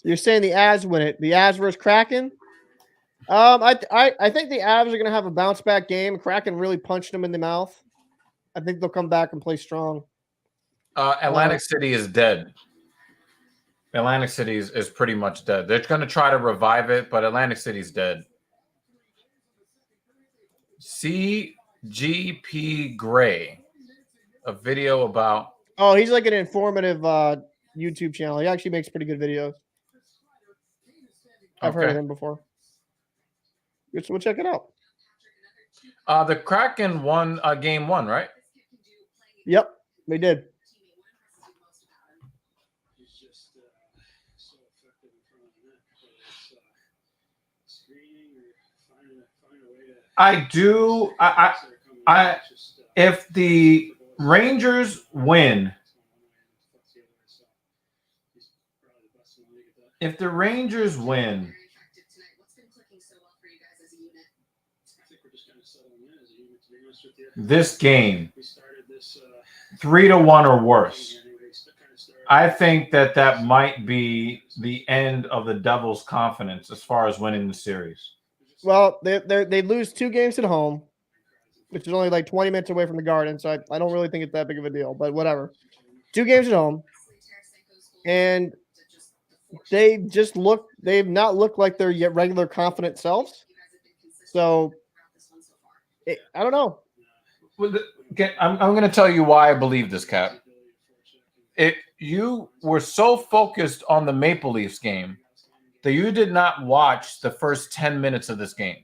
You're saying the Avs win it. The Avs versus Kraken? I think the Avs are going to have a bounce back game. Kraken really punched them in the mouth. I think they'll come back and play strong. Atlantic City is dead. Atlantic City is pretty much dead. They're going to try to revive it, but Atlantic City's dead. CGP Gray, a video about. Oh, he's like an informative YouTube channel. He actually makes pretty good videos. I've heard of him before. So we'll check it out. The Kraken won game 1, right? Yep, they did. He's just so effective in front of the net. Whether it's screening or find a way to. If the Rangers win, this game 3-1 or worse, I think that might be the end of the Devils' confidence as far as winning the series. Well, they lose 2 games at home, which is only like 20 minutes away from the Garden, so I don't really think it's that big of a deal, but whatever. 2 games at home, and they've not looked like their yet regular confident selves. So, I don't know. I'm going to tell you why I believe this, Cap. You were so focused on the Maple Leafs game that you did not watch the first 10 minutes of this game.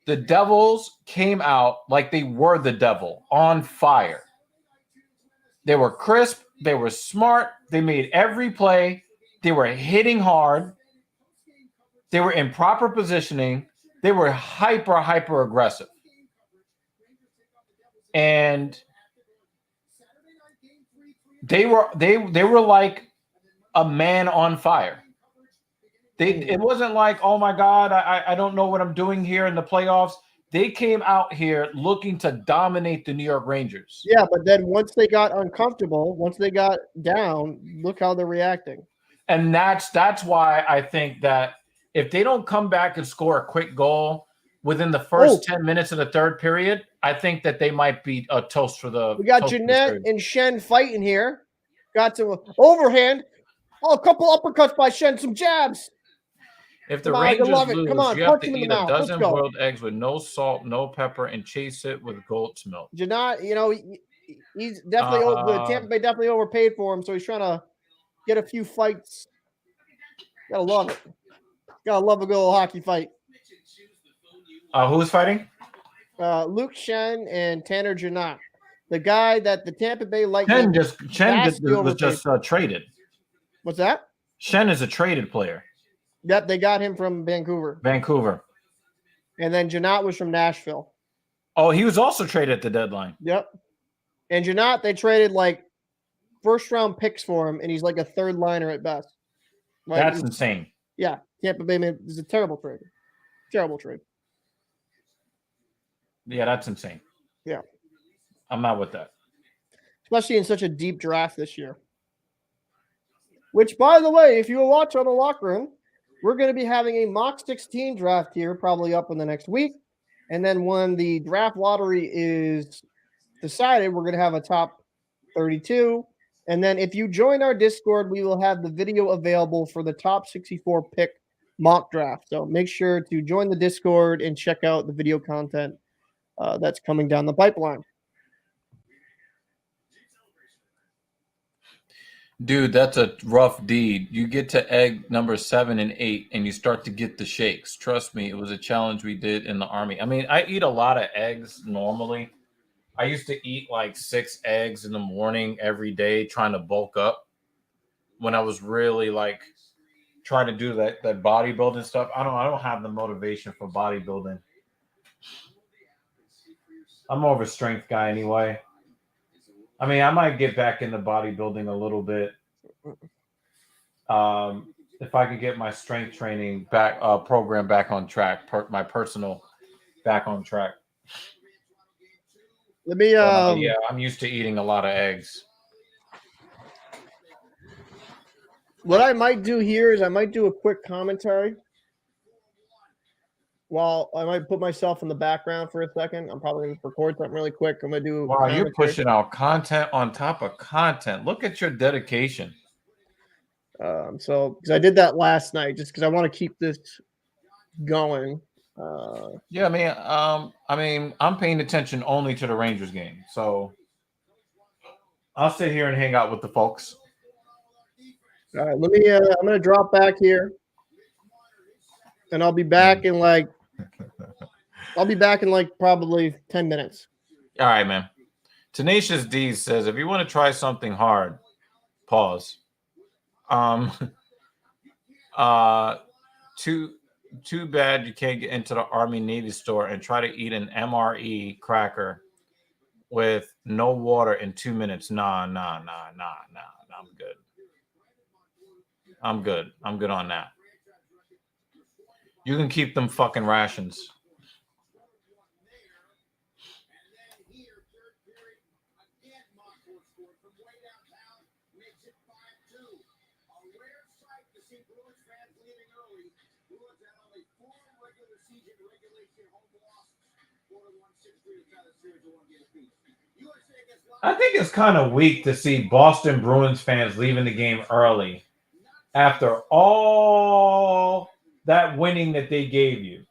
The Devils came out like they were the devil, on fire. They were crisp. They were smart. They made every play. They were hitting hard. They were in proper positioning. They were hyper aggressive. And they were like a man on fire. It wasn't like, oh my God, I don't know what I'm doing here in the playoffs. They came out here looking to dominate the New York Rangers. Yeah, but then once they got uncomfortable, once they got down, look how they're reacting. And that's why I think that if they don't come back and score a quick goal within the first 10 minutes of the third period, I think that they might be a toast for the. We got Jeanette and Shen fighting here. Got to overhand. Oh, a couple uppercuts by Shen, some jabs. If the Rangers lose, come on, you have to eat a dozen boiled eggs with no salt, no pepper, and chase it with goat's milk. Jeanette, he's definitely the Tampa Bay definitely overpaid for him, so he's trying to get a few fights. Gotta love it. Gotta love a good old hockey fight. Who's fighting? Luke Shen and Tanner Jeanette. The guy that the Tampa Bay Lightning Shen was just traded. What's that? Shen is a traded player. Yep, they got him from Vancouver. And then Jeanette was from Nashville. Oh, he was also traded at the deadline. Yep. And Jeanette, they traded like first-round picks for him, and he's like a third liner at best. Like, that's insane. Yeah, Tampa Bay is a terrible trade. Terrible trade. Yeah, that's insane. Yeah. I'm not with that. Especially in such a deep draft this year. Which, by the way, if you will watch on the Locker Room, we're going to be having a mock 16 draft here, probably up in the next week. And then when the draft lottery is decided, we're going to have a top 32. And then if you join our Discord, we will have the video available for the top 64 pick mock draft. So make sure to join the Discord and check out the video content that's coming down the pipeline. Dude, that's a rough deed. You get to egg number 7 and 8, and you start to get the shakes. Trust me, it was a challenge we did in the Army. I mean, I eat a lot of eggs normally. I used to eat like 6 eggs in the morning every day, trying to bulk up. When I was really like trying to do that bodybuilding stuff, I don't have the motivation for bodybuilding. I'm more of a strength guy anyway. I mean, I might get back into bodybuilding a little bit. If I could get my strength training program back on track, my personal back on track. Let me. Yeah, I'm used to eating a lot of eggs. What I might do here is I might do a quick commentary while I might put myself in the background for a second, I'm probably going to record something really quick. I'm going to do Wow, you're commentary. pushing out content on top of content. Look at your dedication. So because I did that last night, just because I want to keep this going. Yeah, I mean, I'm paying attention only to the Rangers game, so I'll sit here and hang out with the folks. All right, let me. I'm going to drop back here, and I'll be back in like. I'll be back in like probably 10 minutes. All right, man. Tenacious D says, if you want to try something hard, pause. Too bad you can't get into the Army Navy store and try to eat an MRE cracker with no water in 2 minutes. Nah. I'm good. I'm good on that. You can keep them fucking rations. I think it's kind of weak to see Boston Bruins fans leaving the game early after all that winning that they gave you,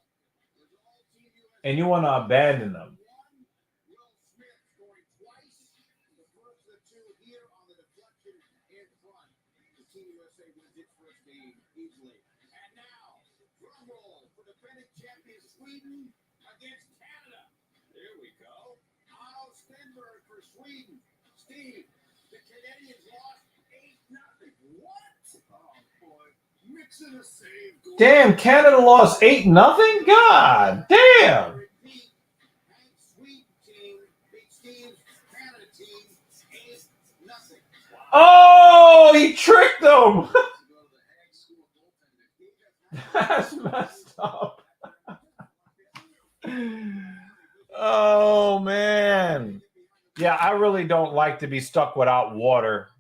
and you want to abandon them. Steve, the Canadians lost 8-0. What? Oh, boy. Mixing a save. Damn, Canada lost 8-0? God damn. Sweet team, Big Steve's Canada team, 8-0. Oh, he tricked them. That's messed up. Oh, man. Yeah, I really don't like to be stuck without water.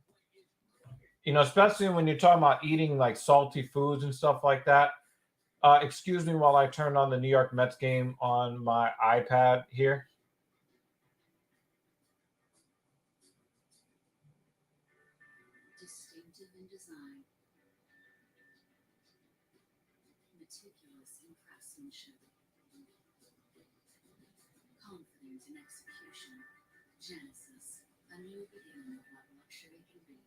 You know, especially when you're talking about eating like salty foods and stuff like that. Excuse me while I turn on the New York Mets game on my iPad here. Distinctive in design, meticulous in craftsmanship, confident in execution. Genesis, a new beginning of what luxury can be.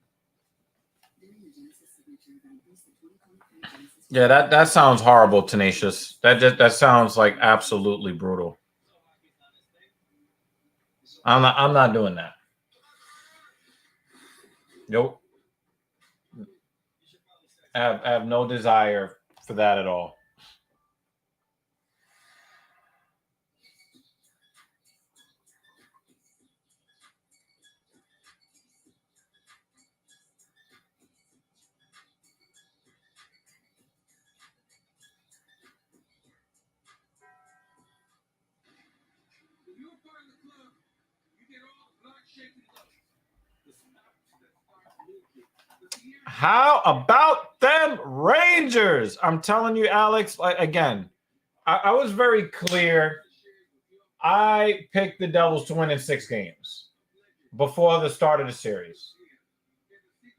The new Genesis signature event is the 2023 Genesis. Yeah, that sounds horrible, Tenacious. That sounds like absolutely brutal. I'm not doing that. Nope. I have no desire for that at all. How about them Rangers? I'm telling you, Alex, again, I was very clear. I picked the Devils to win in 6 games before the start of the series.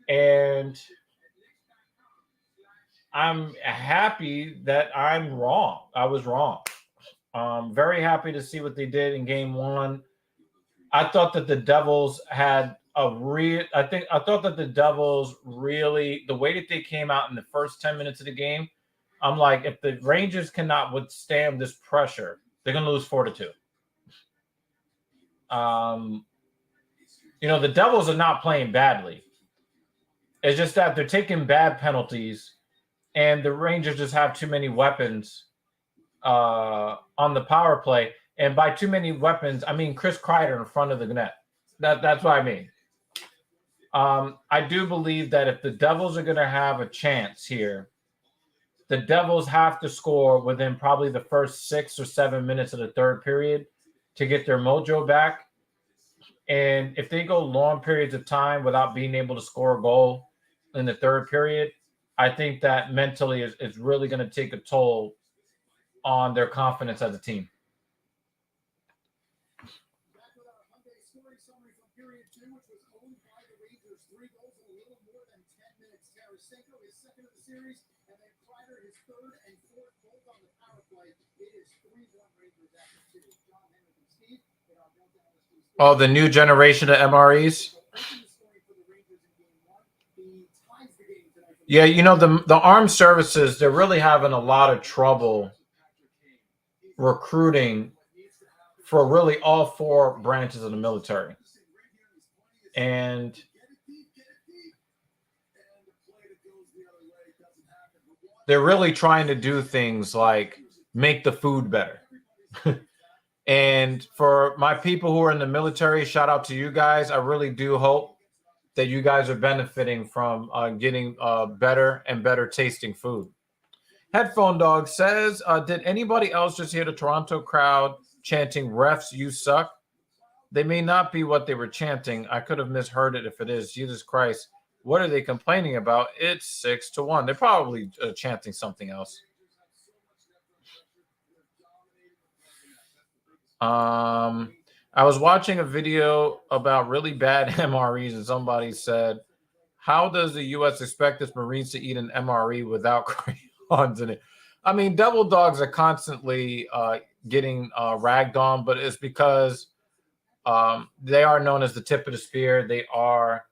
And I'm happy that I'm wrong. I was wrong. Very happy to see what they did in game 1. I thought that the Devils had I thought that the Devils really, the way that they came out in the first 10 minutes of the game, I'm like, if the Rangers cannot withstand this pressure, they're going to lose 4-2. You know, the Devils are not playing badly. It's just that they're taking bad penalties, and the Rangers just have too many weapons on the power play. And by too many weapons, I mean Chris Kreider in front of the net. That's what I mean. I do believe that if the Devils are going to have a chance here, the Devils have to score within probably the first 6 or 7 minutes of the third period to get their mojo back. And if they go long periods of time without being able to score a goal in the third period, I think that mentally is really going to take a toll on their confidence as a team. Back with our Hyundai scoring summary from period 2, which was owned by the Rangers. 3 goals in a little more than 10 minutes. Tarasenko, his second of the series, and then Kreider, his third and fourth goals on the power play. It is 3-1 Rangers after 2. John, Henrik, and Steve in our rundown as we Oh, the new generation of MREs. open the scoring for the Rangers in game 1. He ties the game tonight. Yeah, you know, the armed services, they're really having a lot of trouble recruiting for really all 4 branches of the military. And they're really trying to do things like make the food better. And for my people who are in the military, shout out to you guys. I really do hope that you guys are benefiting from getting better and better tasting food. Headphone Dog says, did anybody else just hear the Toronto crowd chanting, "Refs, you suck"? They may not be what they were chanting. I could have misheard it if it is. Jesus Christ. What are they complaining about? It's 6-1. They're probably chanting something else. I was watching a video about really bad MREs, and somebody said, how does the U.S. expect its Marines to eat an MRE without crayons in it? I mean, devil dogs are constantly getting ragged on, but it's because they are known as the tip of the spear. They are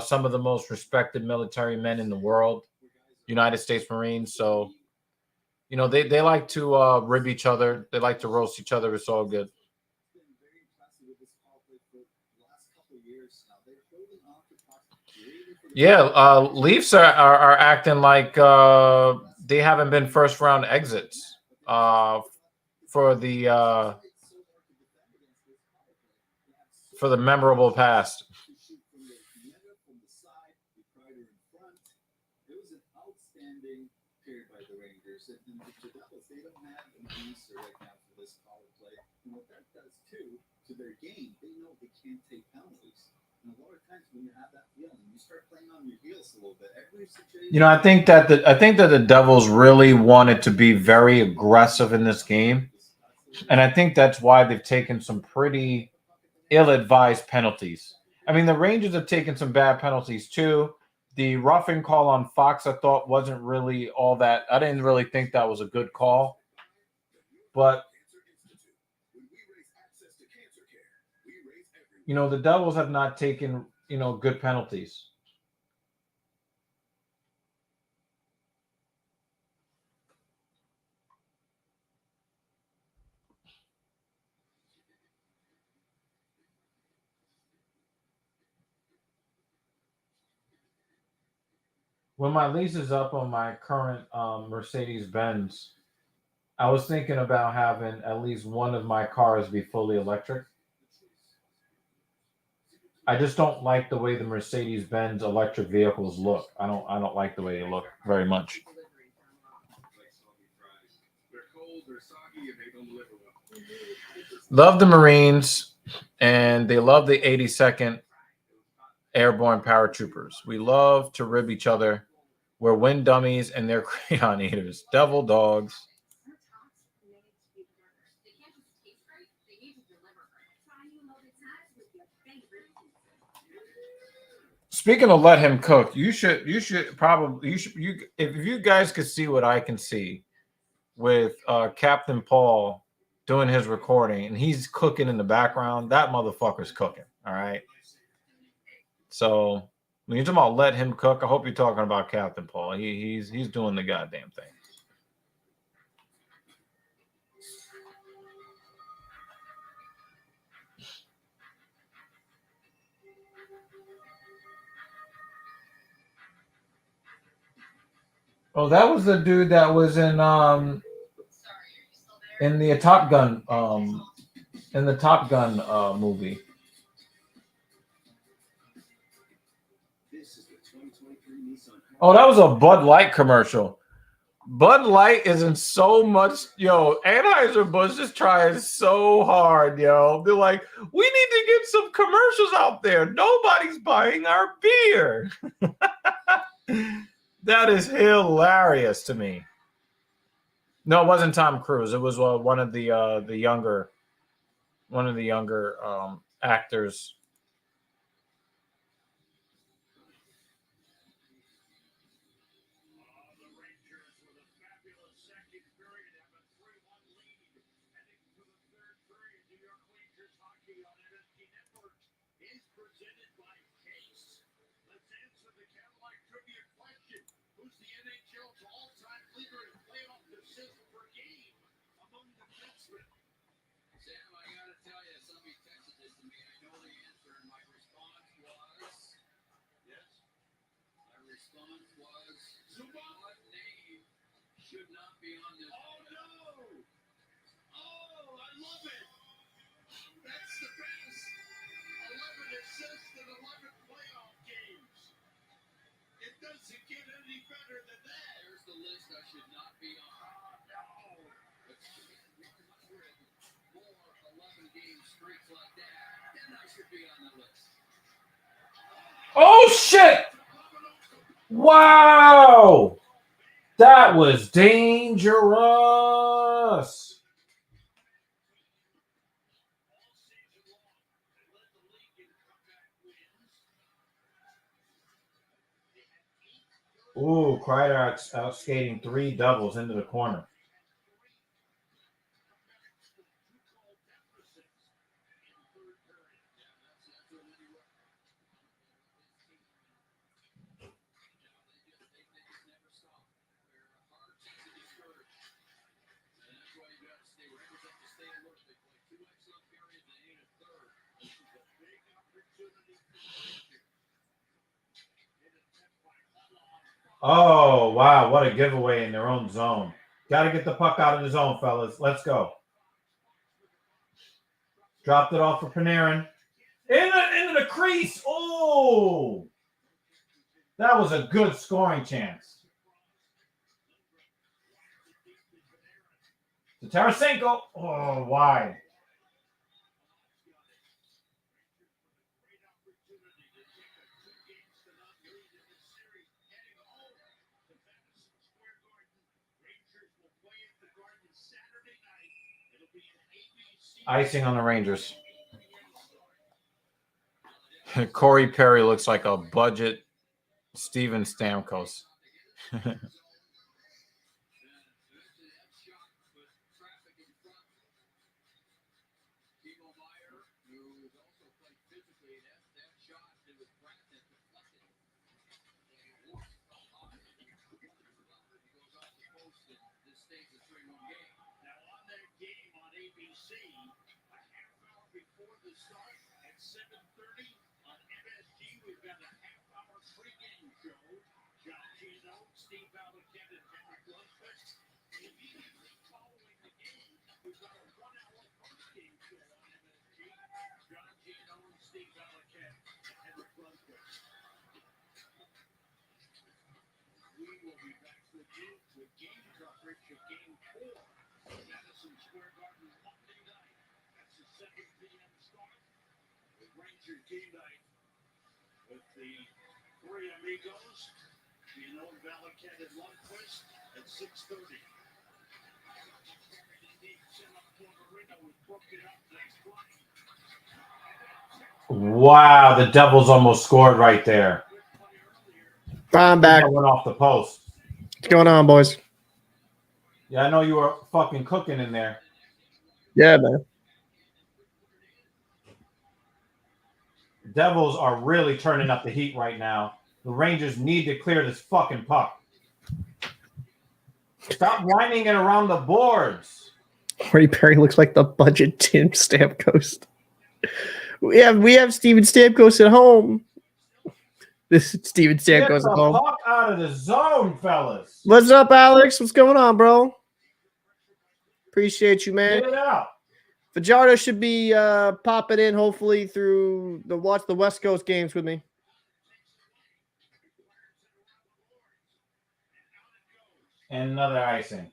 some of the most respected military men in the world, United States Marines. So, you know, they like to rib each other. They like to roast each other. It's all good. Yeah, Leafs are acting like they haven't been first round exits for the memorable past. It was an outstanding period by the Rangers. And the Devils, they don't have an answer right now for this power play. And what that does, too, to their game, they know they can't take penalties. And a lot of times when you have that feeling, you start playing on your heels a little bit. Every situation. You know, I think that the Devils really wanted to be very aggressive in this game. And I think that's why they've taken some pretty ill-advised penalties. I mean, the Rangers have taken some bad penalties, too. The roughing call on Fox, I thought, wasn't really all that. I didn't really think that was a good call. But, you know, the Devils have not taken, you know, good penalties. When my lease is up on my current Mercedes-Benz, I was thinking about having at least one of my cars be fully electric. I just don't like the way the Mercedes-Benz electric vehicles look. I don't like the way they look very much. Love the Marines, and they love the 82nd Airborne Paratroopers. We love to rib each other. We're wind dummies, and they're crayon eaters. Devil dogs. Speaking of let him cook, if you guys could see what I can see with Captain Paul doing his recording and he's cooking in the background, that motherfucker's cooking. All right. So when you're talking about let him cook, I hope you're talking about Captain Paul. He's doing the goddamn thing. Oh, that was the dude that was in the Top Gun movie. Oh, that was a Bud Light commercial. Bud Light is in so much, Anheuser-Busch is trying so hard, yo. They're like, we need to get some commercials out there. Nobody's buying our beer. That is hilarious to me. No, it wasn't Tom Cruise. It was one of the younger actors. Who's the NHL's all-time leader in playoff assists per game among defensemen? Sam, I gotta tell you, somebody texted this to me. I know the answer, and my response was yes. My response was Zuba. What name should not be on this? Oh no! Oh, I love it. That's the best. 11 assists in 11 playoff games. It doesn't get any better than that. There's the list I should not be on. Oh, no. But 100 more 11-game streaks like that, then I should be on the list. Oh shit! Wow, that was dangerous. Ooh, Kreider out skating 3 doubles into the corner. Oh, wow. What a giveaway in their own zone. Got to get the puck out of the zone, fellas. Let's go. Dropped it off for Panarin. Into the crease. Oh, that was a good scoring chance. To Tarasenko. Oh, wide. Icing on the Rangers. Corey Perry looks like a budget Steven Stamkos. At 7:30 on MSG, we've got a half-hour pregame show. John Gino, Steve Valiquette, and Henrik Lundqvist. Immediately following the game, we've got a 1-hour postgame show on MSG. John Gino, Steve Valiquette, and Henrik Lundqvist. We will be back with you with game coverage of Game 4 at Madison Square Garden Monday night. That's a 7 p.m. start. Ranger game night with the 3 amigos, Valiquette and Lundqvist at 6:30. Wow, the Devils almost scored right there. I'm back. That went off the post. What's going on, boys? Yeah, I know you were fucking cooking in there. Yeah, man. Devils are really turning up the heat right now. The Rangers need to clear this fucking puck. Stop whining it around the boards. Corey Perry looks like the budget Tim Stamkos. We have Steven Stamkos at home. This is Steven Get Stamkos the at home. puck out of the zone, fellas. What's up, Alex? What's going on, bro? Appreciate you, man. Get it out. Fajardo should be popping in hopefully through the watch the West Coast games with me. And another icing.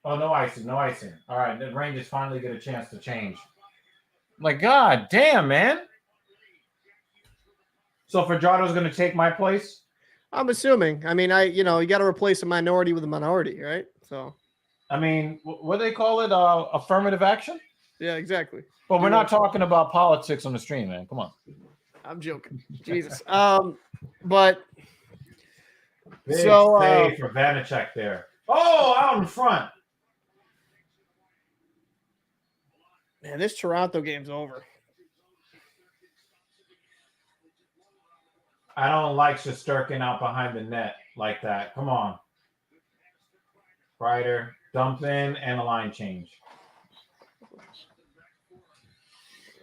Oh, no icing, no icing. All right, the Rangers finally get a chance to change. My God, damn, man. So Fajardo's going to take my place? I'm assuming. I mean, you got to replace a minority with a minority, right? So I mean, what do they call it? Affirmative action? Yeah, exactly. But we're not talking about politics on the stream, man. Come on. I'm joking. Jesus. But Big so save for Vanacek there. Oh, out in front. man, this Toronto game's over. I don't like Shesterkin out behind the net like that. Come on. Kreider, dump in, and a line change.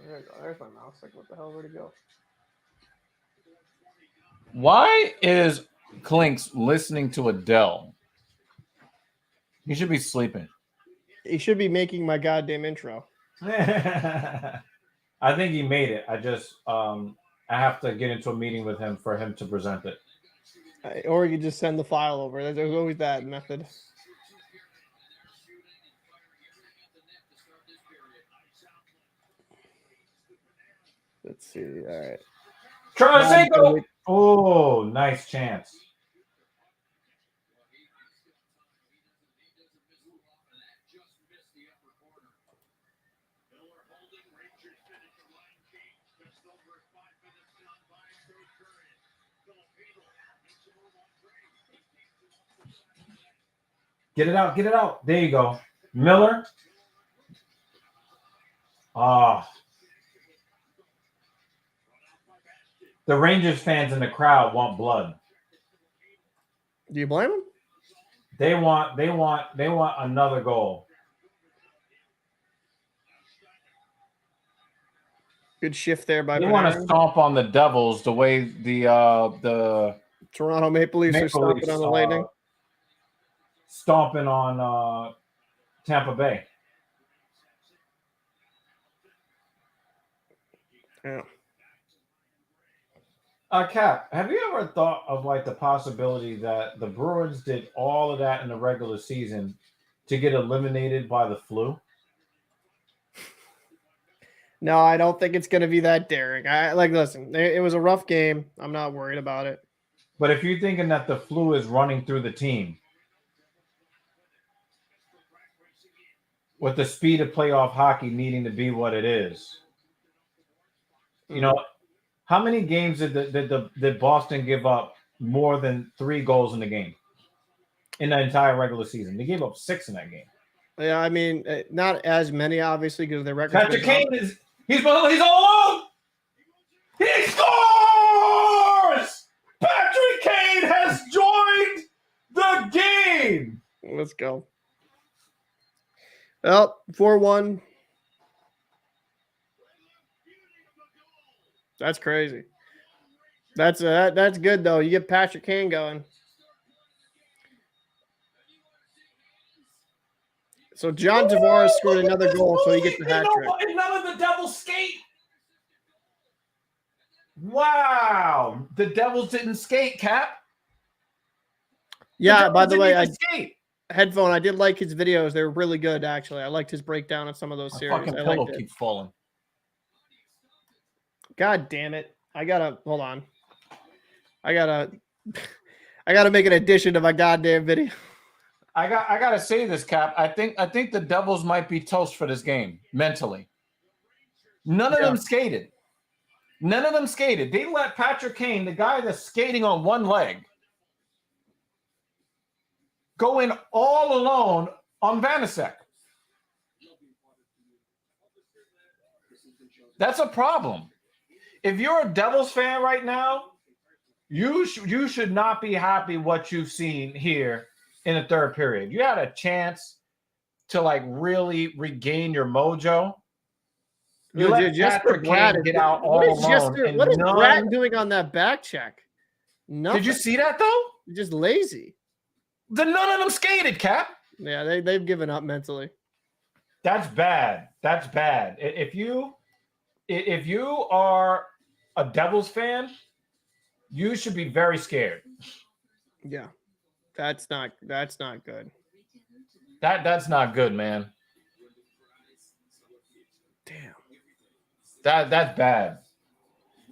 There you go. There's my mouse. Like, what the hell? Where'd it go? Why is Klinks listening to Adele? He should be sleeping. He should be making my goddamn intro. I think he made it. I just I have to get into a meeting with him for him to present it. Or you just send the file over. There's always that method. Let's see. All right. Tarasenko! Oh, nice chance. Get it out, get it out. There you go. Miller. The Rangers fans in the crowd want blood. Do you blame him? They want another goal. Good shift there by They want to Panarin. stomp on the Devils the way the Toronto Maple Leafs are stomping on the Lightning. Stomping on Tampa Bay. Yeah. Cap, have you ever thought of like the possibility that the Bruins did all of that in the regular season to get eliminated by the flu? No, I don't think it's going to be that daring. Listen, it was a rough game. I'm not worried about it. But if you're thinking that the flu is running through the team, with the speed of playoff hockey needing to be what it is, you know, how many games did Boston give up more than 3 goals in the game in the entire regular season? They gave up 6 in that game. Yeah, I mean, not as many, obviously, because their record. Patrick Kane he's all alone. He scores! Patrick Kane has joined the game. Let's go. Well, 4-1. That's crazy. That's good though. You get Patrick Kane going. So John Tavares scored another goal, so he gets the hat trick. And none of the Devils skate. Wow, the Devils didn't skate, Cap. Yeah. By the way, skate. Headphone. I did like his videos. They were really good, actually. I liked his breakdown of some of those series. Fucking pillow keeps falling. God damn it! Hold on. I gotta make an addition to my goddamn video. I gotta say this, Cap. I think the Devils might be toast for this game mentally. None of them skated. None of them skated. They let Patrick Kane, the guy that's skating on one leg, go in all alone on Vanacek. That's a problem. If you're a Devils fan right now, you should not be happy what you've seen here in the third period. You had a chance to like really regain your mojo. You let Patrick Kane get out all alone. What is Brad doing on that back check? Nothing. Did you see that though? Just lazy. None of them skated, Cap. Yeah, they've given up mentally. That's bad. That's bad. If you are a Devils fan, you should be very scared. Yeah. That's not good. That's not good, man. Damn. That's bad.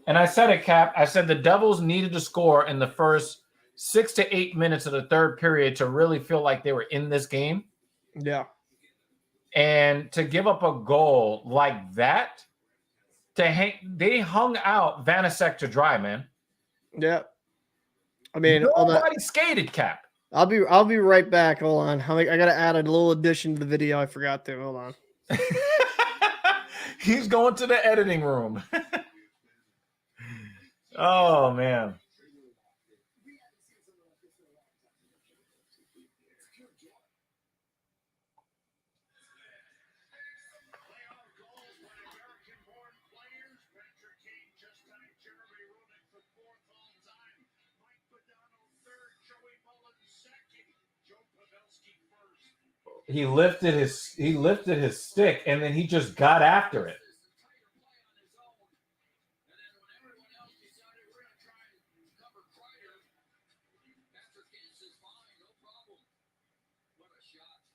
And I said it, Cap. I said the Devils needed to score in the first 6 to 8 minutes of the third period to really feel like they were in this game. Yeah. And to give up a goal like that, they hung out Vanasek to dry, man. Yeah. I mean, Nobody skated, Cap. I'll be right back. Hold on. I gotta add a little addition to the video. I forgot to. Hold on. He's going to the editing room. Oh man. He lifted his stick and then he just got after it.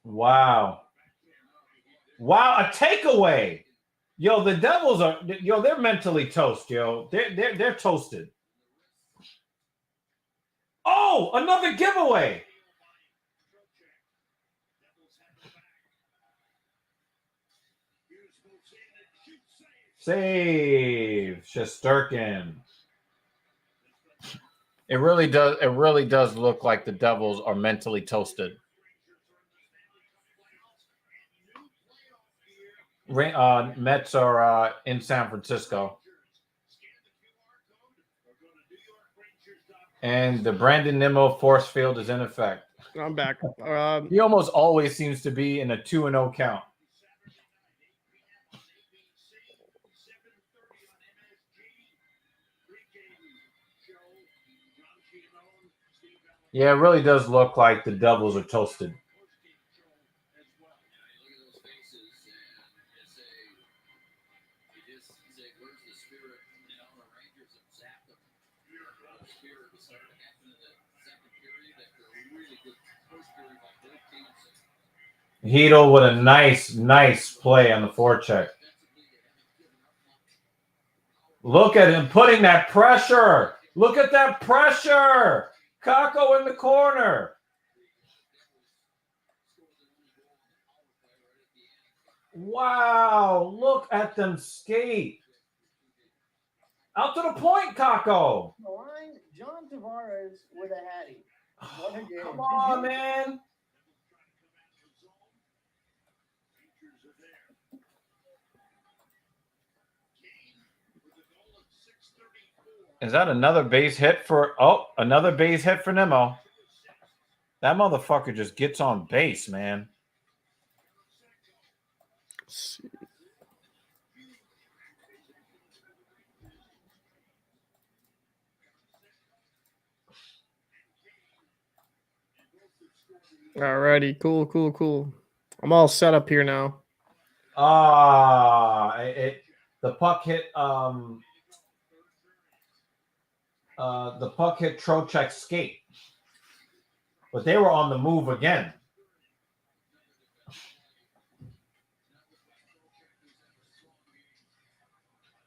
Wow. Wow, a takeaway. Yo, the Devils they're mentally toast, yo. They're toasted. Oh, another giveaway. Save Shesterkin. It really does look like the Devils are mentally toasted. Mets are in San Francisco. And the Brandon Nimmo force field is in effect. I'm back. He almost always seems to be in a 2-0 count. Yeah, it really does look like the Devils are toasted. Hedel with a nice play on the forecheck. Look at him putting that pressure. Look at that pressure. Kako in the corner. Wow, look at them skate. Out to the point, Kako. The line, John Tavares with a hattie. What a game. Come on, man. Is that another base hit for another base hit for Nimmo? That motherfucker just gets on base, man. Let's see. Alrighty, cool. I'm all set up here now. The puck hit Trocheck's skate, but they were on the move again.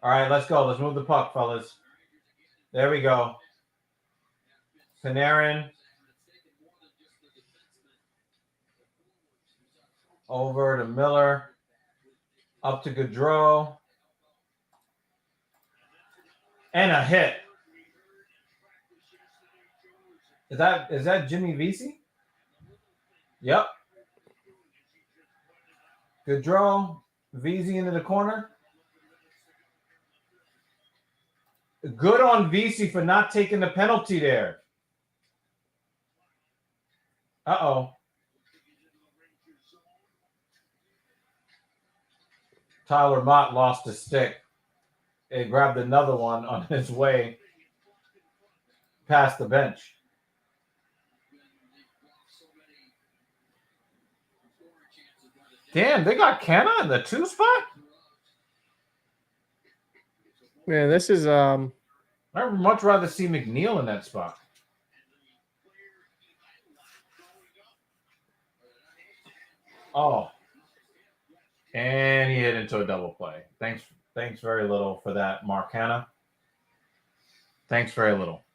All right, let's go. Let's move the puck, fellas. There we go. Panarin. Over to Miller. Up to Gaudreau. And a hit. Is that Jimmy Vesey? Yep. Gaudreau. Vesey into the corner. Good on Vesey for not taking the penalty there. Uh-oh. Tyler Mott lost a stick. He grabbed another one on his way past the bench. Damn, they got Canna in the 2 spot? Man, this is I'd much rather see McNeil in that spot. Oh. And he hit into a double play. Thanks very little for that, Mark Hanna. Thanks very little.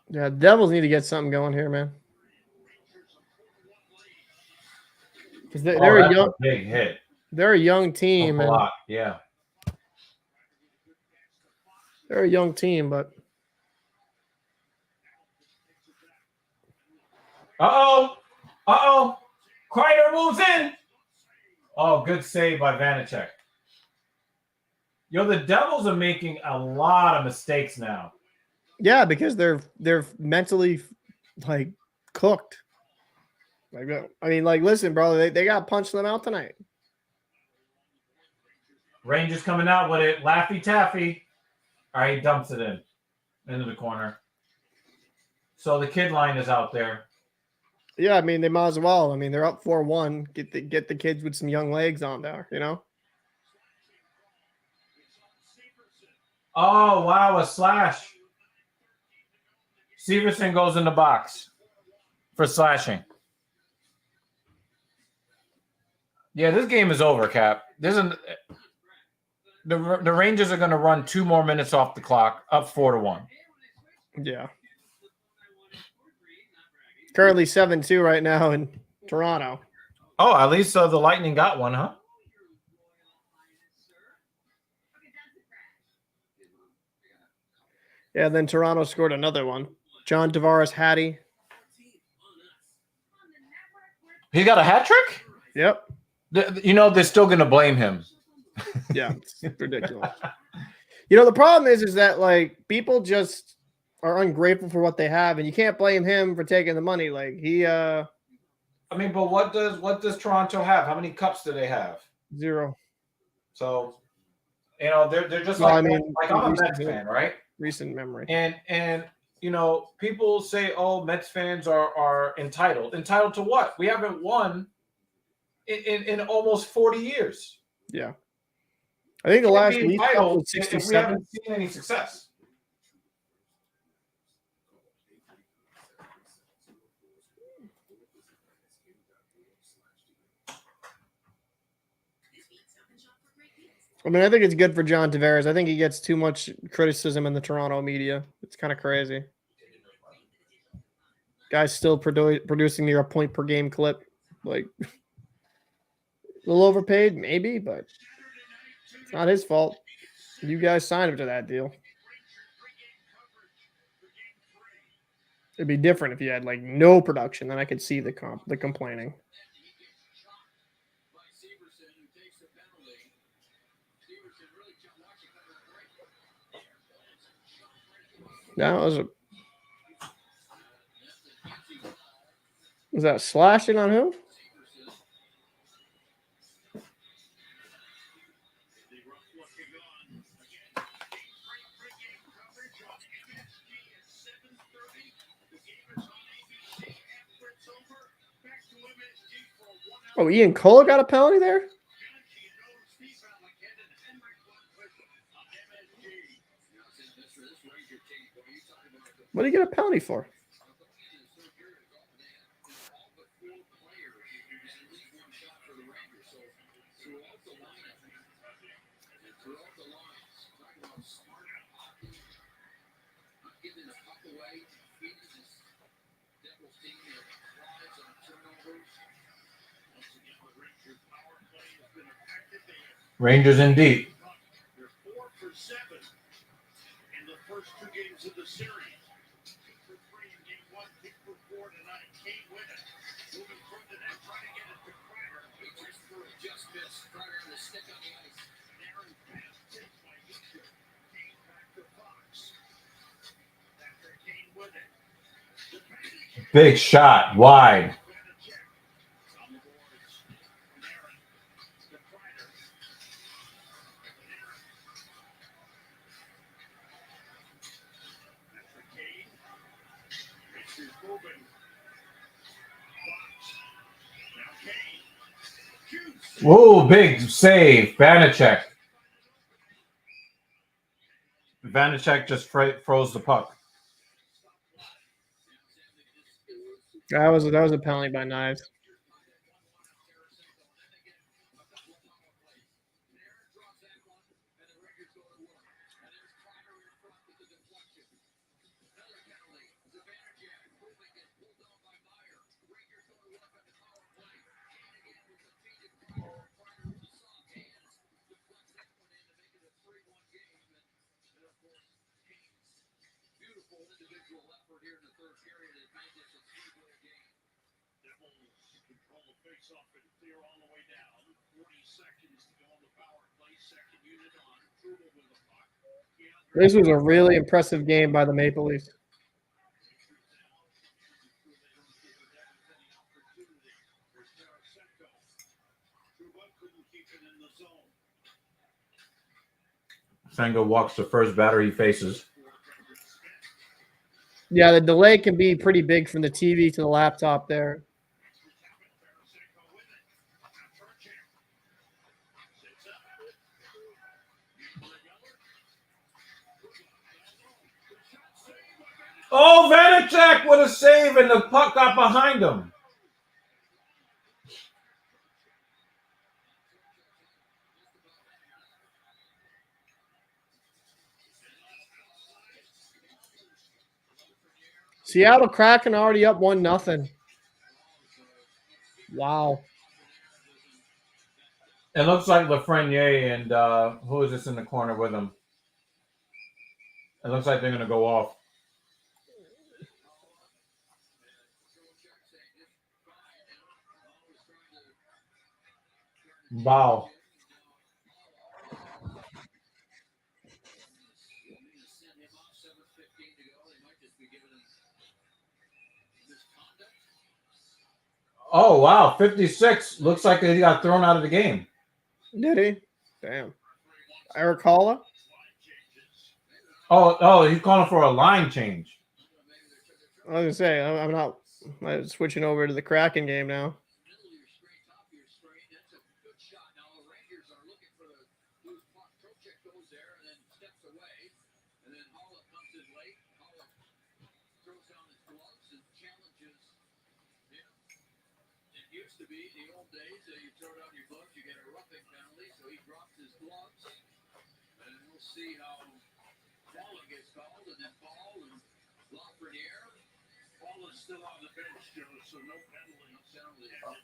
Yeah, Devils need to get something going here, man. because they're a that's young, a big hit. they're a young team, A and lot, yeah. they're a young team, but Kreider moves in. Oh, good save by Vanacek. Yo, the Devils are making a lot of mistakes now. yeah, because they're mentally like cooked. Like, I mean, like, listen, bro, they got punched them out tonight. Rangers coming out with it. Laffy Taffy. All right, he dumps it into the corner. So the kid line is out there. Yeah, I mean, they might as well. I mean, they're up 4-1. Get the kids with some young legs on there, you know? Oh, wow, a slash. Severson goes in the box for slashing. Yeah, this game is over, Cap. The Rangers are going to run 2 more minutes off the clock, up 4-1. Yeah. Currently 7-2 right now in Toronto. Oh, at least the Lightning got one, huh? Yeah, then Toronto scored another one. John Tavares Hattie. He got a hat trick? Yep. You know, they're still going to blame him. Yeah, it's ridiculous. You know, the problem is that, like, people just are ungrateful for what they have, and you can't blame him for taking the money. Like, he I mean, but what does Toronto have? How many cups do they have? 0. So, you know, they're just Well, like, I mean, like I'm a Mets fan, right? Recent memory. And you know, people say, "Oh, Mets fans are entitled." Entitled to what? We haven't won in almost 40 years. Yeah. I think the last Leaf Cup entitled was if we 67. haven't seen any success. I mean, I think it's good for John Tavares. I think he gets too much criticism in the Toronto media. It's kind of crazy. Guy's still producing near a point per game clip. Like, a little overpaid, maybe, but it's not his fault. You guys signed him to that deal. It'd be different if you had like no production. Then I could see the complaining. That was that slashing on who? Oh, Ian Cole got a penalty there? What did he get a penalty for? Rangers in deep. They're 4 for 7 in the first 2 games of the series. 2 for 3 in game 1, 2 for 4 tonight. Kane with it. Moving from the net, trying to get it to Kreider. He just threw it, just missed. Kreider on the stick on the ice. Aaron pass tipped by Easter. Kane back to Fox. After Kane with it. Big shot, wide. Whoa, big save. Vanacek. Vanacek just froze the puck. That was a penalty by Knives. This was a really impressive game by the Maple Leafs. Senga walks the first batter he faces. Yeah, the delay can be pretty big from the TV to the laptop there. Oh, Vanacek with a save, and the puck got behind him. Seattle Kraken already up 1-0. Wow. It looks like Lafreniere and who is this in the corner with him? It looks like they're going to go off. Wow. Oh, wow. 56. Looks like he got thrown out of the game. Did he? Damn. Eric Holla? Oh, he's calling for a line change. I was going to say, I'm switching over to the Kraken game now.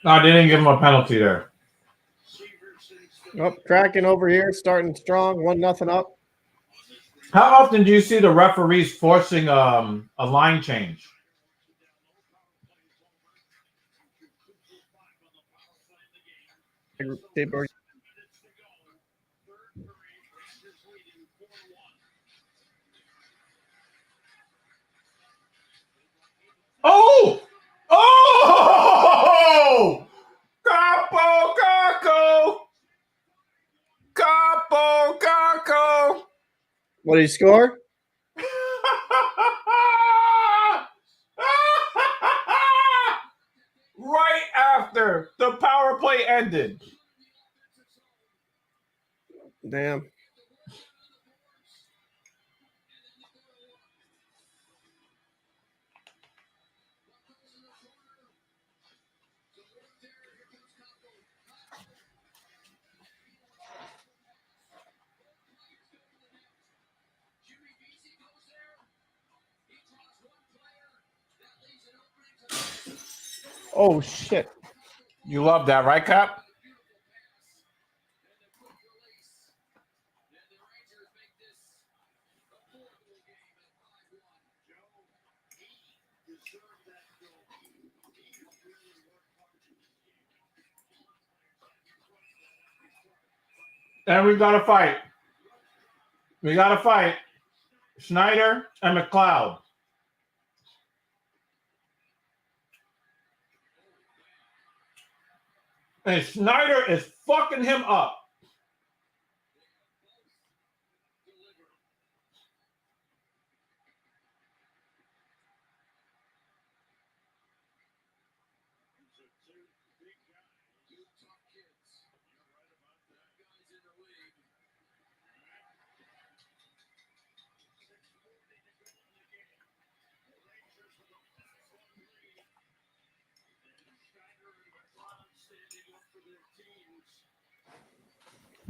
No, they didn't give him a penalty there. Oh, Kraken over here starting strong, 1-0 up. How often do you see the referees forcing a line change? Oh! Oh! Capo Caco! Capo Caco! What did he score? Right after the power play ended. Damn. Oh, shit. You love that, right, Cap? And we got a fight. We got a fight. Schneider and McLeod. And Schneider is fucking him up.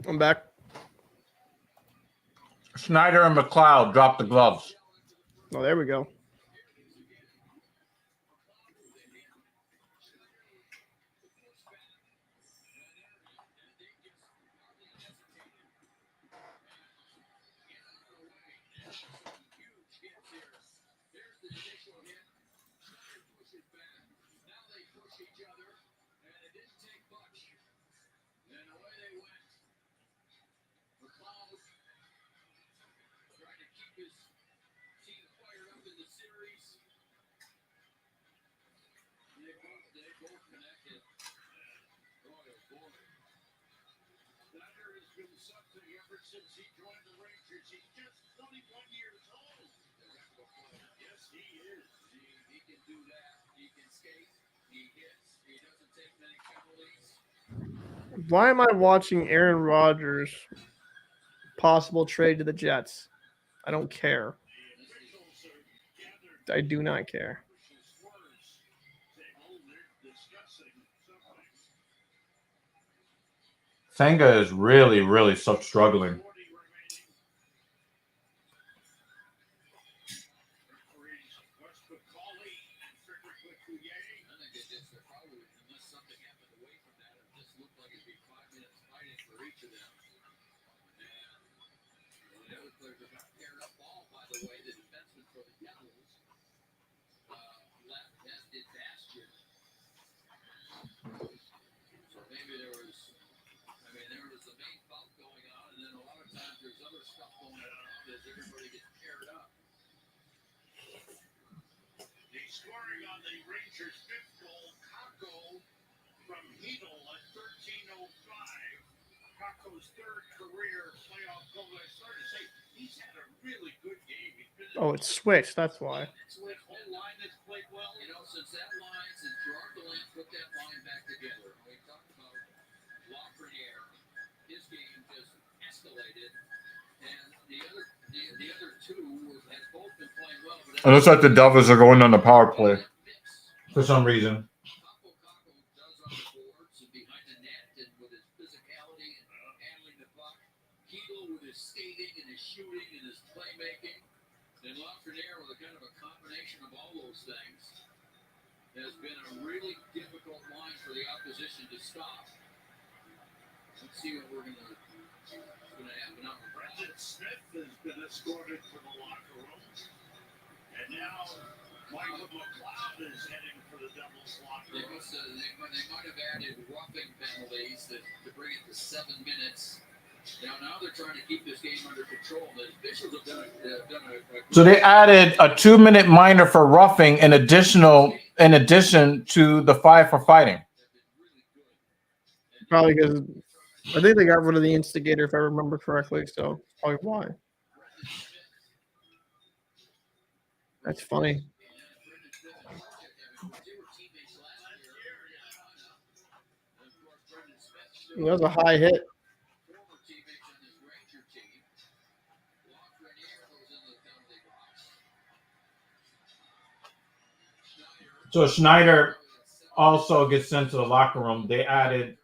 I'm back. Schneider and McLeod dropped the gloves. Oh, there we go. Why am I watching Aaron Rodgers possible trade to the Jets? I don't care. I do not care. Senga is really, really struggling. Scoring on the Rangers' fifth goal, Kako from Hedel at 13:05. Kako's third career playoff goal. I started to say he's had a really good game. Oh, it's switched. That's why. Excellent whole line that's played well. You know, since Gerard Gallant put that line back together, we talked about Lafreniere, his game just escalated, and the other two have both been playing well. It looks like the Devils are going on the power play for some reason. Kako does on the boards and behind the net, and with his physicality and handling the puck, Hedel with his skating and his shooting and his playmaking, and Lafreniere with a kind of a combination of all those things, has been a really difficult line for the opposition to stop. Let's see what we're going to happen up. Brendan Smith has been escorted to the locker room. And now Michael McLeod is heading for the Devils locker They room. might have added roughing penalties to bring it to 7 minutes. Now they're trying to keep this game under control. The officials have done a So they added a 2-minute minor for roughing in addition to the 5 for fighting. Probably because I think they got rid of the instigator, if I remember correctly. So probably why. That's funny. That was a high hit. former teammates on this Ranger team. Lafreniere was in the penalty box. So Schneider also gets sent to the locker room. They added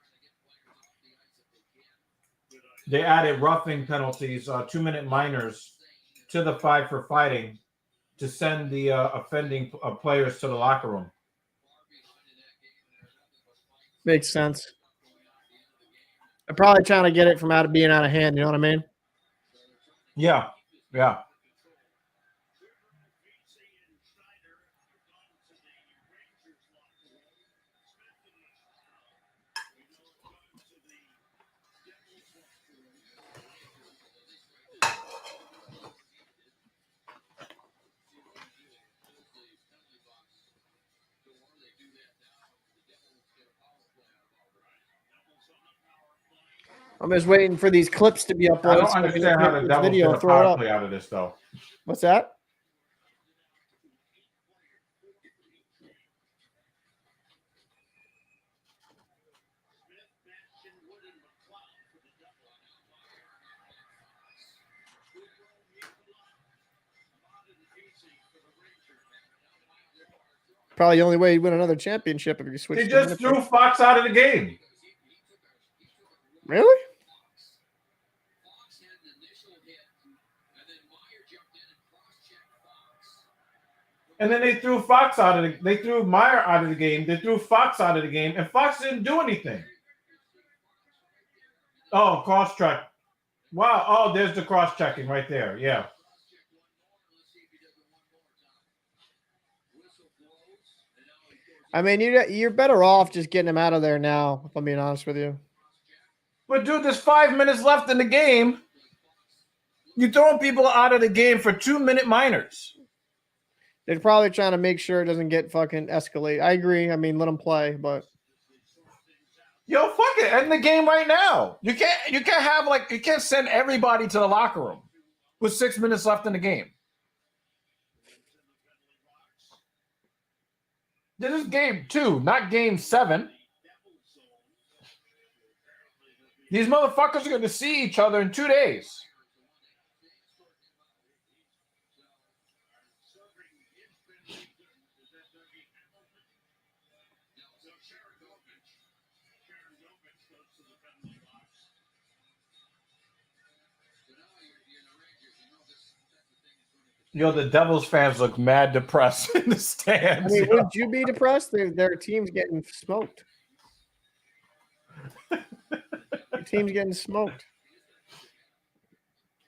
roughing penalties, 2-minute minors to the 5 for fighting to send the offending players to the locker room. Makes sense. They're probably trying to get it from being out of hand. You know what I mean? Yeah. I'm just waiting for these clips to be uploaded. I don't so I can understand how take the this Devils video get and a throw it power up. play out of this, though. What's that? Probably the only way you win another championship if you switch. They just threw Fox out of the game. Really? And then they threw Fox out of the. They threw Meyer out of the game. They threw Fox out of the game, and Fox didn't do anything. Oh, cross check. Wow. Oh, there's the cross checking right there. Yeah. I mean, you're better off just getting him out of there now, if I'm being honest with you. But dude, there's 5 minutes left in the game. You're throwing people out of the game for 2-minute minors. They're probably trying to make sure it doesn't get fucking escalate. I agree. I mean, let them play, but Yo, fuck it. End the game right now. You can't send everybody to the locker room with 6 minutes left in the game. This is game 2, not game 7. These motherfuckers are going to see each other in 2 days. Yo, the Devils fans look mad depressed in the I stands. mean, yo. wouldn't you be depressed? Their team's getting smoked. Your team's getting smoked.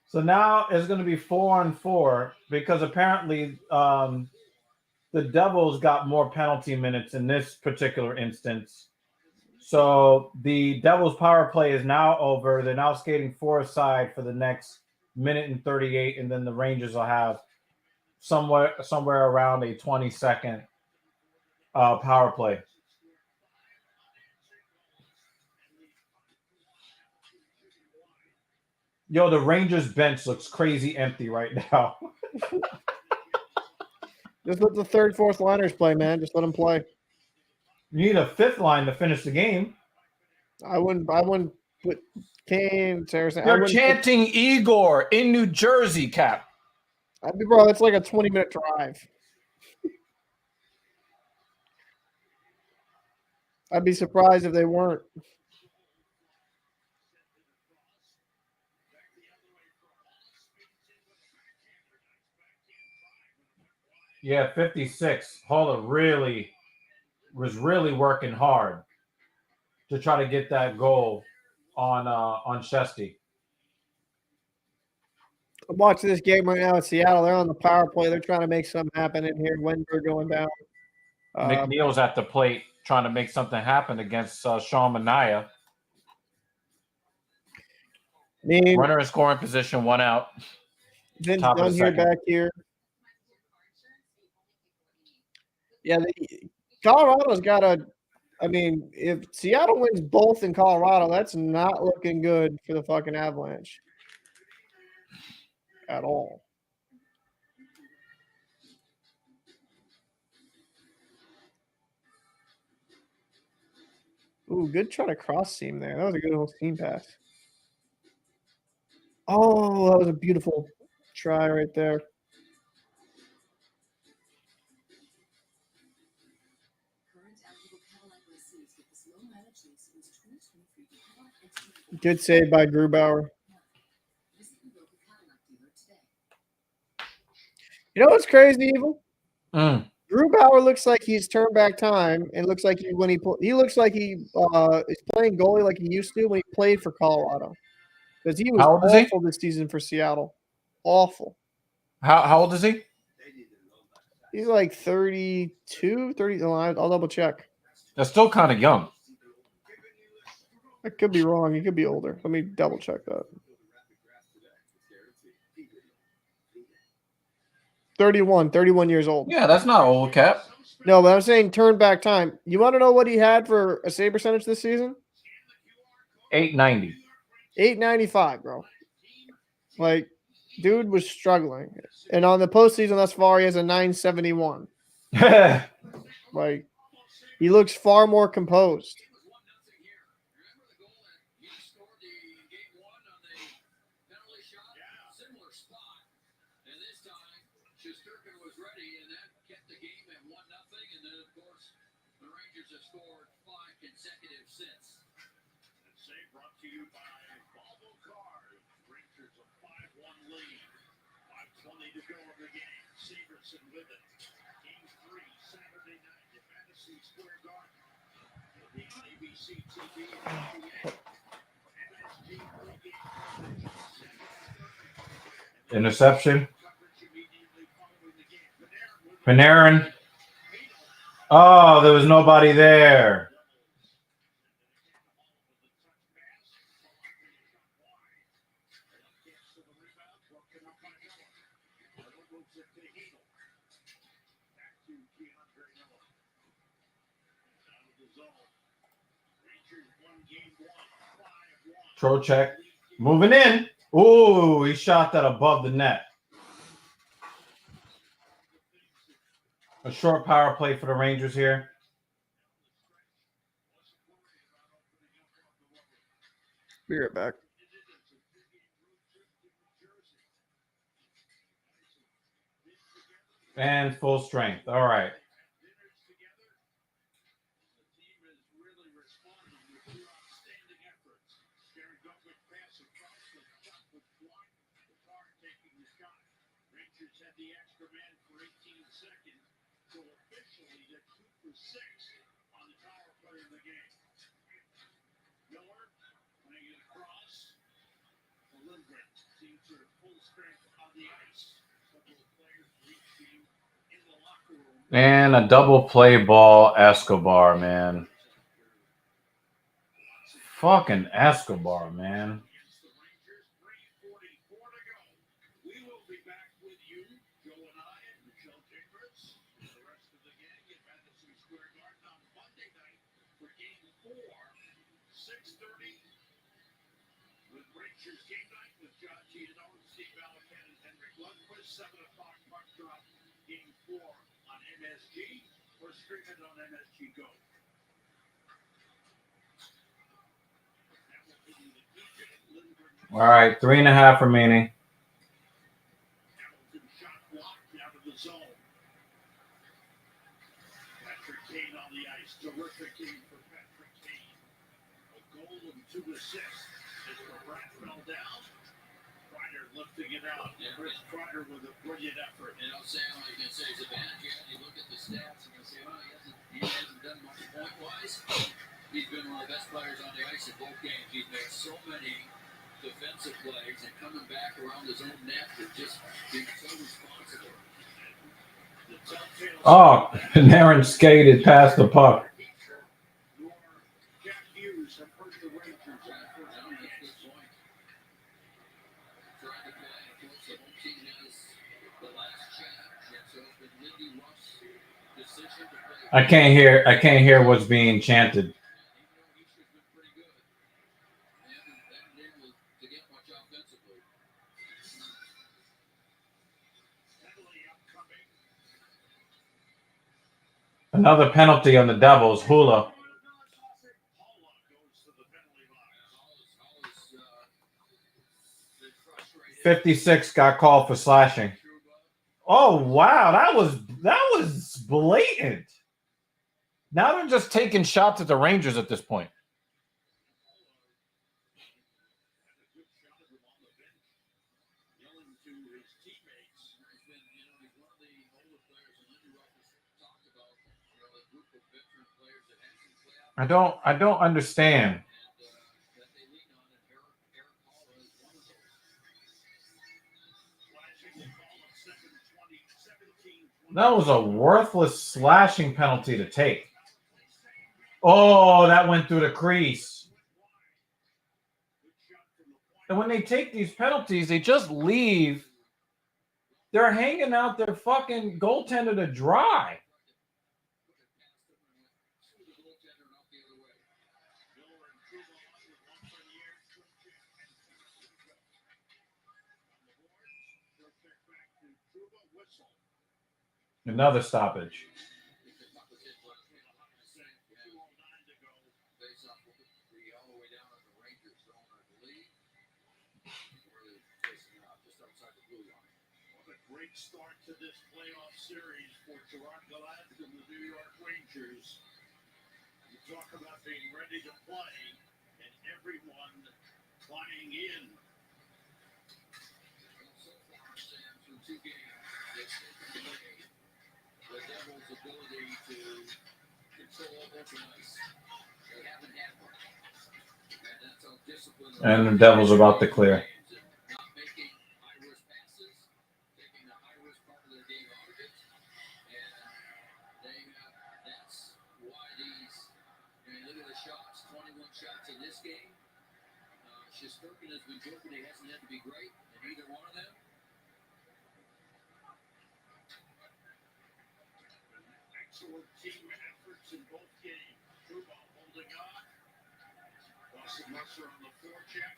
So now it's going to be 4-on-4 because apparently the Devils got more penalty minutes in this particular instance. So the Devils power play is now over. They're now skating 4-a-side for the next minute and 38, and then the Rangers will have somewhere around a 20-second power play. Yo, the Rangers bench looks crazy empty right now. Just let the third, fourth liners play, man. Just let them play. You need a fifth line to finish the game. I wouldn't put Kane, Saracen. You're chanting Igor in New Jersey, Cap. Bro, it's like a 20-minute drive. I'd be surprised if they weren't. Yeah, 56. Holla was really working hard to try to get that goal on Shesty. I'm watching this game right now in Seattle. They're on the power play. They're trying to make something happen in here. Wenberg going down. McNeil's at the plate trying to make something happen against Sean Manaea. I mean, Runner in scoring position, 1 out. Vince Top of Dunn the here, second. back here. Yeah, Colorado's got a. I mean, if Seattle wins both in Colorado, that's not looking good for the fucking Avalanche at all. Ooh, good try to cross seam there. That was a good little seam pass. Oh, that was a beautiful try right there. Current eligible Cadillac lessees get this low mileage lease since 2023 Cadillac XT4. Good save by Grubauer. Visit your local Cadillac dealer today. You know what's crazy, Evil? Mm. Grubauer looks like he's turned back time, and looks like he looks like he is playing goalie like he used to when he played for Colorado, because he was How old is he? awful this season for Seattle. Awful. How old is he? He's like 32, 30. I'll double check. That's still kind of young. I could be wrong. He could be older. Let me double check that. 31 years old. Yeah, that's not old, Cap. No, but I'm saying turn back time. You want to know what he had for a save percentage this season? 890. 895, bro. Like, dude was struggling. And on the postseason thus far, he has a 971. Like, he looks far more composed. With it. Game 3, Saturday night at Madison Square Garden. The ABC TV and Interception. Panarin. Oh, there was nobody there. Trocheck moving in. Ooh, he shot that above the net. A short power play for the Rangers here. Be right back. And full strength. All right. Had the extra man for 18 seconds, so officially they're 2 for 6 on the power play of the game. Miller playing it across. Lindgren seems to full strength on the ice. Couple of players reaching in the locker room. And a double play ball, Escobar, man. Fucking Escobar, man. We will be back with you, Joe and I, and Michelle Chambers, and the rest of the gang at Madison Square Garden on Monday night for Game 4, 6:30, with Rangers Game Night with John Giannone, Steve Malacan, and Henrik Lundqvist. 7 o'clock puck drop, Game 4 on MSG, or stream it on MSG Go. All right, 3.5 remaining. Hamilton shot blocked out of the zone. Patrick Kane on the ice. Terrific game for Patrick Kane. A goal and 2 assists. As the Brad fell down, Kreider lifting it out. Chris Kreider with a brilliant effort. You know, Sam, like you can say his advantage. You look at the stats and you say, well, he hasn't done much point-wise. He's been one of the best players on the ice in both games. He's made so many defensive plays and coming back around his own net to just being so responsible. Oh, Panarin skated past the puck. Jack Hughes have hurt the Rangers in the first That's game. a good point. Trying to play, of course, the home team has the last chance. And so it's been Lindy Ruff's decision to play. I can't hear what's being chanted. Even though East has been pretty good, they haven't been able to get much offensively. Penalty upcoming. Another penalty on the Devils. Hula. Paula goes to the penalty box. Been frustrated. 56 got called for slashing. Oh wow, that was blatant. Now they're just taking shots at the Rangers at this point. Had a good shot of him on the bench, yelling to his teammates. He's been, he's one of the older players, and Lindy Ruff has talked about, a group of veteran players that hasn't played out I don't understand. and that they lean on, and Eric Paula is one of those. Flashing the call of 17-20. That was a worthless slashing penalty to take. Oh, that went through the crease. And when they take these penalties, they just leave. They're hanging out their fucking goaltender to dry. Another stoppage. Great start to this playoff series for Toronto Labs and the New York Rangers. You talk about being ready to play and everyone flying in. So far, Sam, through 2 games, they've taken away the Devils' ability to control open ice. They haven't had one. And that's how disciplined. And the Devils about to clear. Not making high-risk passes, taking the high-risk part of the game out of it. And that's why these, look at the shots, 21 shots in this game. Shesterkin has been good, but he hasn't had to be great in either one of them. Excellent team efforts in both games. Truba Flusher on the forecheck.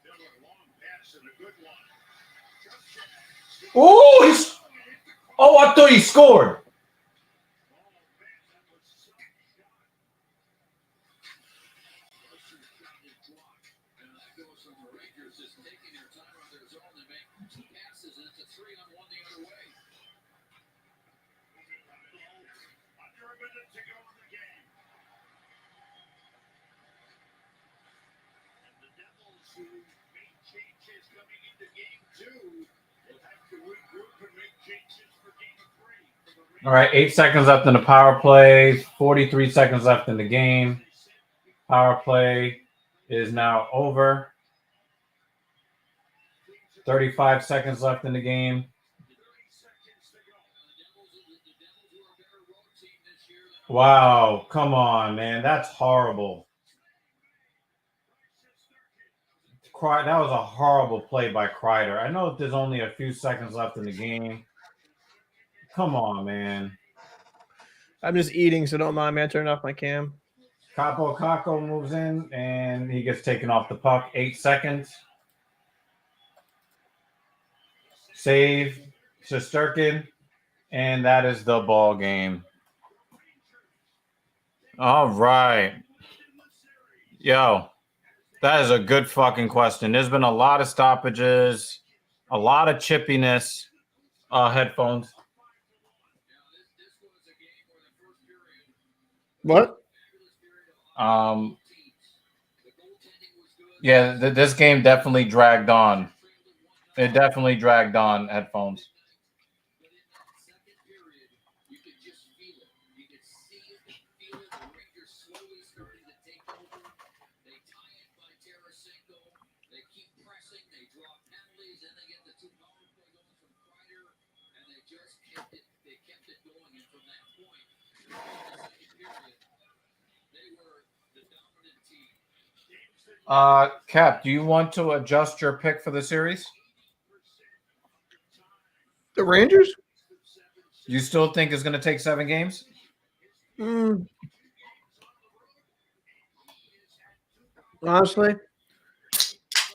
Miller, long pass and a good one. Just check. Oh, I thought he scored. All right, 8 seconds left in the power play, 43 seconds left in the game. Power play is now over. 35 seconds left in the game. Wow, come on, man. That's horrible. That was a horrible play by Kreider. I know there's only a few seconds left in the game. Come on, man. I'm just eating, so don't mind me. I turned off my cam. Capo Caco moves in, and he gets taken off the puck. 8 seconds. Save Shesterkin, and that is the ball game. All right. Yo, that is a good fucking question. There's been a lot of stoppages, a lot of chippiness. Headphones. What? Yeah, this game definitely dragged on. It definitely dragged on. Headphones. Cap, do you want to adjust your pick for the series? The Rangers? You still think it's going to take 7 games? Honestly,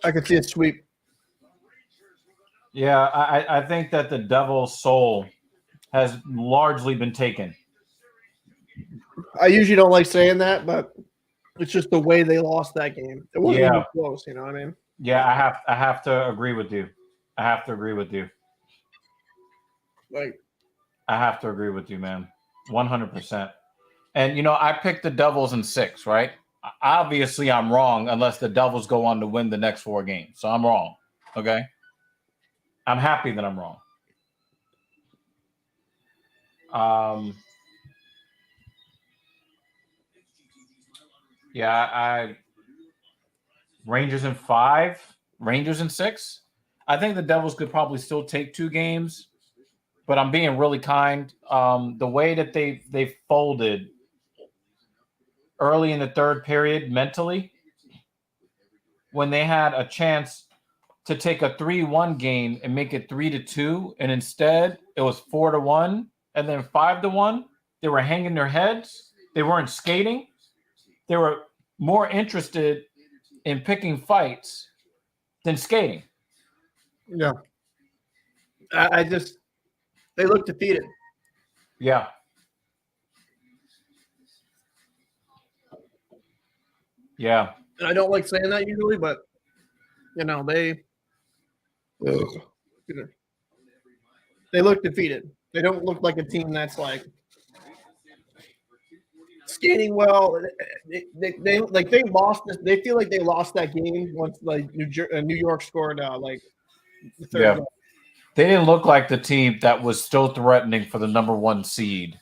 I could see a sweep. Yeah, I think that the Devil's soul has largely been taken. I usually don't like saying that, but it's just the way they lost that game. It wasn't even Yeah. close, you know what I mean? Yeah, I have to agree with you. I have to agree with you. Like, I have to agree with you, man. 100%. And, you know, I picked the Devils in 6, right? Obviously, I'm wrong unless the Devils go on to win the next 4 games. So I'm wrong, okay? I'm happy that I'm wrong. Yeah, Rangers in 5, Rangers in 6. I think the Devils could probably still take 2 games, but I'm being really kind. The way that they folded early in the third period mentally, when they had a chance to take a 3-1 game and make it 3-2, and instead it was 4-1 and then 5-1. They were hanging their heads. They weren't skating. They were more interested in picking fights than skating. yeah. I just – they look defeated. Yeah. Yeah. And I don't like saying that usually, but, you know, they look defeated. They don't look like a team that's, like, skating well. They lost this. They feel like they lost that game once, like, New York scored, like, the third goal. They didn't look like the team that was still threatening for the number 1 seed.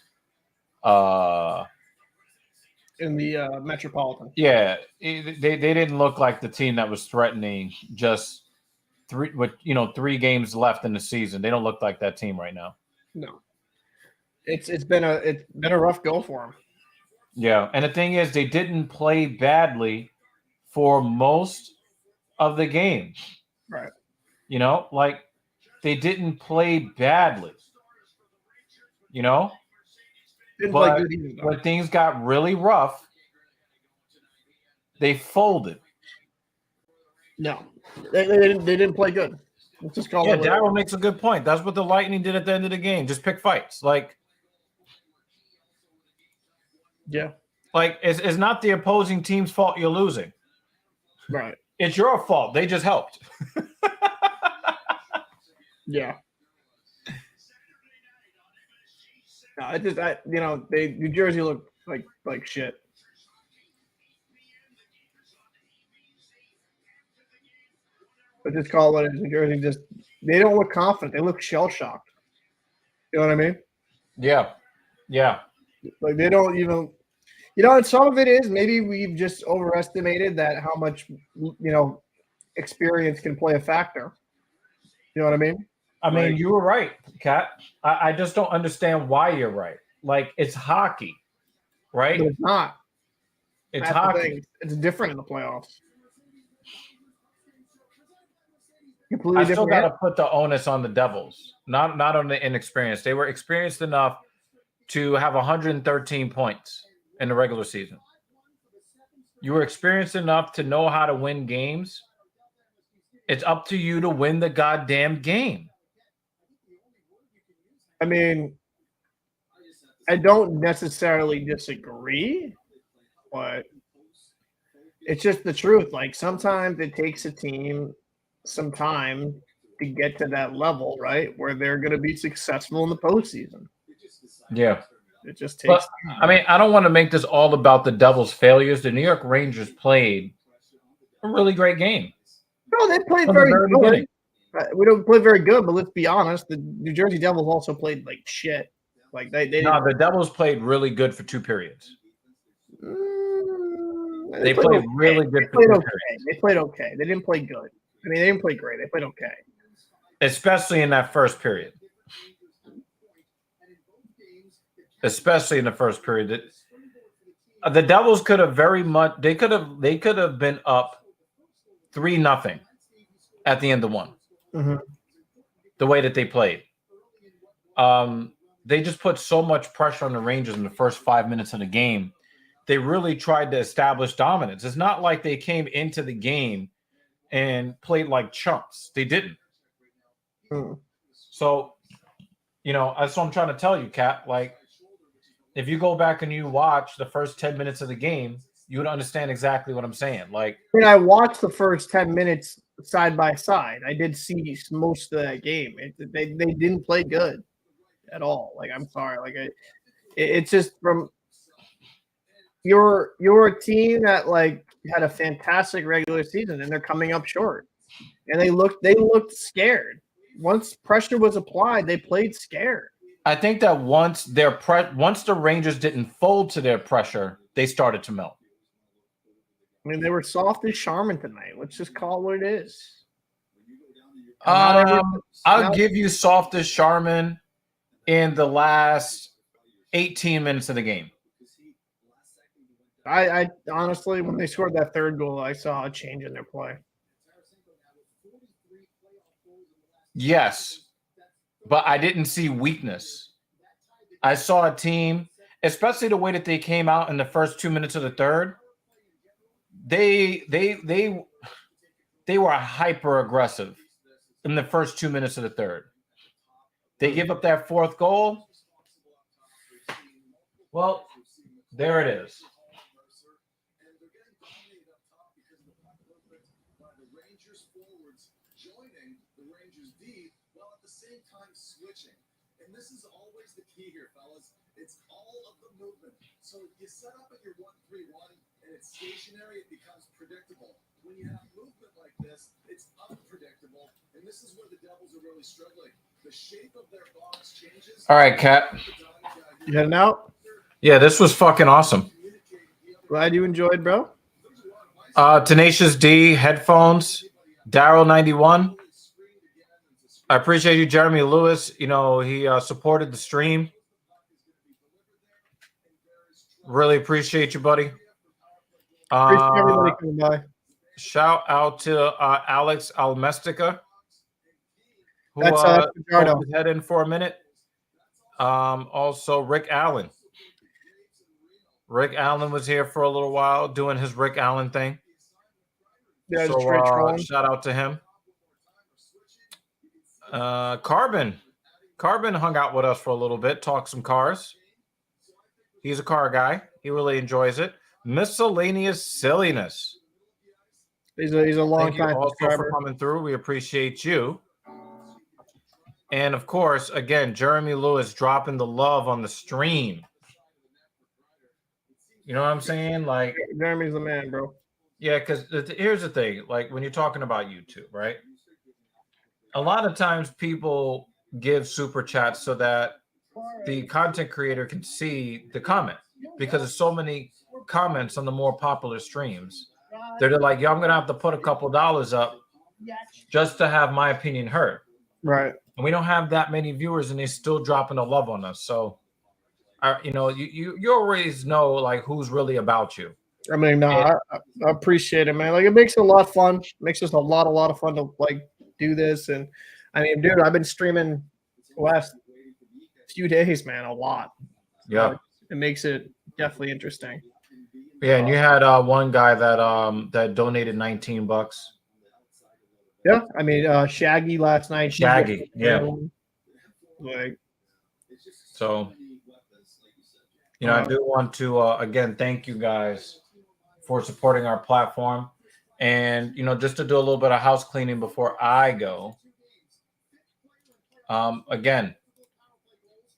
In the Metropolitan. Yeah, they didn't look like the team that was threatening just 3 games left in the season. They don't look like that team right now. No. It's been a rough go for them. Yeah, and the thing is, they didn't play badly for most of the game. Right. You know, like they didn't play badly. You know, Didn't but play good either, though. when things got really rough, They folded. No, they didn't play good. Let's just call Yeah, it. what it Daryl is. makes a good point. That's what the Lightning did at the end of the game. Just pick fights. Like Yeah, it's not the opposing team's fault you're losing. right. It's your fault. They just helped. Yeah. No, New Jersey looked like shit. But just call it what it is. New Jersey they don't look confident. They look shell shocked. You know what I mean? Yeah. Yeah. Like they don't even. And some of it is maybe we've just overestimated that how much experience can play a factor. You know what I mean? I mean, Like- you were right, Kat. I just don't understand why you're right. Like, it's hockey, right? But it's not. It's That's the hockey. thing. It's different in the playoffs. I Completely still different. got to put the onus on the Devils, not on the inexperienced. They were experienced enough to have 113 points in the regular season. You were experienced enough to know how to win games. It's up to you to win the goddamn game. I mean, I don't necessarily disagree, but it's just the truth. Like sometimes it takes a team some time to get to that level, right? Where they're going to be successful in the postseason. Yeah. It just takes. But, I mean, I don't want to make this all about the Devils' failures. The New York Rangers played a really great game. No, they played From the very very good. beginning. We don't play very good, but let's be honest. The New Jersey Devils also played like shit. Like they No, the Devils played really good for 2 periods. They played okay. really good They for played 2 okay. periods. They played okay. They didn't play good. I mean, they didn't play great. They played okay. Especially in that first period. Especially in the first period. The Devils could have they could have been up 3-0 at the end of one. Mm-hmm. The way that they played. They just put so much pressure on the Rangers in the first 5 minutes of the game. They really tried to establish dominance. It's not like they came into the game and played like chumps. They didn't. Mm-hmm. So, that's what I'm trying to tell you, Kat. Like, if you go back and you watch the first 10 minutes of the game, you would understand exactly what I'm saying. Like, I mean, I watched the first 10 minutes side by side. I did see most of that game. They didn't play good at all. Like, I'm sorry. Like, it's just from you're a team that like had a fantastic regular season and they're coming up short. And they looked scared. Once pressure was applied, they played scared. I think that once the Rangers didn't fold to their pressure, they started to melt. I mean, they were soft as Charmin tonight. Let's just call it what it is. I'll give you soft as Charmin in the last 18 minutes of the game. I honestly, when they scored that third goal, I saw a change in their play. Yes, but I didn't see weakness. I saw a team, especially the way that they came out in the first 2 minutes of the third. They were hyper aggressive in the first 2 minutes of the third. They give up that fourth goal. Well, there it is. Switching. And this is always the key here, fellas. It's all of the movement. So you set up at your 1-3-1 and it's stationary, it becomes predictable. When you have movement like this, it's unpredictable. And this is where the Devils are really struggling. The shape of their box changes. All right, Kat. You heading out? Yeah, this was fucking awesome. Glad you enjoyed, bro. Tenacious D, headphones, Daryl 91. I appreciate you, Jeremy Lewis. He supported the stream. Really appreciate you, buddy. Appreciate everybody coming by. Shout out to Alex Almestica, who That's Fajardo. poked his head in for a minute. Also, Rick Allen. Rick Allen was here for a little while doing his Rick Allen thing. Yeah, So just straight trolling. shout out to him. Carbon hung out with us for a little bit, talked some cars. He's a car guy. He really enjoys it. Miscellaneous silliness. He's a long Thank you time also subscriber. for coming through. We appreciate you. And of course, again, Jeremy Lewis dropping the love on the stream. You know what I'm saying? Like, Jeremy's the man, bro. yeah, because here's the thing. Like, when you're talking about YouTube, right? A lot of times people give super chats so that the content creator can see the comment, because there's so many comments on the more popular streams. They're like, yo, I'm going to have to put a couple dollars up just to have my opinion heard. Right. And we don't have that many viewers, and they're still dropping the love on us. So, you always know like who's really about you. I mean, I appreciate it, man. Like, it makes it a lot of fun. It makes it a lot of fun to like do this. And I mean, dude, I've been streaming the last few days, man, a lot. Yeah, it makes it definitely interesting. yeah. And you had one guy that donated $19. Yeah, I mean, Shaggy last night. Shaggy, yeah. Like, so, I do want to again thank you guys for supporting our platform, and just to do a little bit of house cleaning before I go. Again,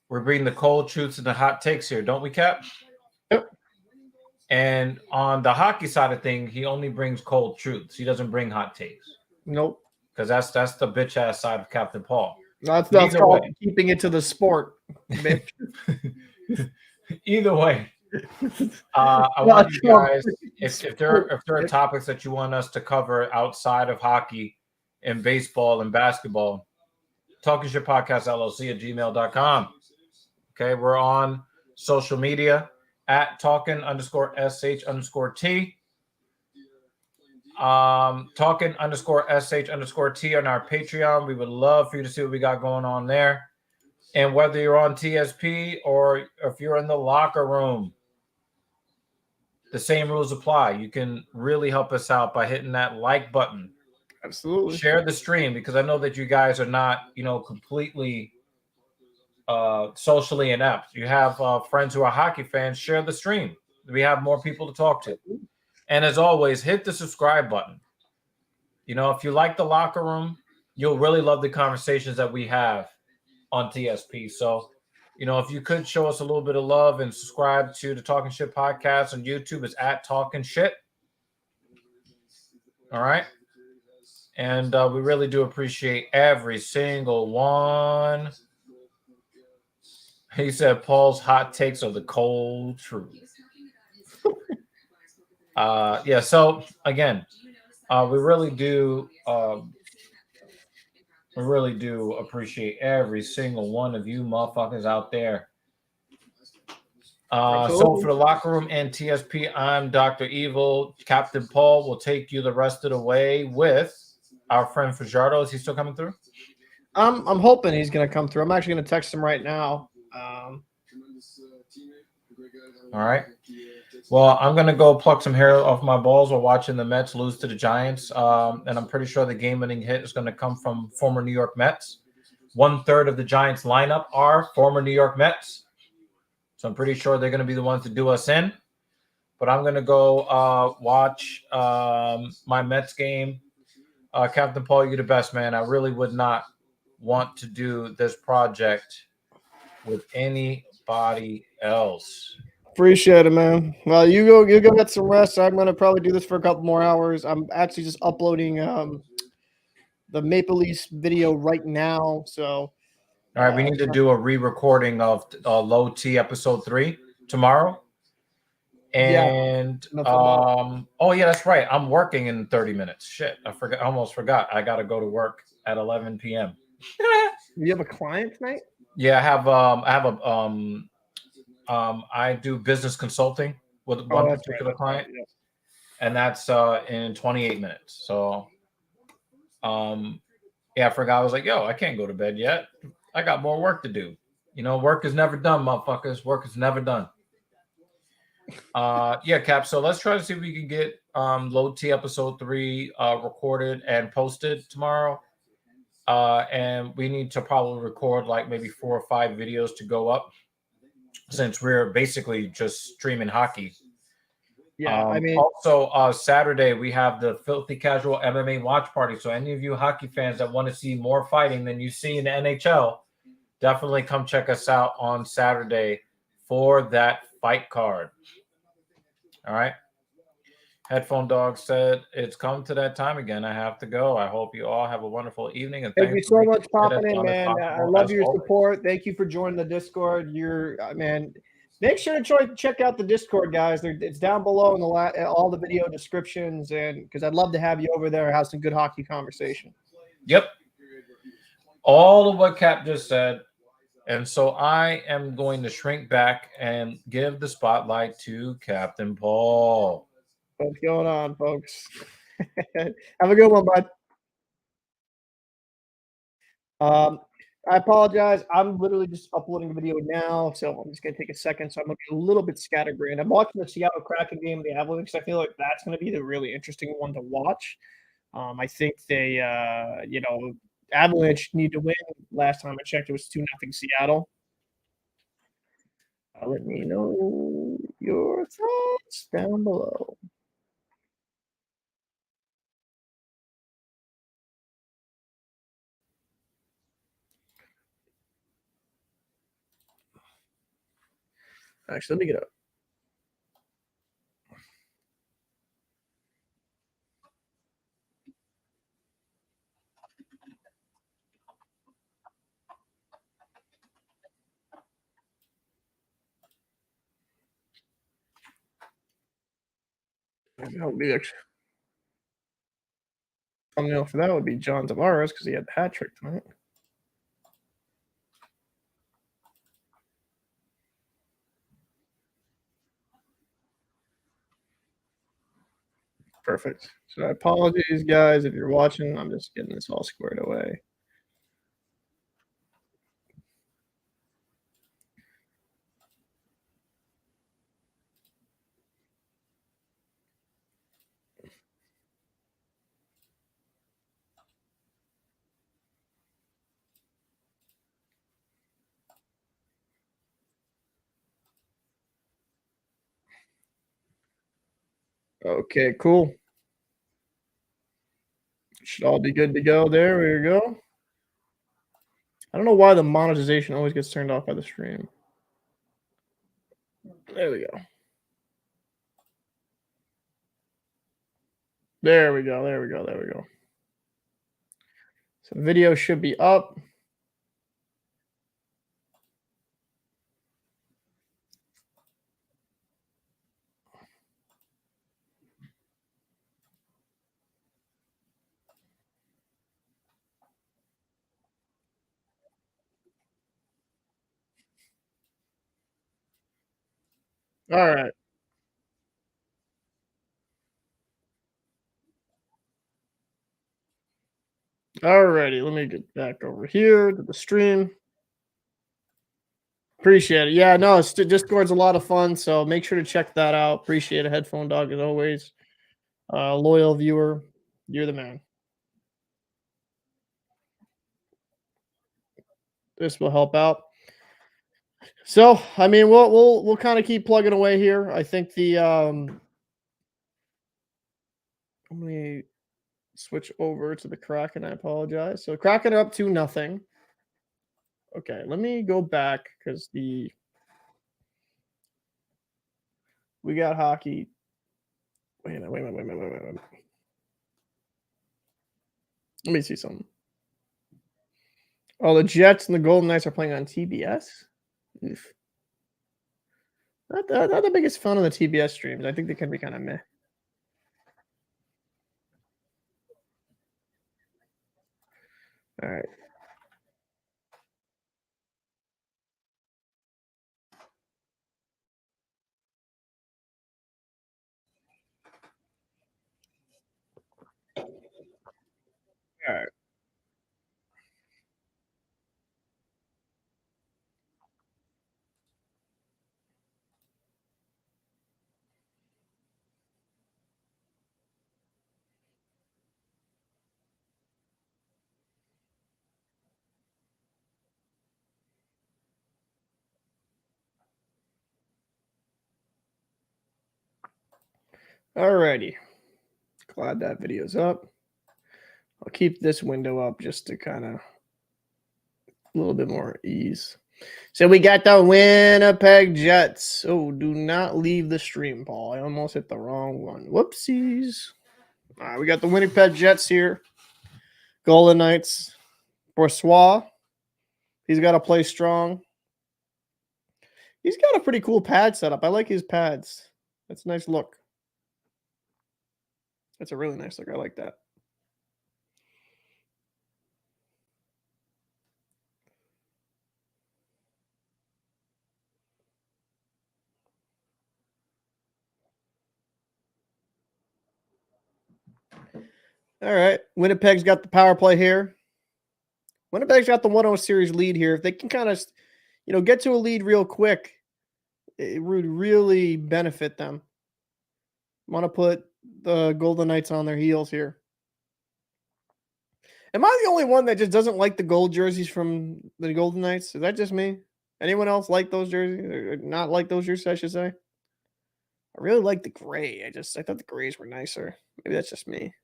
we're bringing the cold truths and the hot takes here, don't we, Cap? Yep. And on the hockey side of things, he only brings cold truths. He doesn't bring hot takes. Nope. Because that's the bitch ass side of Captain Paul. That's called keeping it to the sport, bitch. Either way, I want you guys, if there are topics that you want us to cover outside of hockey and baseball and basketball, Talking Shit Podcast LLC at gmail.com. Okay, we're on social media at talking_sh_t. Talking_sh_t on our Patreon. We would love for you to see what we got going on there. And whether you're on TSP or if you're in the locker room, the same rules apply. You can really help us out by hitting that like button. Absolutely. Share the stream, because I know that you guys are not, completely socially inept. You have friends who are hockey fans. Share the stream. We have more people to talk to. And as always, hit the subscribe button. If you like the locker room, you'll really love the conversations that we have on TSP. So, if you could show us a little bit of love and subscribe to the Talking Shit Podcast on YouTube, it's at Talking Shit. All right. And we really do appreciate every single one. He said Paul's hot takes are the cold truth. Yeah. So again, we really do appreciate every single one of you motherfuckers out there. So for the locker room and TSP, I'm Dr. Evil. Captain Paul will take you the rest of the way with our friend Fajardo. Is he still coming through? I'm hoping he's going to come through. I'm actually going to text him right now. All right. Well, I'm going to go pluck some hair off my balls while watching the Mets lose to the Giants. And I'm pretty sure the game-winning hit is going to come from former New York Mets. 1/3 of the Giants lineup are former New York Mets. So I'm pretty sure they're going to be the ones to do us in. But I'm going to go watch my Mets game. Captain Paul, you're the best, man. I really would not want to do this project with anybody else. Appreciate it, man. Well, you go get some rest. I'm going to probably do this for a couple more hours. I'm actually just uploading the Maple Leafs video right now. So, all right, we need to do a re-recording of Low T episode 3 tomorrow. And oh yeah, that's right. I'm working in 30 minutes. Shit, I almost forgot. I got to go to work at 11 p.m. You have a client tonight? Yeah, I do business consulting with one particular client, and that's in 28 minutes. So, yeah, I forgot. I was like, yo, I can't go to bed yet. I got more work to do. Work is never done, motherfuckers. Work is never done. Yeah, Cap. So let's try to see if we can get Low T episode 3 recorded and posted tomorrow. And we need to probably record like maybe 4 or 5 videos to go up, since we're basically just streaming hockey. Yeah, I mean, also Saturday we have the Filthy Casual MMA watch party. So any of you hockey fans that want to see more fighting than you see in the NHL, definitely come check us out on Saturday for that fight card. All right. Headphone Dog said it's come to that time again. I have to go. I hope you all have a wonderful evening. And thank you so much popping in, man. I love your support. support. Thank you for joining the Discord. You're man. Make sure to check out the Discord, guys. It's down below in all the video descriptions, and because I'd love to have you over there and have some good hockey conversation. Yep. All of what Cap just said. And so I am going to shrink back and give the spotlight to Captain Paul. What's going on, folks? Have a good one, bud. I apologize. I'm literally just uploading a video now, so I'm just going to take a second. So I'm going to be a little bit scatterbrained. I'm watching the Seattle Kraken game of the Avalanche. I feel like that's going to be the really interesting one to watch. I think they, Avalanche need to win. Last time I checked, it was 2-0 Seattle. Let me know your thoughts down below. Actually, let me get up. Thumbnail for that would be John Tavares because he had the hat trick tonight. Perfect. So apologies, guys, if you're watching. I'm just getting this all squared away. Okay, cool. Should all be good to go. There we go. I don't know why the monetization always gets turned off by the stream. There we go. There we go. There we go. There we go. So the video should be up. All right. All righty. Let me get back over here to the stream. Appreciate it. Yeah, no, Discord's a lot of fun, so make sure to check that out. Appreciate it, Headphone Dog, as always. Loyal viewer, you're the man. This will help out. So, I mean, we'll kind of keep plugging away here. I think the let me switch over to the Kraken. I apologize. So Kraken are up 2-0. Okay, let me go back because we got hockey. Wait a minute. Let me see something. Oh, the Jets and the Golden Knights are playing on TBS. Oof. Not the biggest fan of the TBS streams. I think they can be kind of meh. All right. All right. Alrighty. Glad that video's up. I'll keep this window up just to kind of a little bit more ease. So we got the Winnipeg Jets. Oh, do not leave the stream, Paul. I almost hit the wrong one. Whoopsies. All right, we got the Winnipeg Jets here. Golden Knights. Boursois. He's got to play strong. He's got a pretty cool pad setup. I like his pads. That's a nice look. That's a really nice look. I like that. All right. Winnipeg's got the power play here. Winnipeg's got the 1-0 series lead here. If they can kind of, get to a lead real quick, it would really benefit them. Want to put the Golden Knights on their heels here. Am I the only one that just doesn't like the gold jerseys from the Golden Knights? Is that just me? Anyone else like those jerseys? Or not like those jerseys, I should say? I really like the gray. I thought the grays were nicer. Maybe that's just me.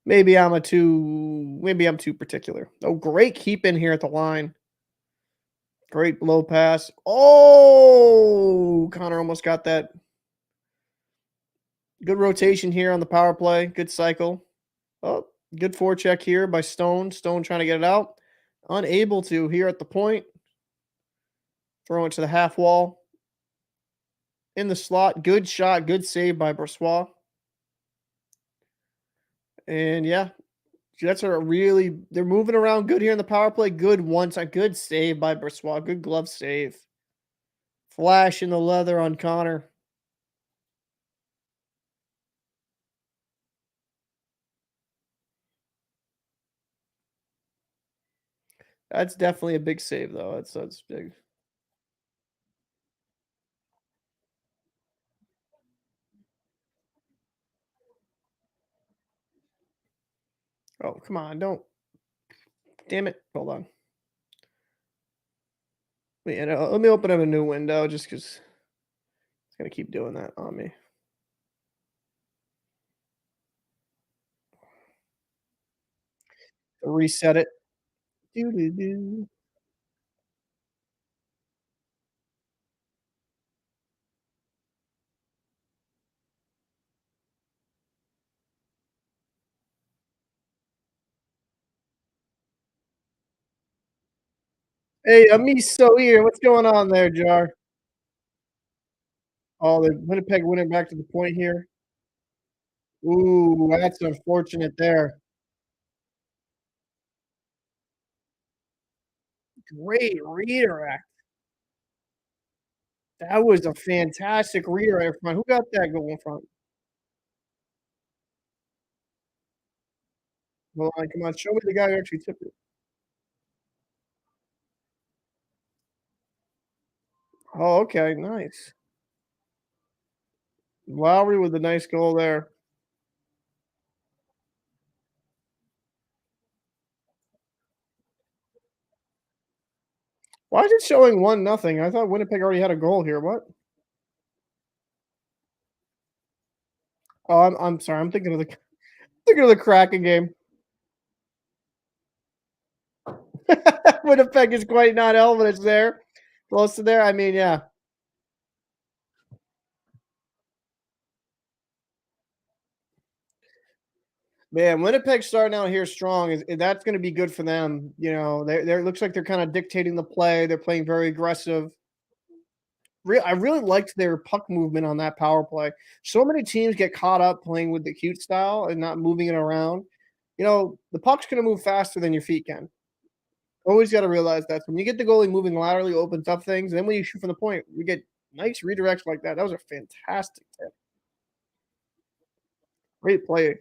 Maybe I'm too particular. Oh, great keep in here at the line. Great blow pass. Oh, Connor almost got that. Good rotation here on the power play. Good cycle. Oh, good forecheck here by Stone. Stone trying to get it out. Unable to here at the point. Throw it to the half wall. In the slot. Good shot. Good save by Boursois. And yeah, Jets are they're moving around good here in the power play. Good good save by Boursois. Good glove save. Flash in the leather on Connor. That's definitely a big save, though. That's big. Oh, come on. Don't. Damn it. Hold on. Let me open up a new window just because it's going to keep doing that on me. Reset it. Doo-doo-doo. Hey, Amiso here. What's going on there, Jar? Oh, the Winnipeg winning back to the point here. Ooh, that's unfortunate there. Great redirect. That was a fantastic redirect front. Who got that goal in front? Hold on, come on. Show me the guy who actually tipped it. Oh, okay. Nice. Lowry with a nice goal there. Why is it showing 1-0? I thought Winnipeg already had a goal here. What? Oh, I'm sorry. I'm thinking of the Kraken game. Winnipeg is quite not hell, but it's there. Close to there. I mean, yeah. Man, Winnipeg starting out here strong that's going to be good for them. They looks like they're kind of dictating the play. They're playing very aggressive. I really liked their puck movement on that power play. So many teams get caught up playing with the cute style and not moving it around. The puck's going to move faster than your feet can. Always got to realize that. When you get the goalie moving laterally, opens up things. And then when you shoot from the point, we get nice redirects like that. That was a fantastic tip. Great play.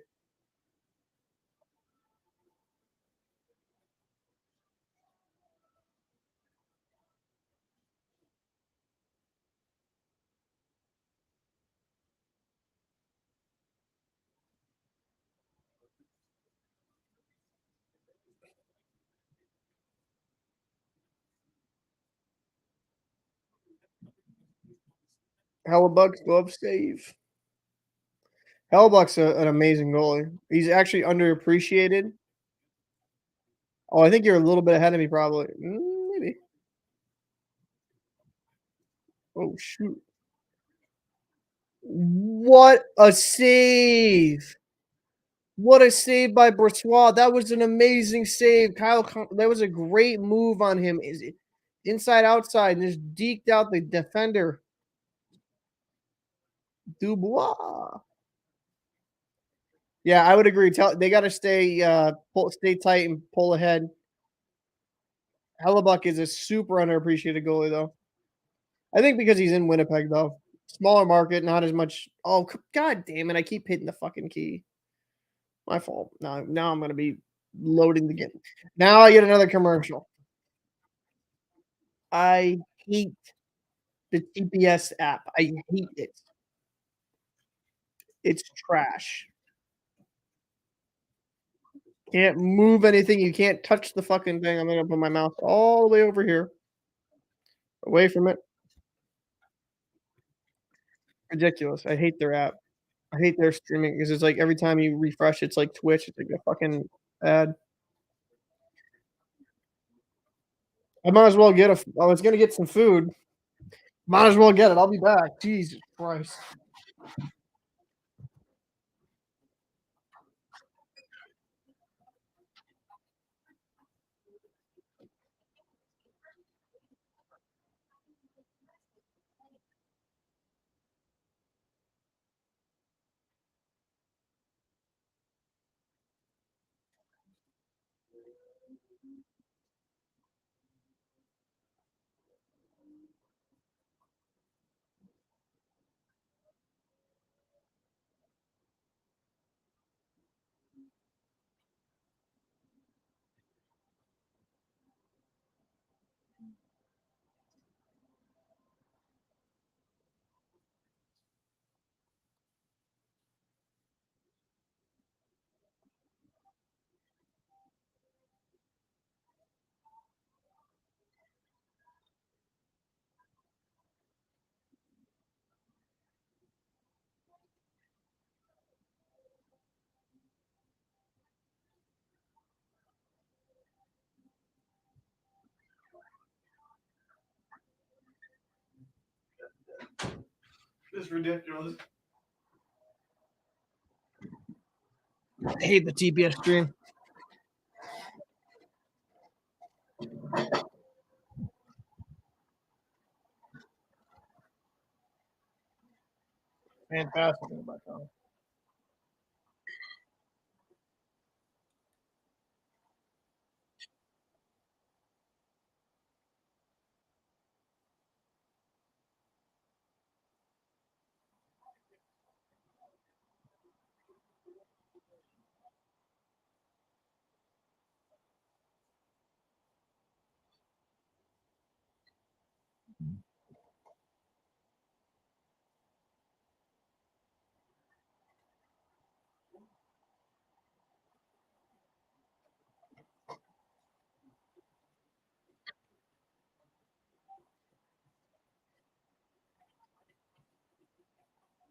Hellebuck's glove save. Hellebuck's an amazing goalie. He's actually underappreciated. Oh, I think you're a little bit ahead of me, probably. Maybe. Oh shoot! What a save! What a save by Brossoit. That was an amazing save. That was a great move on him. Is it inside outside and just deked out the defender. Dubois. Yeah, I would agree. They got to stay tight and pull ahead. Hellebuck is a super underappreciated goalie, though. I think because he's in Winnipeg, though. Smaller market, not as much. Oh, god damn it. I keep hitting the fucking key. My fault. Now I'm going to be loading the game. Now I get another commercial. I hate the TPS app. I hate it. It's trash. Can't move anything. You can't touch the fucking thing. I'm going to put my mouse all the way over here. Away from it. Ridiculous. I hate their app. I hate their streaming because it's like every time you refresh, it's like Twitch. It's like a fucking ad. I might as well I was gonna get some food. Might as well get it. I'll be back. Jesus Christ. It's ridiculous. I hate the TPS stream. Fantastic.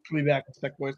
I'll be back in a sec, boys.